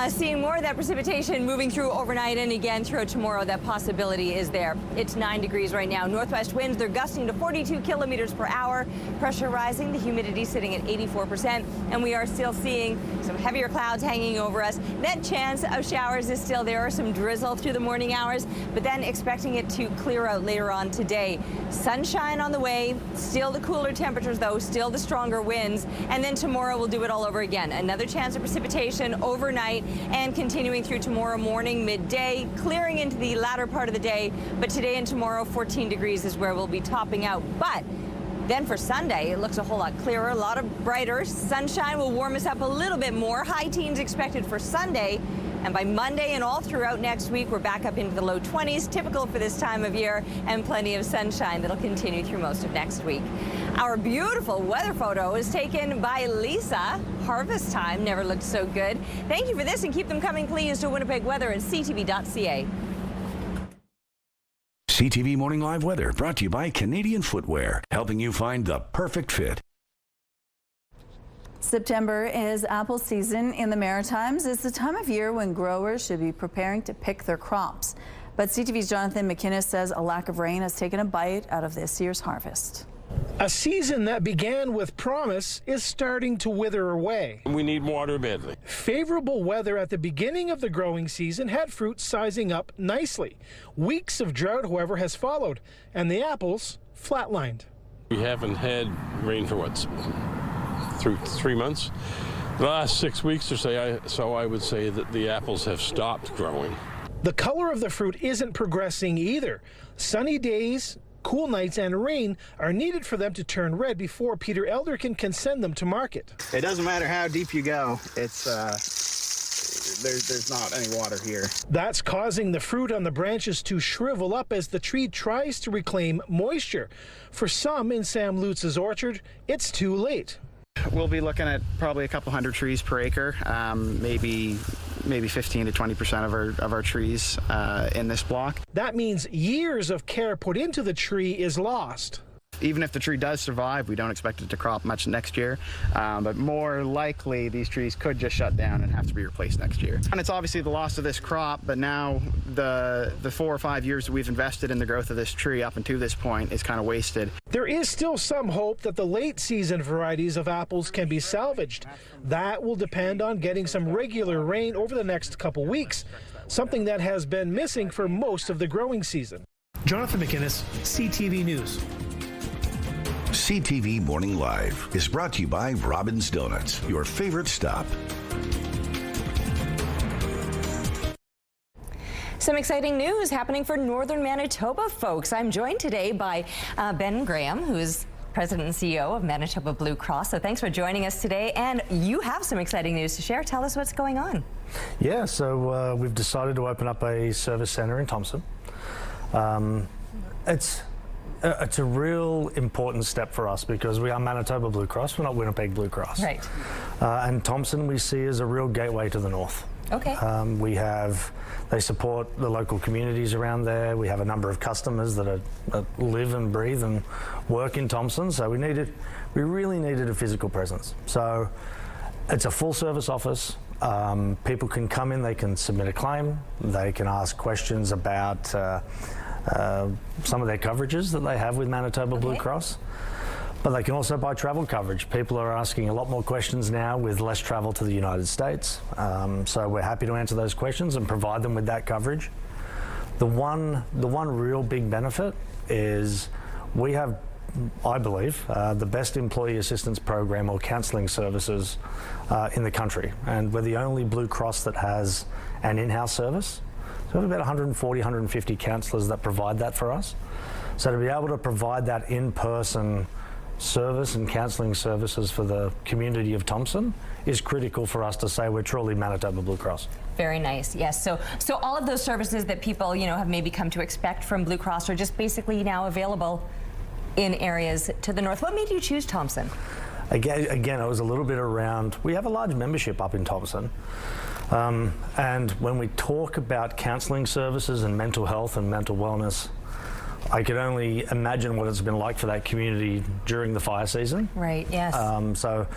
Speaker 2: Seeing more of that precipitation moving through overnight, and again throughout tomorrow, that possibility is there. It's 9 degrees right now. Northwest winds, they're gusting to 42 kilometers per hour. Pressure rising, the humidity sitting at 84%, and we are still seeing some heavier clouds hanging over us. That chance of showers is still there, some drizzle through the morning hours, but then expecting it to clear out later on today. Sunshine on the way, still the cooler temperatures though, still the stronger winds, and then tomorrow we'll do it all over again. Another chance of precipitation overnight and continuing through tomorrow morning, midday, clearing into the latter part of the day. But today and tomorrow, 14 degrees is where we'll be topping out. But then for Sunday, it looks a whole lot clearer, a lot of brighter. Sunshine will warm us up a little bit more. High teens expected for Sunday. And by Monday and all throughout next week, we're back up into the low 20s, typical for this time of year, and plenty of sunshine that'll continue through most of next week. Our beautiful weather photo is taken by Lisa. Harvest time never looked so good. Thank you for this, and keep them coming, please, to Winnipeg Weather at ctv.ca.
Speaker 14: CTV Morning Live Weather brought to you by Canadian Footwear, helping you find the perfect fit.
Speaker 1: September is apple season in the Maritimes. It's the time of year when growers should be preparing to pick their crops. But CTV's Jonathan McInnes says a lack of rain has taken a bite out of this year's harvest.
Speaker 3: A season that began with promise is starting to wither away.
Speaker 9: We need water badly.
Speaker 3: Favorable weather at the beginning of the growing season had fruit sizing up nicely. Weeks of drought, however, has followed, and the apples flatlined.
Speaker 9: We haven't had rain for what, through 3 months? The last 6 weeks or so, I would say that the apples have stopped growing.
Speaker 3: The color of the fruit isn't progressing either. Sunny days, cool nights, and rain are needed for them to turn red before Peter Elderkin can send them to market.
Speaker 23: It doesn't matter how deep you go, it's there's not any water here.
Speaker 3: That's causing the fruit on the branches to shrivel up as the tree tries to reclaim moisture. For some in Sam Lutz's orchard, it's too late.
Speaker 23: We'll be looking at probably a couple hundred trees per acre, maybe 15 to 20% of our trees in this block.
Speaker 3: That means years of care put into the tree is lost.
Speaker 23: Even if the tree does survive, we don't expect it to crop much next year, but more likely these trees could just shut down and have to be replaced next year. And it's obviously the loss of this crop, but now the 4 or 5 years that we've invested in the growth of this tree up until this point is kind of wasted.
Speaker 3: There is still some hope that the late season varieties of apples can be salvaged. That will depend on getting some regular rain over the next couple weeks, something that has been missing for most of the growing season. Jonathan McInnes, CTV News.
Speaker 14: CTV Morning Live is brought to you by Robin's Donuts, your favorite stop.
Speaker 2: Some exciting news happening for northern Manitoba, folks. I'm joined today by Ben Graham, who is President and CEO of Manitoba Blue Cross. So thanks for joining us today. And you have some exciting news to share. Tell us what's going on.
Speaker 24: Yeah, so we've decided to open up a service center in Thompson. It's a real important step for us because we are Manitoba Blue Cross, we're not Winnipeg Blue Cross.
Speaker 2: Right.
Speaker 24: And Thompson we see as a real gateway to the north.
Speaker 2: Okay.
Speaker 24: They support the local communities around there. We have a number of customers that live and breathe and work in Thompson, so we really needed a physical presence. So it's a full service office. People can come in, they can submit a claim, they can ask questions about some of their coverages that they have with Manitoba Blue Cross, but they can also buy travel coverage. People are asking a lot more questions now with less travel to the United States, so we're happy to answer those questions and provide them with that coverage. The one real big benefit is we have I believe, the best employee assistance program or counselling services in the country. And we're the only Blue Cross that has an in-house service. So we have about 140, 150 counsellors that provide that for us. So to be able to provide that in-person service and counselling services for the community of Thompson is critical for us to say we're truly Manitoba Blue Cross.
Speaker 2: Very nice. Yes. So all of those services that people, you know, have maybe come to expect from Blue Cross are just basically now available in areas to the north. What made you choose Thompson?
Speaker 24: Again, it was a little bit around, we have a large membership up in Thompson. And when we talk about counselling services and mental health and mental wellness, I could only imagine what it's been like for that community during the fire season.
Speaker 2: Right, yes.
Speaker 24: So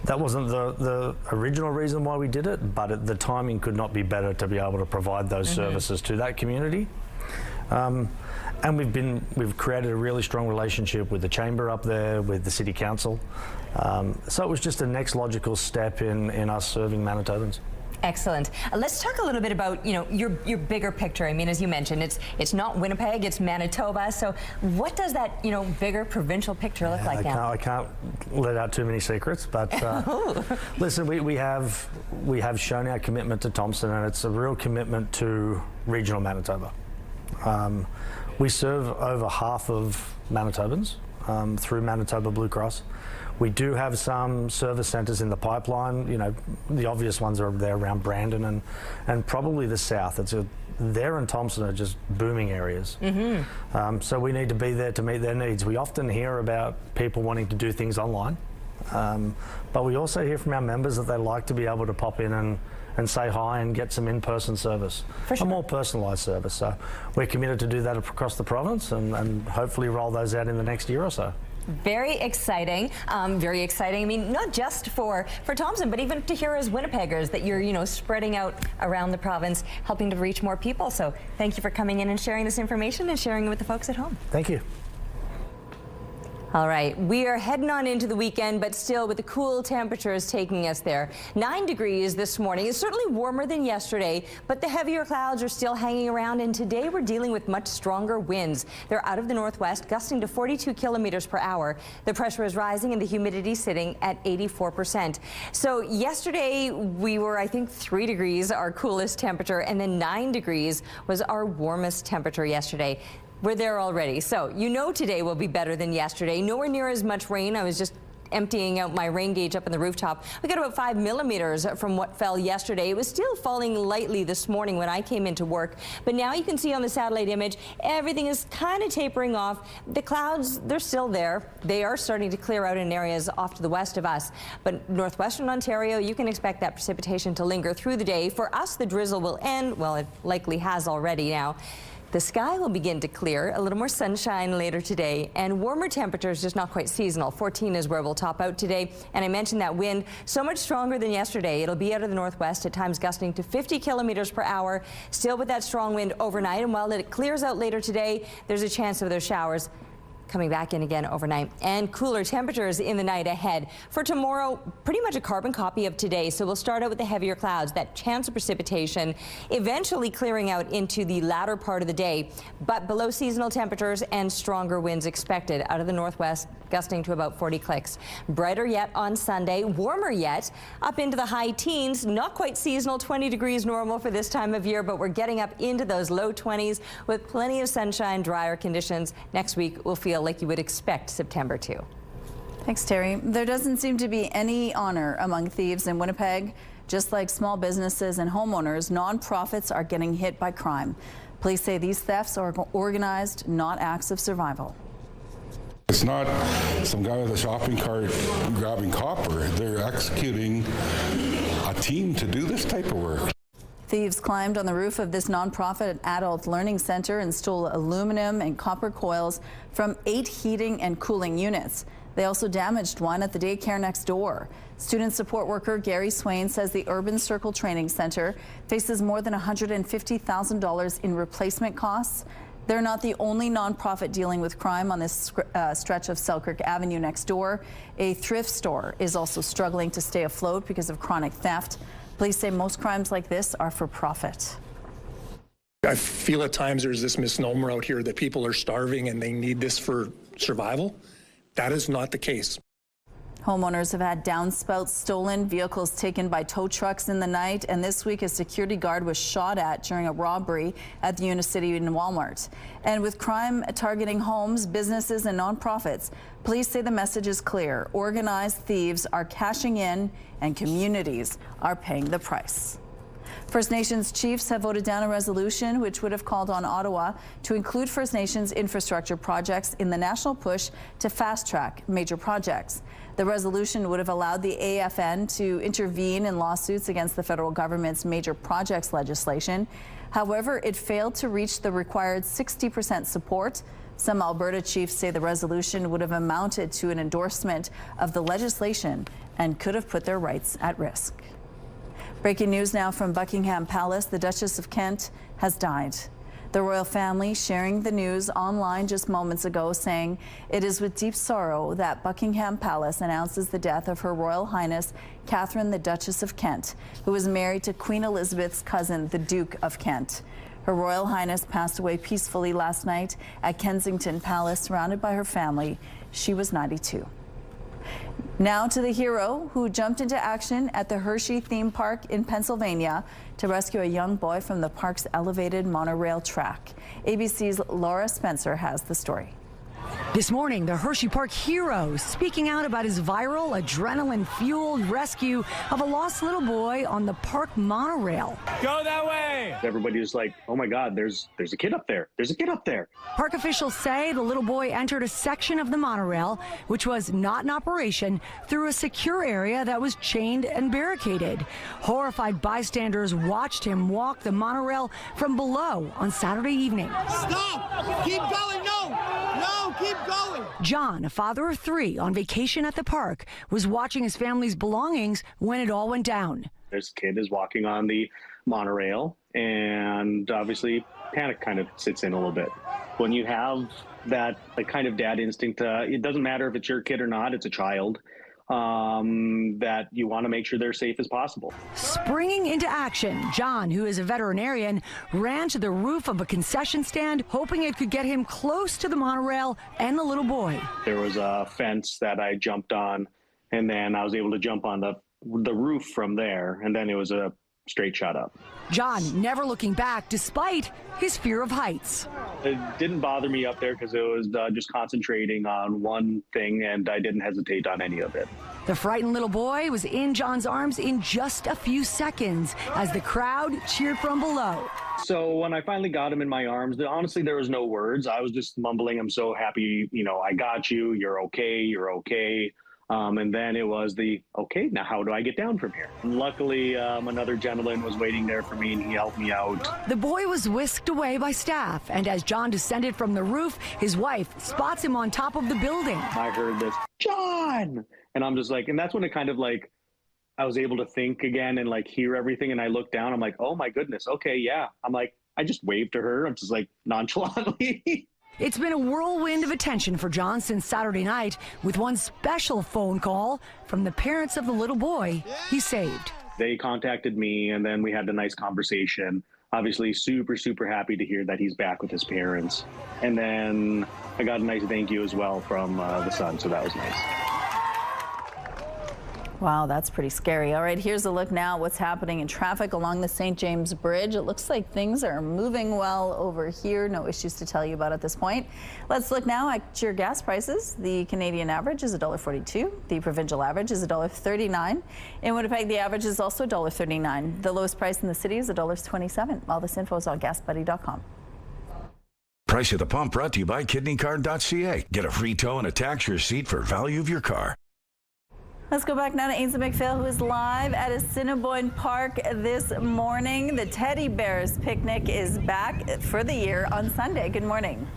Speaker 24: that wasn't the original reason why we did it, but the timing could not be better to be able to provide those services to that community. And we've created a really strong relationship with the Chamber up there, with the City Council. So it was just a next logical step in us serving Manitobans.
Speaker 2: Excellent. Let's talk a little bit about, you know, your bigger picture. I mean, as you mentioned, it's not Winnipeg, it's Manitoba. So what does that, you know, bigger provincial picture look like now?
Speaker 24: I can't let out too many secrets, but listen, we have shown our commitment to Thompson, and it's a real commitment to regional Manitoba. We serve over half of Manitobans through Manitoba Blue Cross. We do have some service centres in the pipeline. You know, the obvious ones are there around Brandon and probably the south. There and Thompson are just booming areas. So we need to be there to meet their needs. We often hear about people wanting to do things online, but we also hear from our members that they like to be able to pop in and say hi and get some in-person service, a more personalised service. So we're committed to do that across the province and hopefully roll those out in the next year or so.
Speaker 2: Very exciting. Very exciting. I mean, not just for Thompson, but even to hear as Winnipeggers that you're, you know, spreading out around the province, helping to reach more people. So thank you for coming in and sharing this information and sharing it with the folks at home.
Speaker 24: Thank you.
Speaker 2: All right, we are heading on into the weekend, but still with the cool temperatures taking us there. 9 degrees this morning. It's certainly warmer than yesterday, but the heavier clouds are still hanging around, and today we're dealing with much stronger winds. They're out of the northwest, gusting to 42 kilometers per hour. The pressure is rising and the humidity sitting at 84%. So yesterday we were, I think, 3 degrees, our coolest temperature, and then 9 degrees was our warmest temperature yesterday. We're there already. So you know today will be better than yesterday. Nowhere near as much rain. I was just emptying out my rain gauge up on the rooftop. We got about 5 millimeters from what fell yesterday. It was still falling lightly this morning when I came into work. But now you can see on the satellite image, everything is kind of tapering off. The clouds, they're still there. They are starting to clear out in areas off to the west of us. But northwestern Ontario, you can expect that precipitation to linger through the day. For us, the drizzle will end. Well, it likely has already now. The sky will begin to clear, a little more sunshine later today, and warmer temperatures, just not quite seasonal. 14 is where we'll top out today. And I mentioned that wind, so much stronger than yesterday. It'll be out of the northwest, at times gusting to 50 kilometers per hour, still with that strong wind overnight. And while it clears out later today, there's a chance of those showers coming back in again overnight, and cooler temperatures in the night ahead. For tomorrow, pretty much a carbon copy of today. So we'll start out with the heavier clouds, that chance of precipitation, eventually clearing out into the latter part of the day, but below seasonal temperatures and stronger winds expected out of the northwest, gusting to about 40 clicks. Brighter yet on Sunday, warmer yet, up into the high teens, not quite seasonal, 20 degrees normal for this time of year, but we're getting up into those low 20s with plenty of sunshine, drier conditions. Next week will feel like you would expect September to.
Speaker 1: Thanks, Terry. There doesn't seem to be any honor among thieves in Winnipeg. Just like small businesses and homeowners, nonprofits are getting hit by crime. Police say these thefts are organized, not acts of survival.
Speaker 10: It's not some guy with a shopping cart grabbing copper. They're executing a team to do this type of work.
Speaker 1: Thieves climbed on the roof of this nonprofit adult learning center and stole aluminum and copper coils from 8 heating and cooling units. They also damaged one at the daycare next door. Student support worker Gary Swain says the Urban Circle Training Center faces more than $150,000 in replacement costs. They're not the only nonprofit dealing with crime on this stretch of Selkirk Avenue next door. A thrift store is also struggling to stay afloat because of chronic theft. Police say most crimes like this are for profit.
Speaker 11: I feel at times there's this misnomer out here that people are starving and they need this for survival. That is not the case.
Speaker 1: Homeowners have had downspouts stolen, vehicles taken by tow trucks in the night, and this week a security guard was shot at during a robbery at the Unicity and Walmart. And with crime targeting homes, businesses, and nonprofits, police say the message is clear. Organized thieves are cashing in, and communities are paying the price. First Nations chiefs have voted down a resolution which would have called on Ottawa to include First Nations infrastructure projects in the national push to fast-track major projects. The resolution would have allowed the AFN to intervene in lawsuits against the federal government's major projects legislation. However, it failed to reach the required 60% support. Some Alberta chiefs say the resolution would have amounted to an endorsement of the legislation and could have put their rights at risk. Breaking news now from Buckingham Palace. The Duchess of Kent has died. The royal family sharing the news online just moments ago, saying it is with deep sorrow that Buckingham Palace announces the death of Her Royal Highness Catherine, the Duchess of Kent, who was married to Queen Elizabeth's cousin, the Duke of Kent. Her Royal Highness passed away peacefully last night at Kensington Palace, surrounded by her family. She was 92. Now to the hero who jumped into action at the Hershey theme park in Pennsylvania to rescue a young boy from the park's elevated monorail track. ABC's Laura Spencer has the story.
Speaker 12: This morning, the Hershey Park hero speaking out about his viral, adrenaline-fueled rescue of a lost little boy on the park monorail.
Speaker 13: Go that way! Everybody was like, oh my God, there's a kid up there. There's a kid up there.
Speaker 12: Park officials say the little boy entered a section of the monorail, which was not in operation, through a secure area that was chained and barricaded. Horrified bystanders watched him walk the monorail from below on Saturday evening.
Speaker 13: Stop! Keep going! No! Keep going!
Speaker 12: John, a father of 3 on vacation at the park, was watching his family's belongings when it all went down.
Speaker 13: This kid is walking on the monorail, and obviously panic kind of sits in a little bit. When you have that kind of dad instinct, it doesn't matter if it's your kid or not, it's a child, that you want to make sure they're safe as possible.
Speaker 12: Springing into action, John, who is a veterinarian, ran to the roof of a concession stand, hoping it could get him close to the monorail and the little boy.
Speaker 13: There was a fence that I jumped on, and then I was able to jump on the roof from there, and then it was a straight shot up.
Speaker 12: John never looking back despite his fear of heights.
Speaker 13: It didn't bother me up there because it was just concentrating on one thing, and I didn't hesitate on any of it.
Speaker 12: The frightened little boy was in John's arms in just a few seconds as the crowd cheered from below.
Speaker 13: So when I finally got him in my arms, honestly, there was no words. I was just mumbling, I'm so happy, I got you, you're okay, you're okay. And then it was okay, now how do I get down from here? And luckily, another gentleman was waiting there for me, and he helped me out.
Speaker 12: The boy was whisked away by staff, and as John descended from the roof, his wife spots him on top of the building.
Speaker 13: I heard this, John! And I'm just and that's when it kind of I was able to think again and hear everything, and I looked down, I'm like, oh my goodness, okay, yeah. I'm I just waved to her, I'm just nonchalantly.
Speaker 12: It's been a whirlwind of attention for John since Saturday night, with one special phone call from the parents of the little boy he saved.
Speaker 13: They contacted me, and then we had a nice conversation. Obviously, super, super happy to hear that he's back with his parents. And then I got a nice thank you as well from the son, so that was nice.
Speaker 1: Wow, that's pretty scary. All right, here's a look now at what's happening in traffic along the St. James Bridge. It looks like things are moving well over here. No issues to tell you about at this point. Let's look now at your gas prices. The Canadian average is $1.42. The provincial average is $1.39. In Winnipeg, the average is also $1.39. The lowest price in the city is $1.27. All this info is on gasbuddy.com.
Speaker 14: Price at the pump brought to you by kidneycard.ca. Get a free tow and a tax receipt for value of your car.
Speaker 1: Let's go back now to Ainsley McPhail, who is live at Assiniboine Park this morning. The Teddy Bears picnic is back for the year on Sunday. Good morning.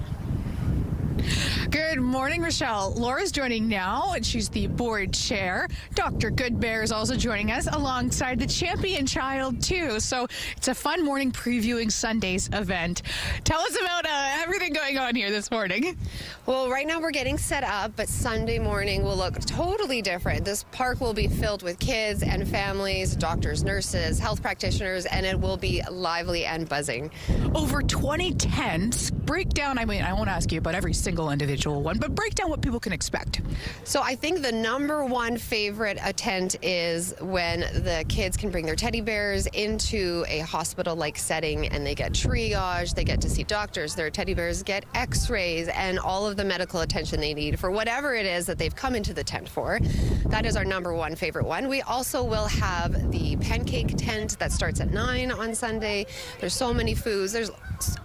Speaker 4: Good morning, Rochelle. Laura's joining now, and she's the board chair. Dr. Goodbear is also joining us alongside the champion child, too. So it's a fun morning previewing Sunday's event. Tell us about everything going on here this morning.
Speaker 21: Well, right now we're getting set up, but Sunday morning will look totally different. This park will be filled with kids and families, doctors, nurses, health practitioners, and it will be lively and buzzing.
Speaker 4: Over 20 tents. Break down, I won't ask you about every single individual individual one, but break down what people can expect.
Speaker 21: So I think the number one favorite tent is when the kids can bring their teddy bears into a hospital-like setting and they get triage, they get to see doctors, their teddy bears get x-rays and all of the medical attention they need for whatever it is that they've come into the tent for. That is our number one favorite one. We also will have the pancake tent that starts at 9 on Sunday. There's so many foods. There's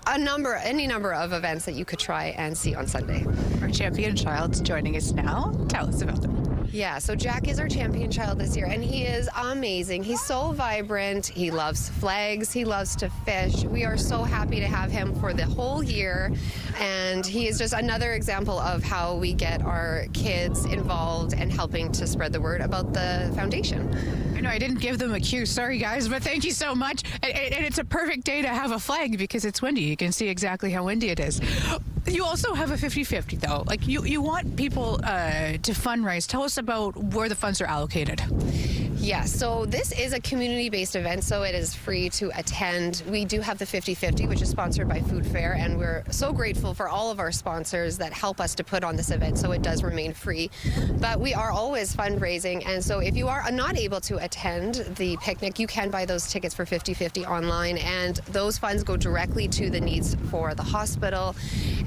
Speaker 21: any number of events that you could try and see on Sunday.
Speaker 4: Our champion child's joining us now. Tell us about them.
Speaker 21: Yeah, so Jack is our champion child this year, and he is amazing. He's so vibrant. He loves flags. He loves to fish. We are so happy to have him for the whole year, and he is just another example of how we get our kids involved and helping to spread the word about the foundation.
Speaker 4: I know I didn't give them a cue. Sorry, guys, but thank you so much. And it's a perfect day to have a flag because it's windy. You can see exactly how windy it is. You also have a 50-50, though. Like, you want people to fundraise. Tell us about where the funds are allocated.
Speaker 21: Yeah, so this is a community-based event, so it is free to attend. We do have the 50-50, which is sponsored by Food Fair, and we're so grateful for all of our sponsors that help us to put on this event, so it does remain free. But we are always fundraising, and so if you are not able to attend the picnic, you can buy those tickets for 50-50 online, and those funds go directly to the needs for the hospital.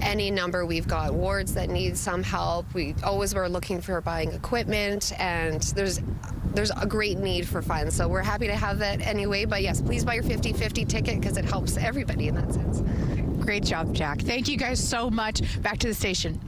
Speaker 21: Any number, we've got wards that need some help. We always were looking for buying equipment, and there's a great need for funds, so we're happy to have that anyway. But yes, please buy your 50-50 ticket because it helps everybody in that sense.
Speaker 4: Great job, Jack. Thank you guys so much. Back to the station.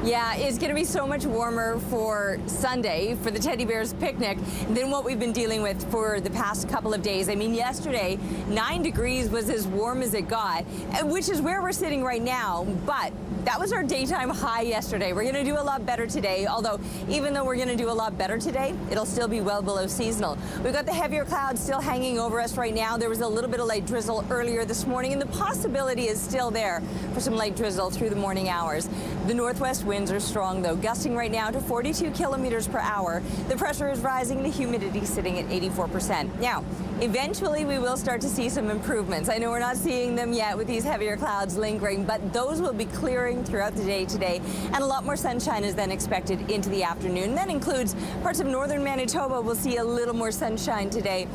Speaker 2: Yeah, it's going to be so much warmer for Sunday for the Teddy Bears picnic than what we've been dealing with for the past couple of days. I mean, yesterday, 9 degrees was as warm as it got, which is where we're sitting right now. But that was our daytime high yesterday. We're going to do a lot better today, although even though we're going to do a lot better today, it'll still be well below seasonal. We've got the heavier clouds still hanging over us right now. There was a little bit of light drizzle earlier this morning, and the possibility is still there for some light drizzle through the morning hours. The northwest winds are strong, though, gusting right now to 42 kilometers per hour. The pressure is rising, the humidity sitting at 84%. Now, eventually we will start to see some improvements. I know we're not seeing them yet with these heavier clouds lingering, but those will be clearing throughout the day today, and a lot more sunshine is then expected into the afternoon. That includes parts of northern Manitoba. We'll see a little more sunshine today.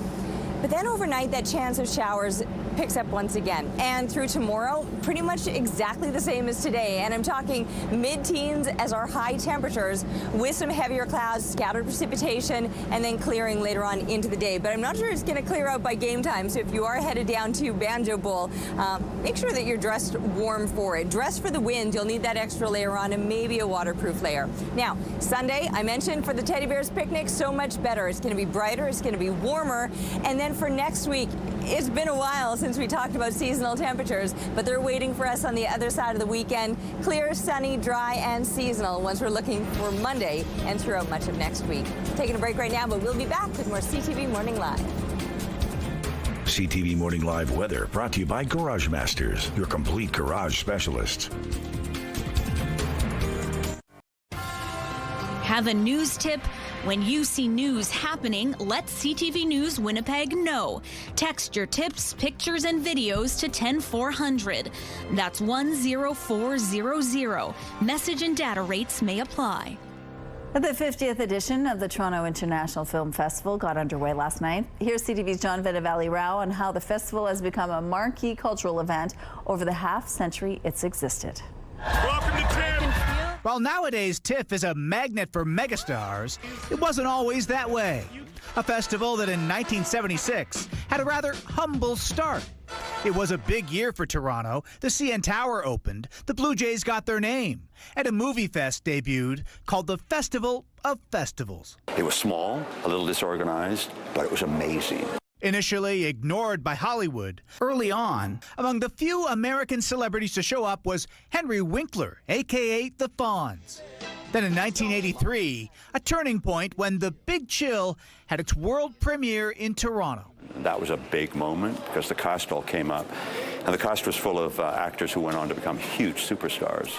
Speaker 2: But then overnight, that chance of showers picks up once again. And through tomorrow, pretty much exactly the same as today. And I'm talking mid-teens as our high temperatures with some heavier clouds, scattered precipitation, and then clearing later on into the day. But I'm not sure it's going to clear out by game time. So if you are headed down to Banjo Bowl, make sure that you're dressed warm for it. Dress for the wind. You'll need that extra layer on and maybe a waterproof layer. Now, Sunday, I mentioned for the Teddy Bears picnic, so much better. It's going to be brighter. It's going to be warmer. And then for next week, it's been a while since we talked about seasonal temperatures, but they're waiting for us on the other side of the weekend. Clear, sunny, dry, and seasonal once we're looking for Monday and throughout much of next week. Taking a break right now, but we'll be back with more CTV Morning Live.
Speaker 14: CTV Morning Live weather brought to you by Garage Masters, your complete garage specialists.
Speaker 5: Have a news tip? When you see news happening, let CTV News Winnipeg know. Text your tips, pictures, and videos to 10400. That's 10400. Message and data rates may apply.
Speaker 1: The 50th edition of the Toronto International Film Festival got underway last night. Here's CTV's John Valley-Rao on how the festival has become a marquee cultural event over the half-century it's existed.
Speaker 6: Welcome to Tram. While nowadays TIFF is a magnet for megastars, it wasn't always that way. A festival that in 1976 had a rather humble start. It was a big year for Toronto. The CN Tower opened, the Blue Jays got their name, and a movie fest debuted called the Festival of Festivals.
Speaker 11: It was small, a little disorganized, but it was amazing.
Speaker 6: Initially ignored by Hollywood, early on, among the few American celebrities to show up was Henry Winkler, a.k.a. the Fonz. Then in 1983, a turning point when The Big Chill had its world premiere in Toronto.
Speaker 11: That was a big moment because the cast all came up, and the cast was full of actors who went on to become huge superstars.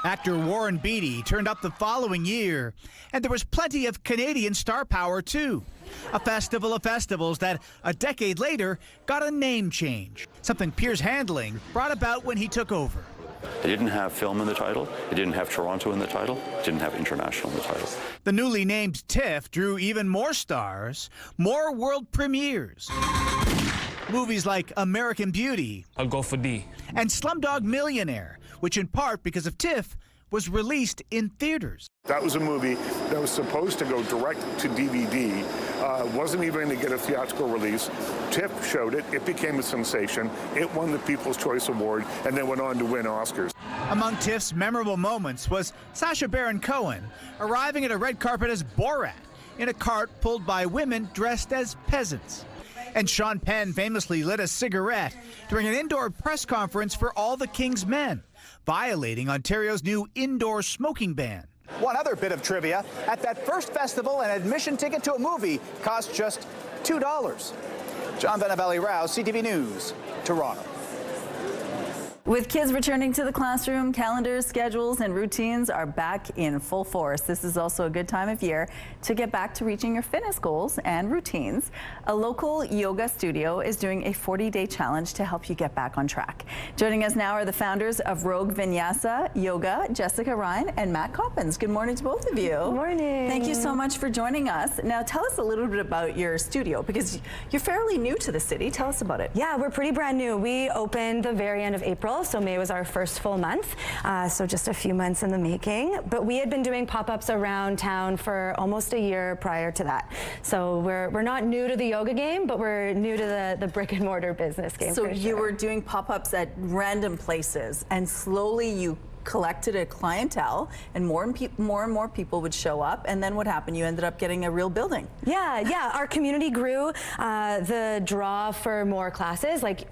Speaker 6: Actor Warren Beatty turned up the following year, and there was plenty of Canadian star power too. A festival of festivals that, a decade later, got a name change, something Piers Handling brought about when he took over.
Speaker 11: It didn't have film in the title. It didn't have Toronto in the title. It didn't have international in the title.
Speaker 6: The newly named TIFF drew even more stars, more world premieres. Movies like American Beauty.
Speaker 7: I'll go for D.
Speaker 6: And Slumdog Millionaire, which in part because of TIFF was released in theaters.
Speaker 8: That was a movie that was supposed to go direct to DVD, wasn't even going to get a theatrical release. TIFF showed it, it became a sensation, it won the People's Choice Award, and then went on to win Oscars.
Speaker 6: Among TIFF's memorable moments was Sacha Baron Cohen arriving at a red carpet as Borat in a cart pulled by women dressed as peasants. And Sean Penn famously lit a cigarette during an indoor press conference for all the King's men, violating Ontario's new indoor smoking ban.
Speaker 15: One other bit of trivia, at that first festival, an admission ticket to a movie cost just $2. John Benavelli-Rouse, CTV News, Toronto.
Speaker 1: With kids returning to the classroom, calendars, schedules, and routines are back in full force. This is also a good time of year to get back to reaching your fitness goals and routines. A local yoga studio is doing a 40-day challenge to help you get back on track. Joining us now are the founders of Rogue Vinyasa Yoga, Jessica Ryan and Matt Coppins. Good morning to both of you.
Speaker 16: Good morning.
Speaker 1: Thank you so much for joining us. Now tell us a little bit about your studio, because you're fairly new to the city. Tell us about it.
Speaker 16: Yeah, we're pretty brand new. We opened the very end of April. So May was our first full month, so just a few months in the making. But we had been doing pop-ups around town for almost a year prior to that. So we're not new to the yoga game, but we're new to the brick and mortar business game.
Speaker 1: So you were doing pop-ups at random places, and slowly you collected a clientele, and more and more people would show up. And then what happened? You ended up getting a real building.
Speaker 16: Yeah, our community grew. The draw for more classes, like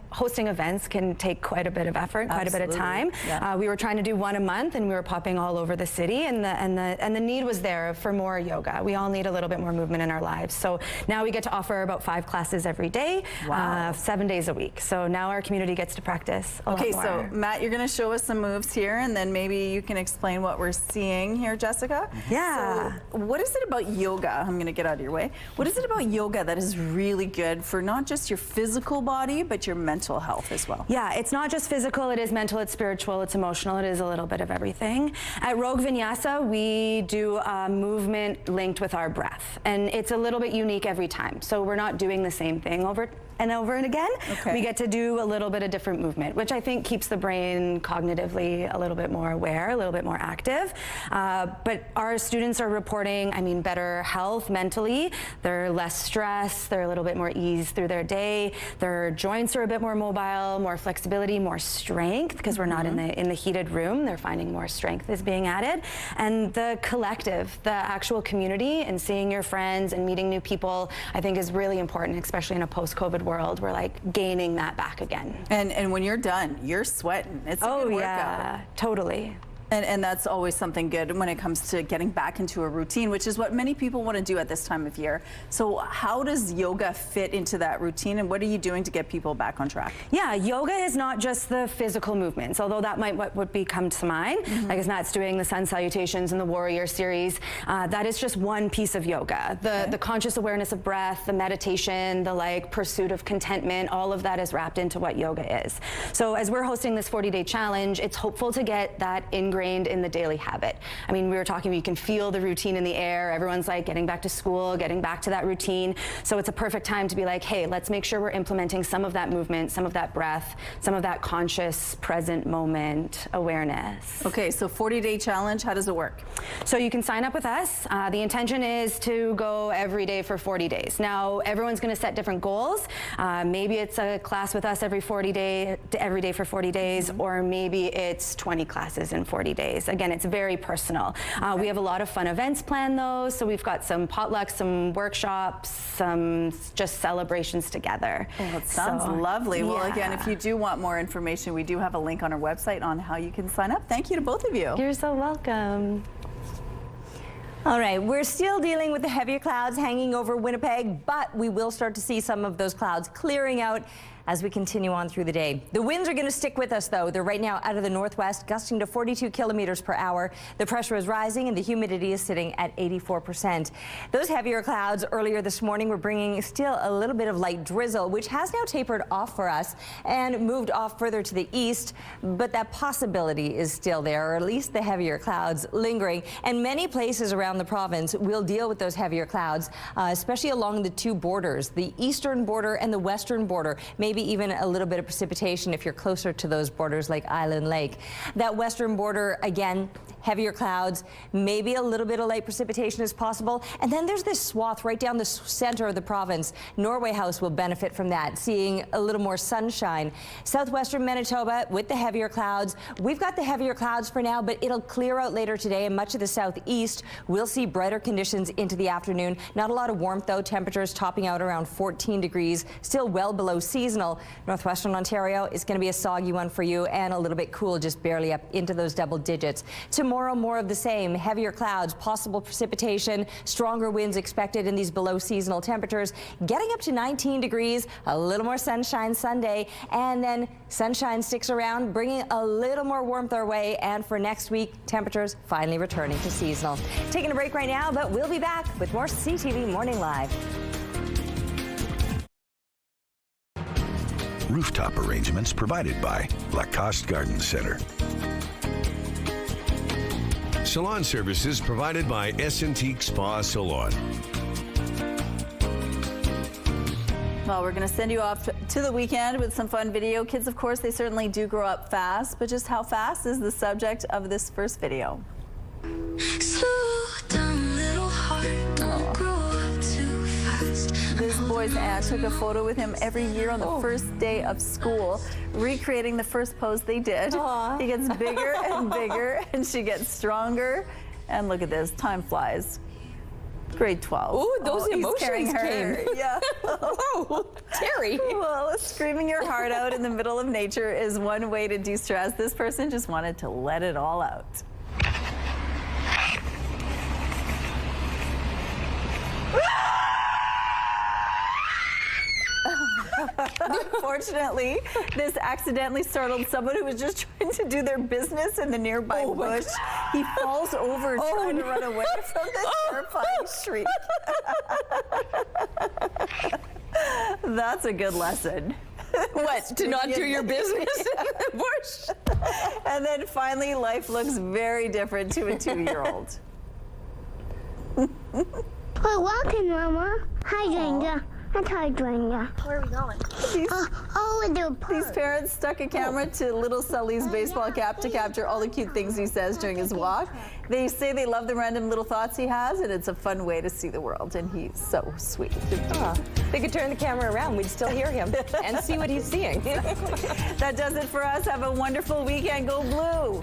Speaker 16: hosting events, can take quite a bit of effort, quite a bit of time. Yeah. We were trying to do one a month, and we were popping all over the city, and the need was there for more yoga. We all need a little bit more movement in our lives. So now we get to offer about 5 classes every day, 7 days a week. So now our community gets to practice a lot more.
Speaker 1: So Matt, you're going to show us some moves here, and then maybe you can explain what we're seeing here, Jessica.
Speaker 16: Yeah.
Speaker 1: So what is it about yoga? I'm going to get out of your way. What is it about yoga that is really good for not just your physical body, but your mental health as well?
Speaker 16: Yeah, it's not just physical, it is mental, it's spiritual, it's emotional, it is a little bit of everything. At Rogue Vinyasa, we do a movement linked with our breath, and it's a little bit unique every time. So we're not doing the same thing over and over and again. Okay. We get to do a little bit of different movement, which I think keeps the brain cognitively a little bit more aware, a little bit more active. But our students are reporting, better health mentally. They're less stressed, they're a little bit more ease through their day. Their joints are a bit more mobile, more flexibility, more strength, because we're not in the heated room. They're finding more strength is being added. And the collective, the actual community, and seeing your friends and meeting new people, I think is really important, especially in a post-COVID world. We're like gaining that back again.
Speaker 1: And when you're done, you're sweating. It's a good workout.
Speaker 16: Yeah, totally.
Speaker 1: And that's always something good when it comes to getting back into a routine, which is what many people want to do at this time of year. So how does yoga fit into that routine, and what are you doing to get people back on track?
Speaker 16: Yeah, yoga is not just the physical movements, although that might would come to mind. Like as Matt's doing the sun salutations and the warrior series. That is just one piece of yoga. The conscious awareness of breath, the meditation, the pursuit of contentment, all of that is wrapped into what yoga is. So as we're hosting this 40-day challenge, it's hopeful to get that ingrained in the daily habit. We were talking, you can feel the routine in the air. Everyone's getting back to school, getting back to that routine. So it's a perfect time to be like, hey, let's make sure we're implementing some of that movement, some of that breath, some of that conscious present moment awareness.
Speaker 1: Okay, so 40-day challenge, how does it work?
Speaker 16: So you can sign up with us. The intention is to go every day for 40 days. Now, everyone's going to set different goals. Maybe it's a class with us every day for 40 days, or maybe it's 20 classes in 40 days. Again, it's very personal. We have a lot of fun events planned though, so we've got some potlucks, some workshops, some just celebrations together.
Speaker 1: Oh, it sounds lovely. Yeah. Well, again, if you do want more information, we do have a link on our website on how you can sign up. Thank you to both of you.
Speaker 16: You're so welcome.
Speaker 2: All right, we're still dealing with the heavier clouds hanging over Winnipeg, but we will start to see some of those clouds clearing out as we continue on through the day. The winds are going to stick with us, though. They're right now out of the northwest, gusting to 42 kilometers per hour. The pressure is rising and the humidity is sitting at 84%. Those heavier clouds earlier this morning were bringing still a little bit of light drizzle, which has now tapered off for us and moved off further to the east. But that possibility is still there, or at least the heavier clouds lingering. And many places around the province will deal with those heavier clouds, especially along the two borders, the eastern border and the western border. Maybe even a little bit of precipitation if you're closer to those borders like Island Lake. That western border, again, heavier clouds, maybe a little bit of light precipitation is possible. And then there's this swath right down the center of the province. Norway House will benefit from that, seeing a little more sunshine. Southwestern Manitoba with the heavier clouds. We've got the heavier clouds for now, but it'll clear out later today, and much of the southeast will see brighter conditions into the afternoon. Not a lot of warmth, though. Temperatures topping out around 14 degrees, still well below seasonal. Northwestern Ontario is going to be a soggy one for you, and a little bit cool, just barely up into those double digits. Tomorrow, more of the same. Heavier clouds, possible precipitation, stronger winds expected in these below seasonal temperatures, getting up to 19 degrees, a little more sunshine Sunday, and then sunshine sticks around, bringing a little more warmth our way. And for next week, temperatures finally returning to seasonal. Taking a break right now, but we'll be back with more CTV Morning Live.
Speaker 14: Rooftop arrangements provided by Lacoste Garden Center.
Speaker 7: Salon services provided by S&T Spa Salon.
Speaker 1: Well, we're going to send you off to the weekend with some fun video. Kids, of course, they certainly do grow up fast, but just how fast is the subject of this first video.
Speaker 17: Slow down, little heart, don't grow up too fast.
Speaker 1: This boy's aunt took a photo with him every year on the first day of school, recreating the first pose they did. Aww. He gets bigger and bigger, and she gets stronger. And look at this, time flies. Grade 12.
Speaker 2: Ooh, those emotions came.
Speaker 1: Yeah.
Speaker 2: Whoa, Terry.
Speaker 1: Well, screaming your heart out in the middle of nature is one way to de-stress. This person just wanted to let it all out. Unfortunately, this accidentally startled someone who was just trying to do their business in the nearby bush. He falls over trying to run away from this terrifying shriek. That's a good lesson.
Speaker 2: What, to not do your business in the bush?
Speaker 1: And then finally, life looks very different to a 2-year-old.
Speaker 17: We're walking, Mama. Hi, Jenga. Hi, Jenga. Where are we going?
Speaker 1: These parents stuck a camera to little Sully's baseball cap to capture all the cute things he says during his walk. They say they love the random little thoughts he has, and it's a fun way to see the world, and he's so sweet.
Speaker 2: They could turn the camera around. We'd still hear him and see what he's seeing.
Speaker 1: That does it for us. Have a wonderful weekend. Go Blue.